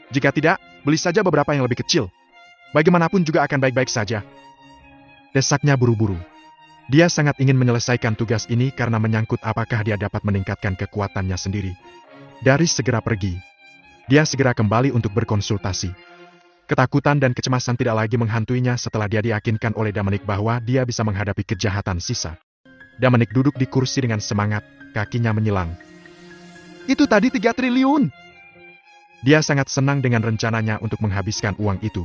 Jika tidak, beli saja beberapa yang lebih kecil. Bagaimanapun juga akan baik-baik saja. Desaknya buru-buru. Dia sangat ingin menyelesaikan tugas ini karena menyangkut apakah dia dapat meningkatkan kekuatannya sendiri. Daris segera pergi. Dia segera kembali untuk berkonsultasi. Ketakutan dan kecemasan tidak lagi menghantuinya setelah dia diyakinkan oleh Dominic bahwa dia bisa menghadapi kejahatan sisa. Dominic duduk di kursi dengan semangat, kakinya menyilang. Itu tadi 3 triliun! Dia sangat senang dengan rencananya untuk menghabiskan uang itu.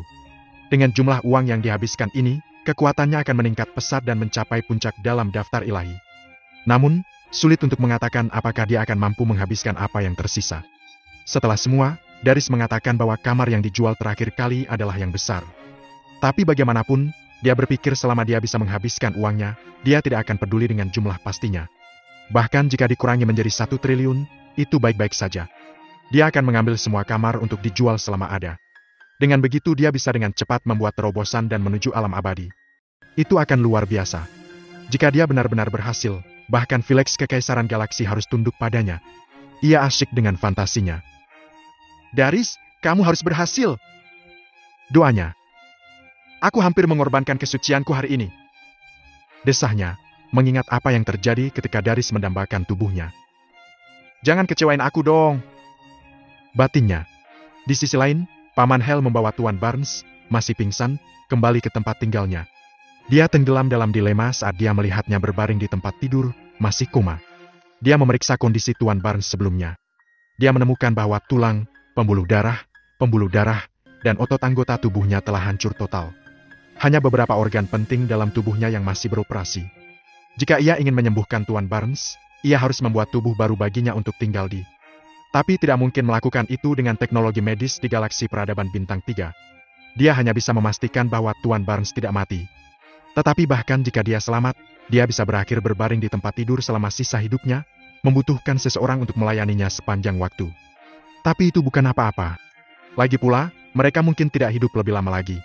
Dengan jumlah uang yang dihabiskan ini, kekuatannya akan meningkat pesat dan mencapai puncak dalam daftar ilahi. Namun, sulit untuk mengatakan apakah dia akan mampu menghabiskan apa yang tersisa. Setelah semua, Daris mengatakan bahwa kamar yang dijual terakhir kali adalah yang besar. Tapi bagaimanapun, dia berpikir selama dia bisa menghabiskan uangnya, dia tidak akan peduli dengan jumlah pastinya. Bahkan jika dikurangi menjadi 1 triliun, itu baik-baik saja. Dia akan mengambil semua kamar untuk dijual selama ada. Dengan begitu dia bisa dengan cepat membuat terobosan dan menuju alam abadi. Itu akan luar biasa. Jika dia benar-benar berhasil, bahkan Felix Kekaisaran Galaksi harus tunduk padanya. Ia asyik dengan fantasinya. Daris, kamu harus berhasil. Doanya. Aku hampir mengorbankan kesucianku hari ini. Desahnya, mengingat apa yang terjadi ketika Daris mendambakan tubuhnya. Jangan kecewain aku dong. Batinnya. Di sisi lain, Paman Hel membawa Tuan Barnes, masih pingsan, kembali ke tempat tinggalnya. Dia tenggelam dalam dilema saat dia melihatnya berbaring di tempat tidur, masih koma. Dia memeriksa kondisi Tuan Barnes sebelumnya. Dia menemukan bahwa tulang, pembuluh darah, dan otot anggota tubuhnya telah hancur total. Hanya beberapa organ penting dalam tubuhnya yang masih beroperasi. Jika ia ingin menyembuhkan Tuan Barnes, ia harus membuat tubuh baru baginya untuk tinggal di. Tapi tidak mungkin melakukan itu dengan teknologi medis di galaksi peradaban bintang 3. Dia hanya bisa memastikan bahwa Tuan Barnes tidak mati. Tetapi bahkan jika dia selamat, dia bisa berakhir berbaring di tempat tidur selama sisa hidupnya, membutuhkan seseorang untuk melayaninya sepanjang waktu. Tapi itu bukan apa-apa. Lagi pula, mereka mungkin tidak hidup lebih lama lagi.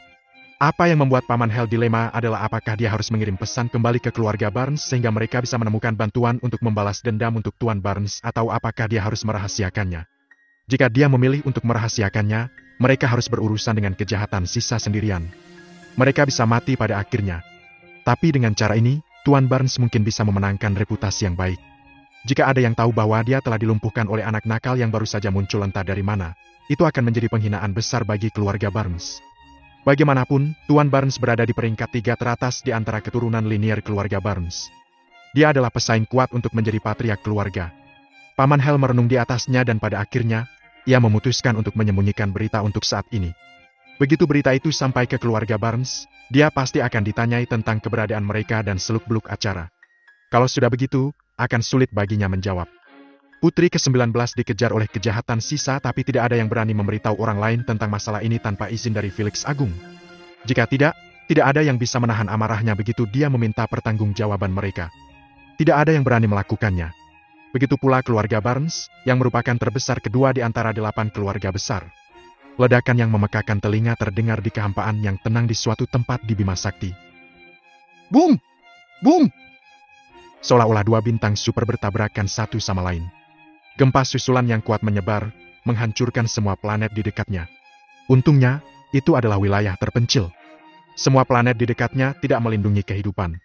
Apa yang membuat Paman Hel dilema adalah apakah dia harus mengirim pesan kembali ke keluarga Barnes sehingga mereka bisa menemukan bantuan untuk membalas dendam untuk Tuan Barnes atau apakah dia harus merahasiakannya. Jika dia memilih untuk merahasiakannya, mereka harus berurusan dengan kejahatan sisa sendirian. Mereka bisa mati pada akhirnya. Tapi dengan cara ini, Tuan Barnes mungkin bisa memenangkan reputasi yang baik. Jika ada yang tahu bahwa dia telah dilumpuhkan oleh anak nakal yang baru saja muncul entah dari mana, itu akan menjadi penghinaan besar bagi keluarga Barnes. Bagaimanapun, Tuan Barnes berada di peringkat 3 teratas di antara keturunan linier keluarga Barnes. Dia adalah pesaing kuat untuk menjadi patriark keluarga. Paman Hel merenung di atasnya dan pada akhirnya, ia memutuskan untuk menyembunyikan berita untuk saat ini. Begitu berita itu sampai ke keluarga Barnes, dia pasti akan ditanyai tentang keberadaan mereka dan seluk-beluk acara. Kalau sudah begitu, akan sulit baginya menjawab. Putri ke-19 dikejar oleh kejahatan sisa tapi tidak ada yang berani memberitahu orang lain tentang masalah ini tanpa izin dari Felix Agung. Jika tidak ada yang bisa menahan amarahnya begitu dia meminta pertanggungjawaban mereka. Tidak ada yang berani melakukannya. Begitu pula keluarga Barnes, yang merupakan terbesar kedua di antara 8 keluarga besar. Ledakan yang memekakan telinga terdengar di kehampaan yang tenang di suatu tempat di Bima Sakti. Boom! Boom! Seolah-olah 2 bintang super bertabrakan satu sama lain. Gempa susulan yang kuat menyebar, menghancurkan semua planet di dekatnya. Untungnya, itu adalah wilayah terpencil. Semua planet di dekatnya tidak melindungi kehidupan.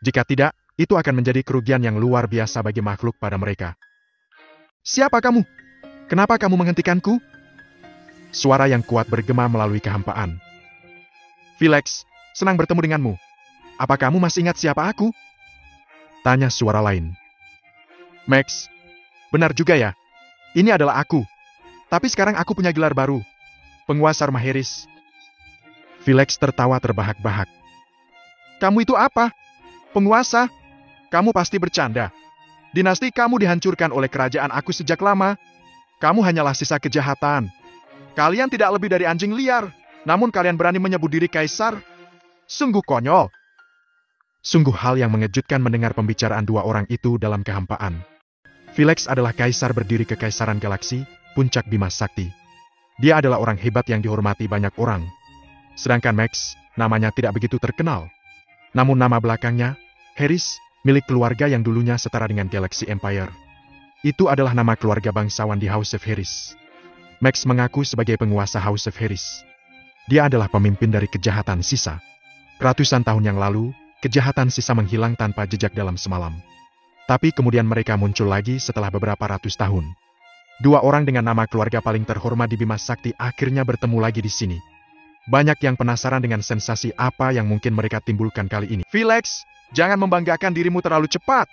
Jika tidak, itu akan menjadi kerugian yang luar biasa bagi makhluk pada mereka. Siapa kamu? Kenapa kamu menghentikanku? Suara yang kuat bergema melalui kehampaan. Felix, senang bertemu denganmu. Apa kamu masih ingat siapa aku? Tanya suara lain. Max, benar juga ya. Ini adalah aku. Tapi sekarang aku punya gelar baru. Penguasa Rumah Harris. Felix tertawa terbahak-bahak. Kamu itu apa? Penguasa? Kamu pasti bercanda. Dinasti kamu dihancurkan oleh kerajaan aku sejak lama. Kamu hanyalah sisa kejahatan. Kalian tidak lebih dari anjing liar. Namun kalian berani menyebut diri kaisar? Sungguh konyol. Sungguh hal yang mengejutkan mendengar pembicaraan 2 orang itu dalam kehampaan. Felix adalah kaisar berdiri Kekaisaran Galaksi, puncak Bima Sakti. Dia adalah orang hebat yang dihormati banyak orang. Sedangkan Max, namanya tidak begitu terkenal. Namun nama belakangnya, Harris, milik keluarga yang dulunya setara dengan Galaxy Empire. Itu adalah nama keluarga bangsawan di House of Harris. Max mengaku sebagai penguasa House of Harris. Dia adalah pemimpin dari kejahatan sisa. Ratusan tahun yang lalu, kejahatan sisa menghilang tanpa jejak dalam semalam. Tapi kemudian mereka muncul lagi setelah beberapa ratus tahun. 2 orang dengan nama keluarga paling terhormat di Bima Sakti akhirnya bertemu lagi di sini. Banyak yang penasaran dengan sensasi apa yang mungkin mereka timbulkan kali ini. Felix, jangan membanggakan dirimu terlalu cepat.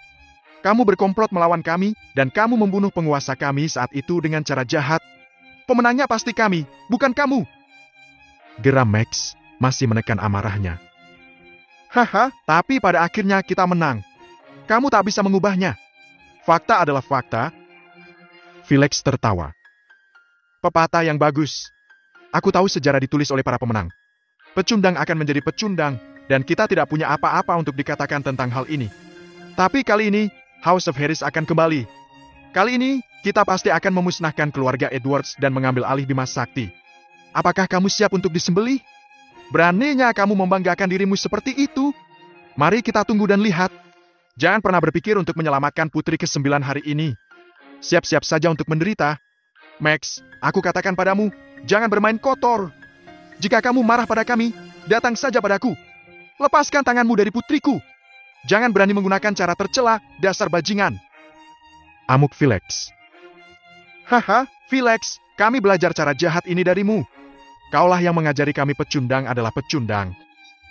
Kamu berkomplot melawan kami, dan kamu membunuh penguasa kami saat itu dengan cara jahat. Pemenangnya pasti kami, bukan kamu. Geram Max, masih menekan amarahnya. Haha, tapi pada akhirnya kita menang. Kamu tak bisa mengubahnya. Fakta adalah fakta. Felix tertawa. Pepatah yang bagus. Aku tahu sejarah ditulis oleh para pemenang. Pecundang akan menjadi pecundang, dan kita tidak punya apa-apa untuk dikatakan tentang hal ini. Tapi kali ini, House of Harris akan kembali. Kali ini, kita pasti akan memusnahkan keluarga Edwards dan mengambil alih Bima Sakti. Apakah kamu siap untuk disembelih? Beraninya kamu membanggakan dirimu seperti itu? Mari kita tunggu dan lihat. Jangan pernah berpikir untuk menyelamatkan putri ke-9 hari ini. Siap-siap saja untuk menderita. Max, aku katakan padamu, jangan bermain kotor. Jika kamu marah pada kami, datang saja padaku. Lepaskan tanganmu dari putriku. Jangan berani menggunakan cara tercela, dasar bajingan. Amuk Felix. Haha, Felix, kami belajar cara jahat ini darimu. Kaulah yang mengajari kami pecundang adalah pecundang.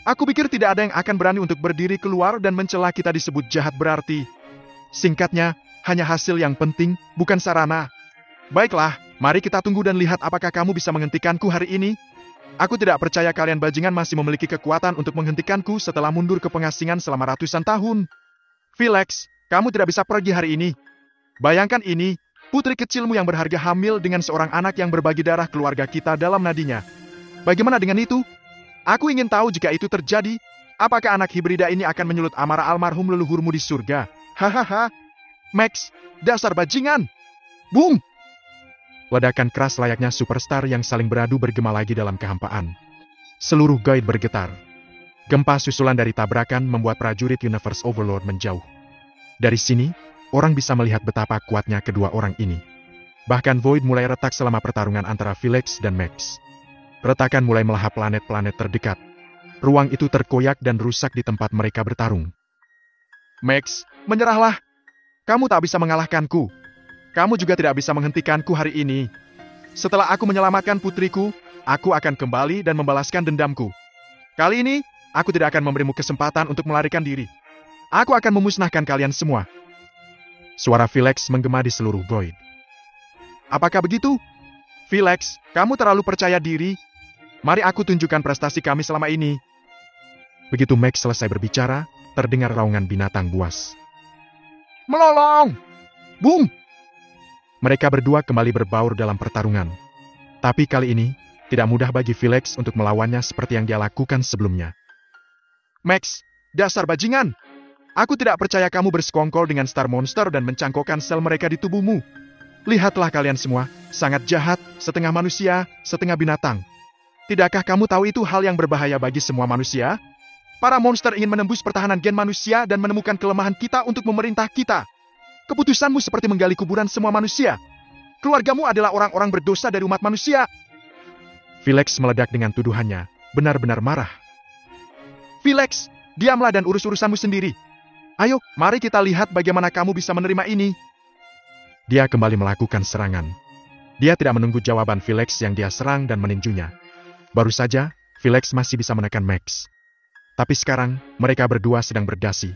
Aku pikir tidak ada yang akan berani untuk berdiri keluar dan mencela kita disebut jahat berarti. Singkatnya, hanya hasil yang penting, bukan sarana. Baiklah, mari kita tunggu dan lihat apakah kamu bisa menghentikanku hari ini. Aku tidak percaya kalian bajingan masih memiliki kekuatan untuk menghentikanku setelah mundur ke pengasingan selama ratusan tahun. Felix, kamu tidak bisa pergi hari ini. Bayangkan ini, putri kecilmu yang berharga hamil dengan seorang anak yang berbagi darah keluarga kita dalam nadinya. Bagaimana dengan itu? Aku ingin tahu jika itu terjadi, apakah anak hibrida ini akan menyulut amarah almarhum leluhurmu di surga? Hahaha. Max, dasar bajingan. Boom! Ledakan keras layaknya superstar yang saling beradu bergema lagi dalam kehampaan. Seluruh guide bergetar. Gempa susulan dari tabrakan membuat prajurit Universe Overlord menjauh. Dari sini, orang bisa melihat betapa kuatnya kedua orang ini. Bahkan Void mulai retak selama pertarungan antara Felix dan Max. Retakan mulai melahap planet-planet terdekat. Ruang itu terkoyak dan rusak di tempat mereka bertarung. Max, menyerahlah. Kamu tak bisa mengalahkanku. Kamu juga tidak bisa menghentikanku hari ini. Setelah aku menyelamatkan putriku, aku akan kembali dan membalaskan dendamku. Kali ini, aku tidak akan memberimu kesempatan untuk melarikan diri. Aku akan memusnahkan kalian semua. Suara Felix menggema di seluruh Void. Apakah begitu? Felix, kamu terlalu percaya diri. Mari aku tunjukkan prestasi kami selama ini. Begitu Max selesai berbicara, terdengar raungan binatang buas. Melolong! Bung! Mereka berdua kembali berbaur dalam pertarungan. Tapi kali ini, tidak mudah bagi Felix untuk melawannya seperti yang dia lakukan sebelumnya. Max, dasar bajingan! Aku tidak percaya kamu bersekongkol dengan Star Monster dan mencangkokkan sel mereka di tubuhmu. Lihatlah kalian semua, sangat jahat, setengah manusia, setengah binatang. Tidakkah kamu tahu itu hal yang berbahaya bagi semua manusia? Para monster ingin menembus pertahanan gen manusia dan menemukan kelemahan kita untuk memerintah kita. Keputusanmu seperti menggali kuburan semua manusia. Keluargamu adalah orang-orang berdosa dari umat manusia. Felix meledak dengan tuduhannya, benar-benar marah. Felix, diamlah dan urus urusanmu sendiri. Ayo, mari kita lihat bagaimana kamu bisa menerima ini. Dia kembali melakukan serangan. Dia tidak menunggu jawaban Felix yang dia serang dan meninjunya. Baru saja, Felix masih bisa menekan Max. Tapi sekarang, mereka berdua sedang berdasi.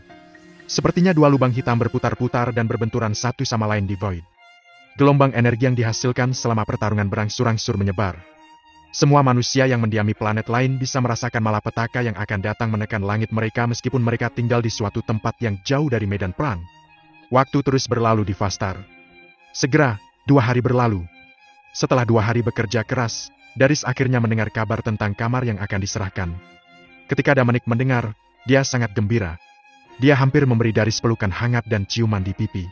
Sepertinya dua lubang hitam berputar-putar dan berbenturan satu sama lain di Void. Gelombang energi yang dihasilkan selama pertarungan berangsur-angsur menyebar. Semua manusia yang mendiami planet lain bisa merasakan malapetaka yang akan datang menekan langit mereka meskipun mereka tinggal di suatu tempat yang jauh dari medan perang. Waktu terus berlalu di Vastar. Segera, 2 hari berlalu. Setelah 2 hari bekerja keras, Darius akhirnya mendengar kabar tentang kamar yang akan diserahkan. Ketika Dominic mendengar, dia sangat gembira. Dia hampir memberi Darius pelukan hangat dan ciuman di pipi.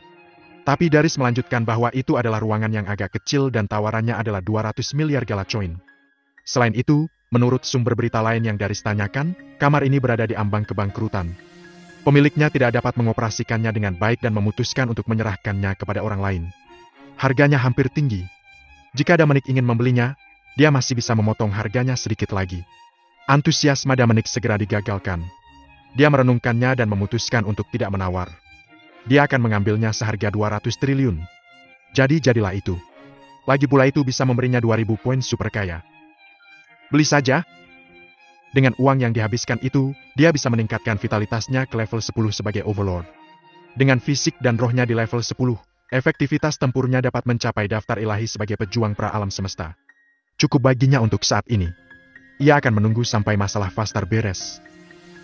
Tapi Darius melanjutkan bahwa itu adalah ruangan yang agak kecil dan tawarannya adalah 200 miliar galacoin. Selain itu, menurut sumber berita lain yang Darius tanyakan, kamar ini berada di ambang kebangkrutan. Pemiliknya tidak dapat mengoperasikannya dengan baik dan memutuskan untuk menyerahkannya kepada orang lain. Harganya hampir tinggi. Jika Dominic ingin membelinya, dia masih bisa memotong harganya sedikit lagi. Antusiasme Dominic segera digagalkan. Dia merenungkannya dan memutuskan untuk tidak menawar. Dia akan mengambilnya seharga 200 triliun. Jadilah itu. Lagi pula itu bisa memberinya 2000 poin super kaya. Beli saja. Dengan uang yang dihabiskan itu, dia bisa meningkatkan vitalitasnya ke level 10 sebagai Overlord. Dengan fisik dan rohnya di level 10, efektivitas tempurnya dapat mencapai daftar ilahi sebagai pejuang pra-alam semesta. Cukup baginya untuk saat ini. Ia akan menunggu sampai masalah Vastar beres.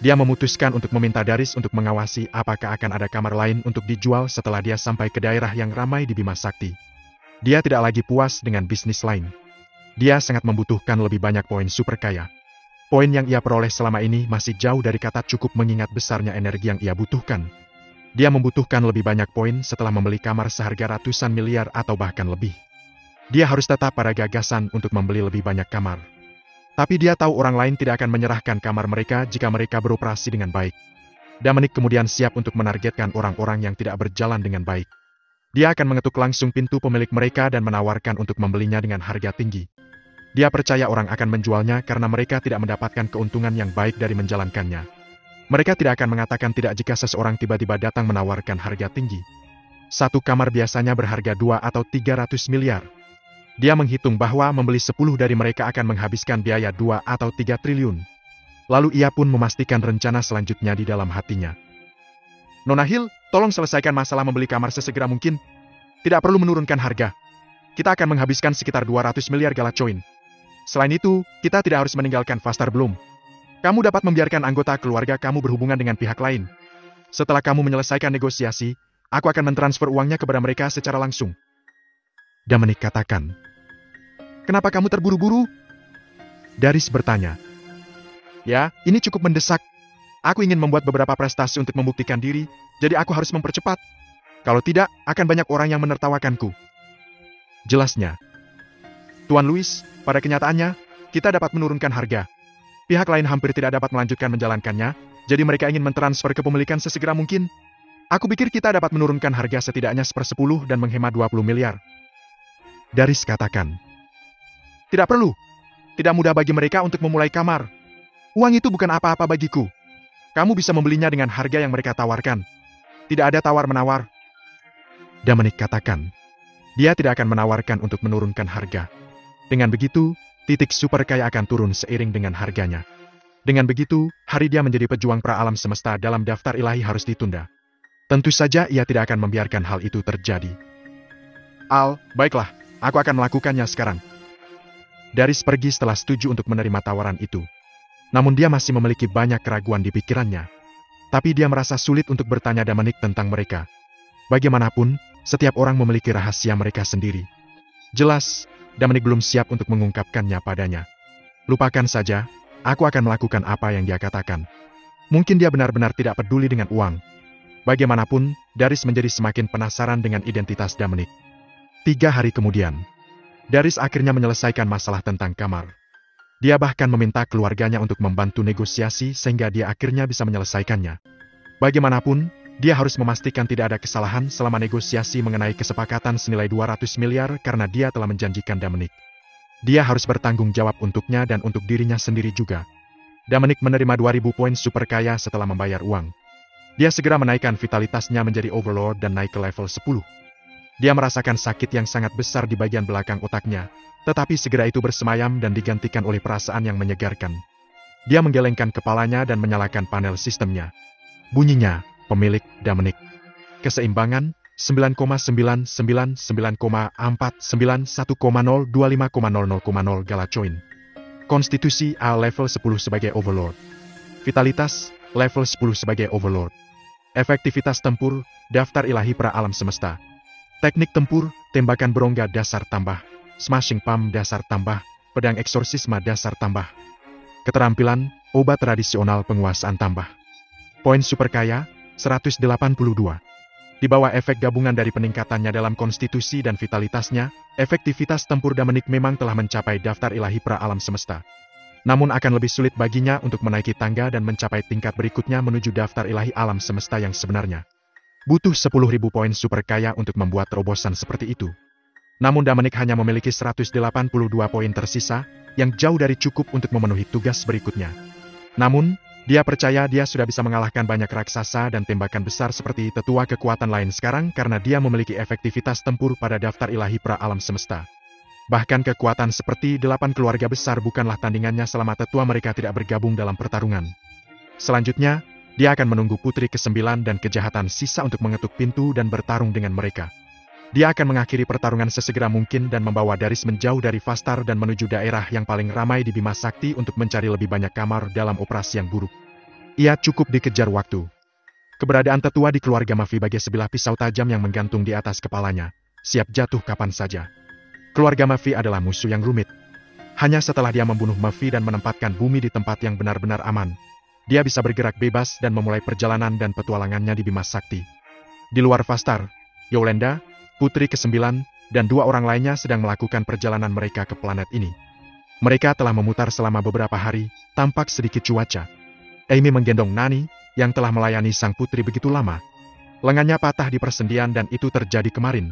Dia memutuskan untuk meminta Darius untuk mengawasi apakah akan ada kamar lain untuk dijual setelah dia sampai ke daerah yang ramai di Bima Sakti. Dia tidak lagi puas dengan bisnis lain. Dia sangat membutuhkan lebih banyak poin super kaya. Poin yang ia peroleh selama ini masih jauh dari kata cukup mengingat besarnya energi yang ia butuhkan. Dia membutuhkan lebih banyak poin setelah membeli kamar seharga ratusan miliar atau bahkan lebih. Dia harus tetap pada gagasan untuk membeli lebih banyak kamar. Tapi dia tahu orang lain tidak akan menyerahkan kamar mereka jika mereka beroperasi dengan baik. Dominic kemudian siap untuk menargetkan orang-orang yang tidak berjalan dengan baik. Dia akan mengetuk langsung pintu pemilik mereka dan menawarkan untuk membelinya dengan harga tinggi. Dia percaya orang akan menjualnya karena mereka tidak mendapatkan keuntungan yang baik dari menjalankannya. Mereka tidak akan mengatakan tidak jika seseorang tiba-tiba datang menawarkan harga tinggi. Satu kamar biasanya berharga 2 atau 300 miliar. Dia menghitung bahwa membeli 10 dari mereka akan menghabiskan biaya 2 atau 3 triliun. Lalu ia pun memastikan rencana selanjutnya di dalam hatinya. Nona Hill, tolong selesaikan masalah membeli kamar sesegera mungkin. Tidak perlu menurunkan harga. Kita akan menghabiskan sekitar 200 miliar galacoin. Selain itu, kita tidak harus meninggalkan Vastar belum. Kamu dapat membiarkan anggota keluarga kamu berhubungan dengan pihak lain. Setelah kamu menyelesaikan negosiasi, aku akan mentransfer uangnya kepada mereka secara langsung. Dominic katakan. Kenapa kamu terburu-buru? Darius bertanya. Ya, ini cukup mendesak. Aku ingin membuat beberapa prestasi untuk membuktikan diri, jadi aku harus mempercepat. Kalau tidak, akan banyak orang yang menertawakanku. Jelasnya. Tuan Louis, pada kenyataannya, kita dapat menurunkan harga. Pihak lain hampir tidak dapat melanjutkan menjalankannya, jadi mereka ingin mentransfer kepemilikan sesegera mungkin. Aku pikir kita dapat menurunkan harga setidaknya 1/10 dan menghemat 20 miliar. Darius katakan. Tidak perlu. Tidak mudah bagi mereka untuk memulai kamar. Uang itu bukan apa-apa bagiku. Kamu bisa membelinya dengan harga yang mereka tawarkan. Tidak ada tawar-menawar. Dominic katakan. Dia tidak akan menawarkan untuk menurunkan harga. Dengan begitu, titik super kaya akan turun seiring dengan harganya. Dengan begitu, hari dia menjadi pejuang pra-alam semesta dalam daftar ilahi harus ditunda. Tentu saja ia tidak akan membiarkan hal itu terjadi. Al, baiklah, aku akan melakukannya sekarang. Darius pergi setelah setuju untuk menerima tawaran itu. Namun dia masih memiliki banyak keraguan di pikirannya. Tapi dia merasa sulit untuk bertanya Dominic tentang mereka. Bagaimanapun, setiap orang memiliki rahasia mereka sendiri. Jelas, Dominic belum siap untuk mengungkapkannya padanya. Lupakan saja, aku akan melakukan apa yang dia katakan. Mungkin dia benar-benar tidak peduli dengan uang. Bagaimanapun, Darius menjadi semakin penasaran dengan identitas Dominic. 3 hari kemudian, Darius akhirnya menyelesaikan masalah tentang kamar. Dia bahkan meminta keluarganya untuk membantu negosiasi sehingga dia akhirnya bisa menyelesaikannya. Bagaimanapun, dia harus memastikan tidak ada kesalahan selama negosiasi mengenai kesepakatan senilai 200 miliar karena dia telah menjanjikan Dominic. Dia harus bertanggung jawab untuknya dan untuk dirinya sendiri juga. Dominic menerima 2.000 poin super kaya setelah membayar uang. Dia segera menaikkan vitalitasnya menjadi Overlord dan naik ke level 10. Dia merasakan sakit yang sangat besar di bagian belakang otaknya, tetapi segera itu bersemayam dan digantikan oleh perasaan yang menyegarkan. Dia menggelengkan kepalanya dan menyalakan panel sistemnya. Bunyinya, pemilik Dominic. Keseimbangan, 9,999,491,025,00,0 Galacoin. Konstitusi A level 10 sebagai Overlord. Vitalitas, level 10 sebagai Overlord. Efektivitas tempur, daftar ilahi pra alam semesta. Teknik tempur, tembakan berongga dasar tambah, smashing palm dasar tambah, pedang eksorsisme dasar tambah. Keterampilan, obat tradisional penguasaan tambah. Poin super kaya, 182. Di bawah efek gabungan dari peningkatannya dalam konstitusi dan vitalitasnya, efektivitas tempur Dominic memang telah mencapai daftar ilahi pra alam semesta. Namun akan lebih sulit baginya untuk menaiki tangga dan mencapai tingkat berikutnya menuju daftar ilahi alam semesta yang sebenarnya. Butuh 10.000 poin super kaya untuk membuat terobosan seperti itu. Namun Dominic hanya memiliki 182 poin tersisa, yang jauh dari cukup untuk memenuhi tugas berikutnya. Namun, dia percaya dia sudah bisa mengalahkan banyak raksasa dan tembakan besar seperti tetua kekuatan lain sekarang karena dia memiliki efektivitas tempur pada daftar ilahi pra alam semesta. Bahkan kekuatan seperti 8 keluarga besar bukanlah tandingannya selama tetua mereka tidak bergabung dalam pertarungan. Selanjutnya, dia akan menunggu putri ke-9 dan kejahatan sisa untuk mengetuk pintu dan bertarung dengan mereka. Dia akan mengakhiri pertarungan sesegera mungkin dan membawa Darius menjauh dari Fastar dan menuju daerah yang paling ramai di Bima Sakti untuk mencari lebih banyak kamar dalam operasi yang buruk. Ia cukup dikejar waktu. Keberadaan tetua di keluarga Mafi bagai sebilah pisau tajam yang menggantung di atas kepalanya, siap jatuh kapan saja. Keluarga Mafi adalah musuh yang rumit. Hanya setelah dia membunuh Mafi dan menempatkan bumi di tempat yang benar-benar aman, dia bisa bergerak bebas dan memulai perjalanan dan petualangannya di Bima Sakti. Di luar Fastar, Yolanda, putri ke-9, dan 2 orang lainnya sedang melakukan perjalanan mereka ke planet ini. Mereka telah memutar selama beberapa hari, tampak sedikit cuaca. Amy menggendong Nani, yang telah melayani sang putri begitu lama. Lengannya patah di persendian dan itu terjadi kemarin.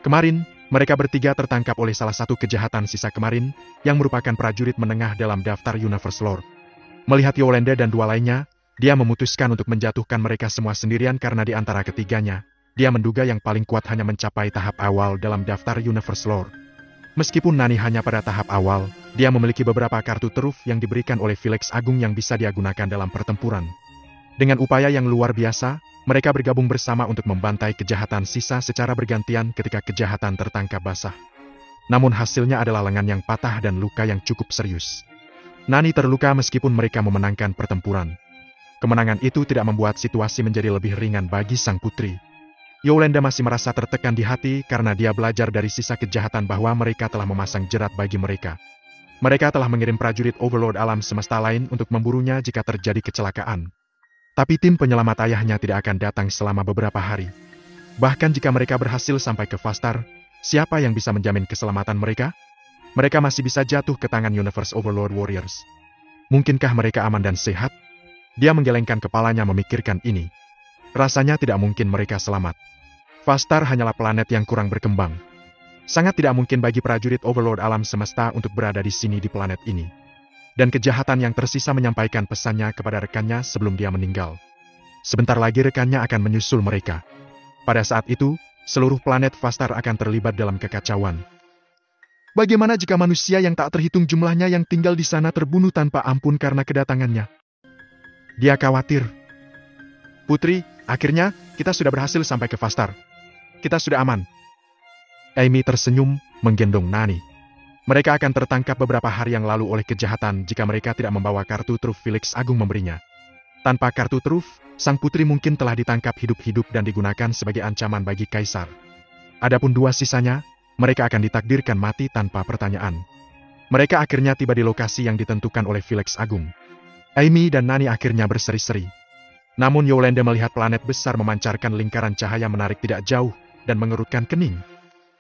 Kemarin, mereka bertiga tertangkap oleh salah satu kejahatan sisa kemarin, yang merupakan prajurit menengah dalam daftar Universe Lord. Melihat Yolanda dan 2 lainnya, dia memutuskan untuk menjatuhkan mereka semua sendirian karena di antara ketiganya, dia menduga yang paling kuat hanya mencapai tahap awal dalam daftar Universe Lord. Meskipun Nani hanya pada tahap awal, dia memiliki beberapa kartu teruf yang diberikan oleh Felix Agung yang bisa dia gunakan dalam pertempuran. Dengan upaya yang luar biasa, mereka bergabung bersama untuk membantai kejahatan sisa secara bergantian ketika kejahatan tertangkap basah. Namun hasilnya adalah lengan yang patah dan luka yang cukup serius. Nani terluka meskipun mereka memenangkan pertempuran. Kemenangan itu tidak membuat situasi menjadi lebih ringan bagi sang putri. Yolanda masih merasa tertekan di hati karena dia belajar dari sisa kejahatan bahwa mereka telah memasang jerat bagi mereka. Mereka telah mengirim prajurit Overlord alam semesta lain untuk memburunya jika terjadi kecelakaan. Tapi tim penyelamat ayahnya tidak akan datang selama beberapa hari. Bahkan jika mereka berhasil sampai ke Fastar, siapa yang bisa menjamin keselamatan mereka? Mereka masih bisa jatuh ke tangan Universe Overlord Warriors. Mungkinkah mereka aman dan sehat? Dia menggelengkan kepalanya memikirkan ini. Rasanya tidak mungkin mereka selamat. Fastar hanyalah planet yang kurang berkembang. Sangat tidak mungkin bagi prajurit Overlord alam semesta untuk berada di sini di planet ini. Dan kejahatan yang tersisa menyampaikan pesannya kepada rekannya sebelum dia meninggal. Sebentar lagi rekannya akan menyusul mereka. Pada saat itu, seluruh planet Fastar akan terlibat dalam kekacauan. Bagaimana jika manusia yang tak terhitung jumlahnya yang tinggal di sana terbunuh tanpa ampun karena kedatangannya? Dia khawatir. Putri, akhirnya, kita sudah berhasil sampai ke Fastar. Kita sudah aman. Amy tersenyum, menggendong Nani. Mereka akan tertangkap beberapa hari yang lalu oleh kejahatan jika mereka tidak membawa kartu truf Felix Agung memberinya. Tanpa kartu truf, sang putri mungkin telah ditangkap hidup-hidup dan digunakan sebagai ancaman bagi kaisar. Adapun dua sisanya, mereka akan ditakdirkan mati tanpa pertanyaan. Mereka akhirnya tiba di lokasi yang ditentukan oleh Felix Agung. Amy dan Nani akhirnya berseri-seri. Namun Yolanda melihat planet besar memancarkan lingkaran cahaya menarik tidak jauh dan mengerutkan kening.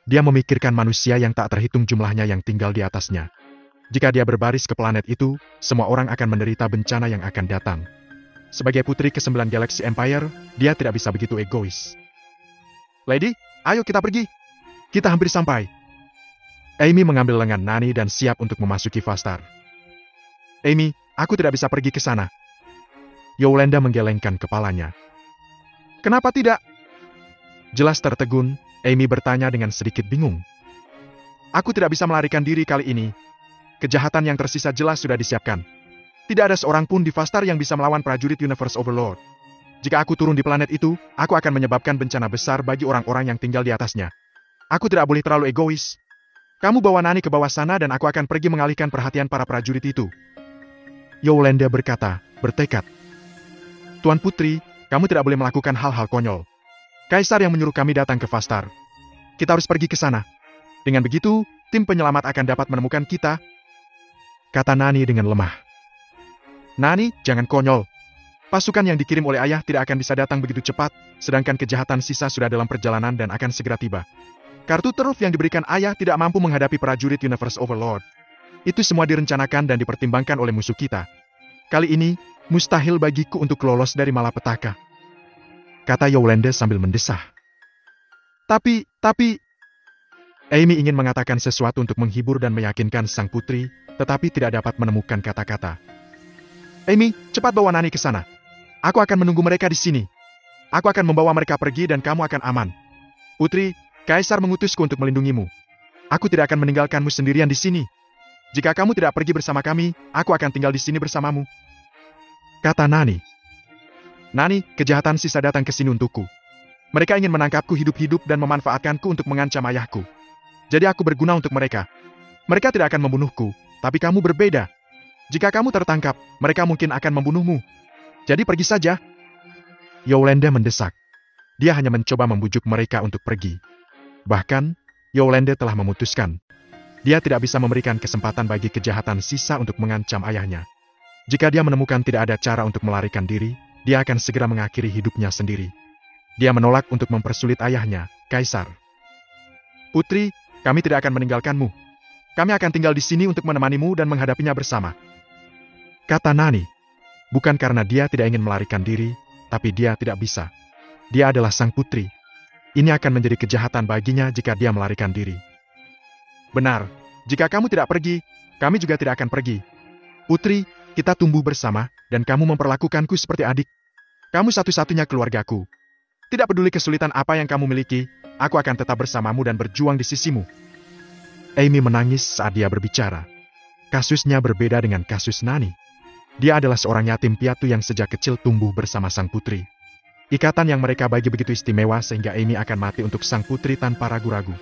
Dia memikirkan manusia yang tak terhitung jumlahnya yang tinggal di atasnya. Jika dia berbaris ke planet itu, semua orang akan menderita bencana yang akan datang. Sebagai putri ke-9 Galaxy Empire, dia tidak bisa begitu egois. Lady, ayo kita pergi. Kita hampir sampai. Amy mengambil lengan Nani dan siap untuk memasuki Vastar. Amy, aku tidak bisa pergi ke sana. Yolanda menggelengkan kepalanya. Kenapa tidak? Jelas tertegun, Amy bertanya dengan sedikit bingung. Aku tidak bisa melarikan diri kali ini. Kejahatan yang tersisa jelas sudah disiapkan. Tidak ada seorang pun di Vastar yang bisa melawan prajurit Universe Overlord. Jika aku turun di planet itu, aku akan menyebabkan bencana besar bagi orang-orang yang tinggal di atasnya. Aku tidak boleh terlalu egois. Kamu bawa Nani ke bawah sana dan aku akan pergi mengalihkan perhatian para prajurit itu. Yolanda berkata, bertekad. Tuan Putri, kamu tidak boleh melakukan hal-hal konyol. Kaisar yang menyuruh kami datang ke Vastar. Kita harus pergi ke sana. Dengan begitu, tim penyelamat akan dapat menemukan kita. Kata Nani dengan lemah. Nani, jangan konyol. Pasukan yang dikirim oleh ayah tidak akan bisa datang begitu cepat, sedangkan kejahatan sisa sudah dalam perjalanan dan akan segera tiba. Kartu truf yang diberikan ayah tidak mampu menghadapi prajurit Universe Overlord. Itu semua direncanakan dan dipertimbangkan oleh musuh kita. Kali ini, mustahil bagiku untuk lolos dari malapetaka. Kata Yolanda sambil mendesah. Tapi... Amy ingin mengatakan sesuatu untuk menghibur dan meyakinkan sang putri, tetapi tidak dapat menemukan kata-kata. Amy, cepat bawa Nani ke sana. Aku akan menunggu mereka di sini. Aku akan membawa mereka pergi dan kamu akan aman. Putri, Kaisar mengutusku untuk melindungimu. Aku tidak akan meninggalkanmu sendirian di sini. Jika kamu tidak pergi bersama kami, aku akan tinggal di sini bersamamu. Kata Nani. Nani, kejahatan sisa datang ke sini untukku. Mereka ingin menangkapku hidup-hidup dan memanfaatkanku untuk mengancam ayahku. Jadi aku berguna untuk mereka. Mereka tidak akan membunuhku, tapi kamu berbeda. Jika kamu tertangkap, mereka mungkin akan membunuhmu. Jadi pergi saja. Yolanda mendesak. Dia hanya mencoba membujuk mereka untuk pergi. Bahkan, Yolanda telah memutuskan. Dia tidak bisa memberikan kesempatan bagi kejahatan sisa untuk mengancam ayahnya. Jika dia menemukan tidak ada cara untuk melarikan diri, dia akan segera mengakhiri hidupnya sendiri. Dia menolak untuk mempersulit ayahnya, Kaisar. Putri, kami tidak akan meninggalkanmu. Kami akan tinggal di sini untuk menemanimu dan menghadapinya bersama. Kata Nani. Bukan karena dia tidak ingin melarikan diri, tapi dia tidak bisa. Dia adalah sang putri. Ini akan menjadi kejahatan baginya jika dia melarikan diri. Benar, jika kamu tidak pergi, kami juga tidak akan pergi. Putri, kita tumbuh bersama, dan kamu memperlakukanku seperti adik. Kamu satu-satunya keluargaku. Tidak peduli kesulitan apa yang kamu miliki, aku akan tetap bersamamu dan berjuang di sisimu. Amy menangis saat dia berbicara. Kasusnya berbeda dengan kasus Nani. Dia adalah seorang yatim piatu yang sejak kecil tumbuh bersama sang putri. Ikatan yang mereka bagi begitu istimewa sehingga Amy akan mati untuk sang putri tanpa ragu-ragu.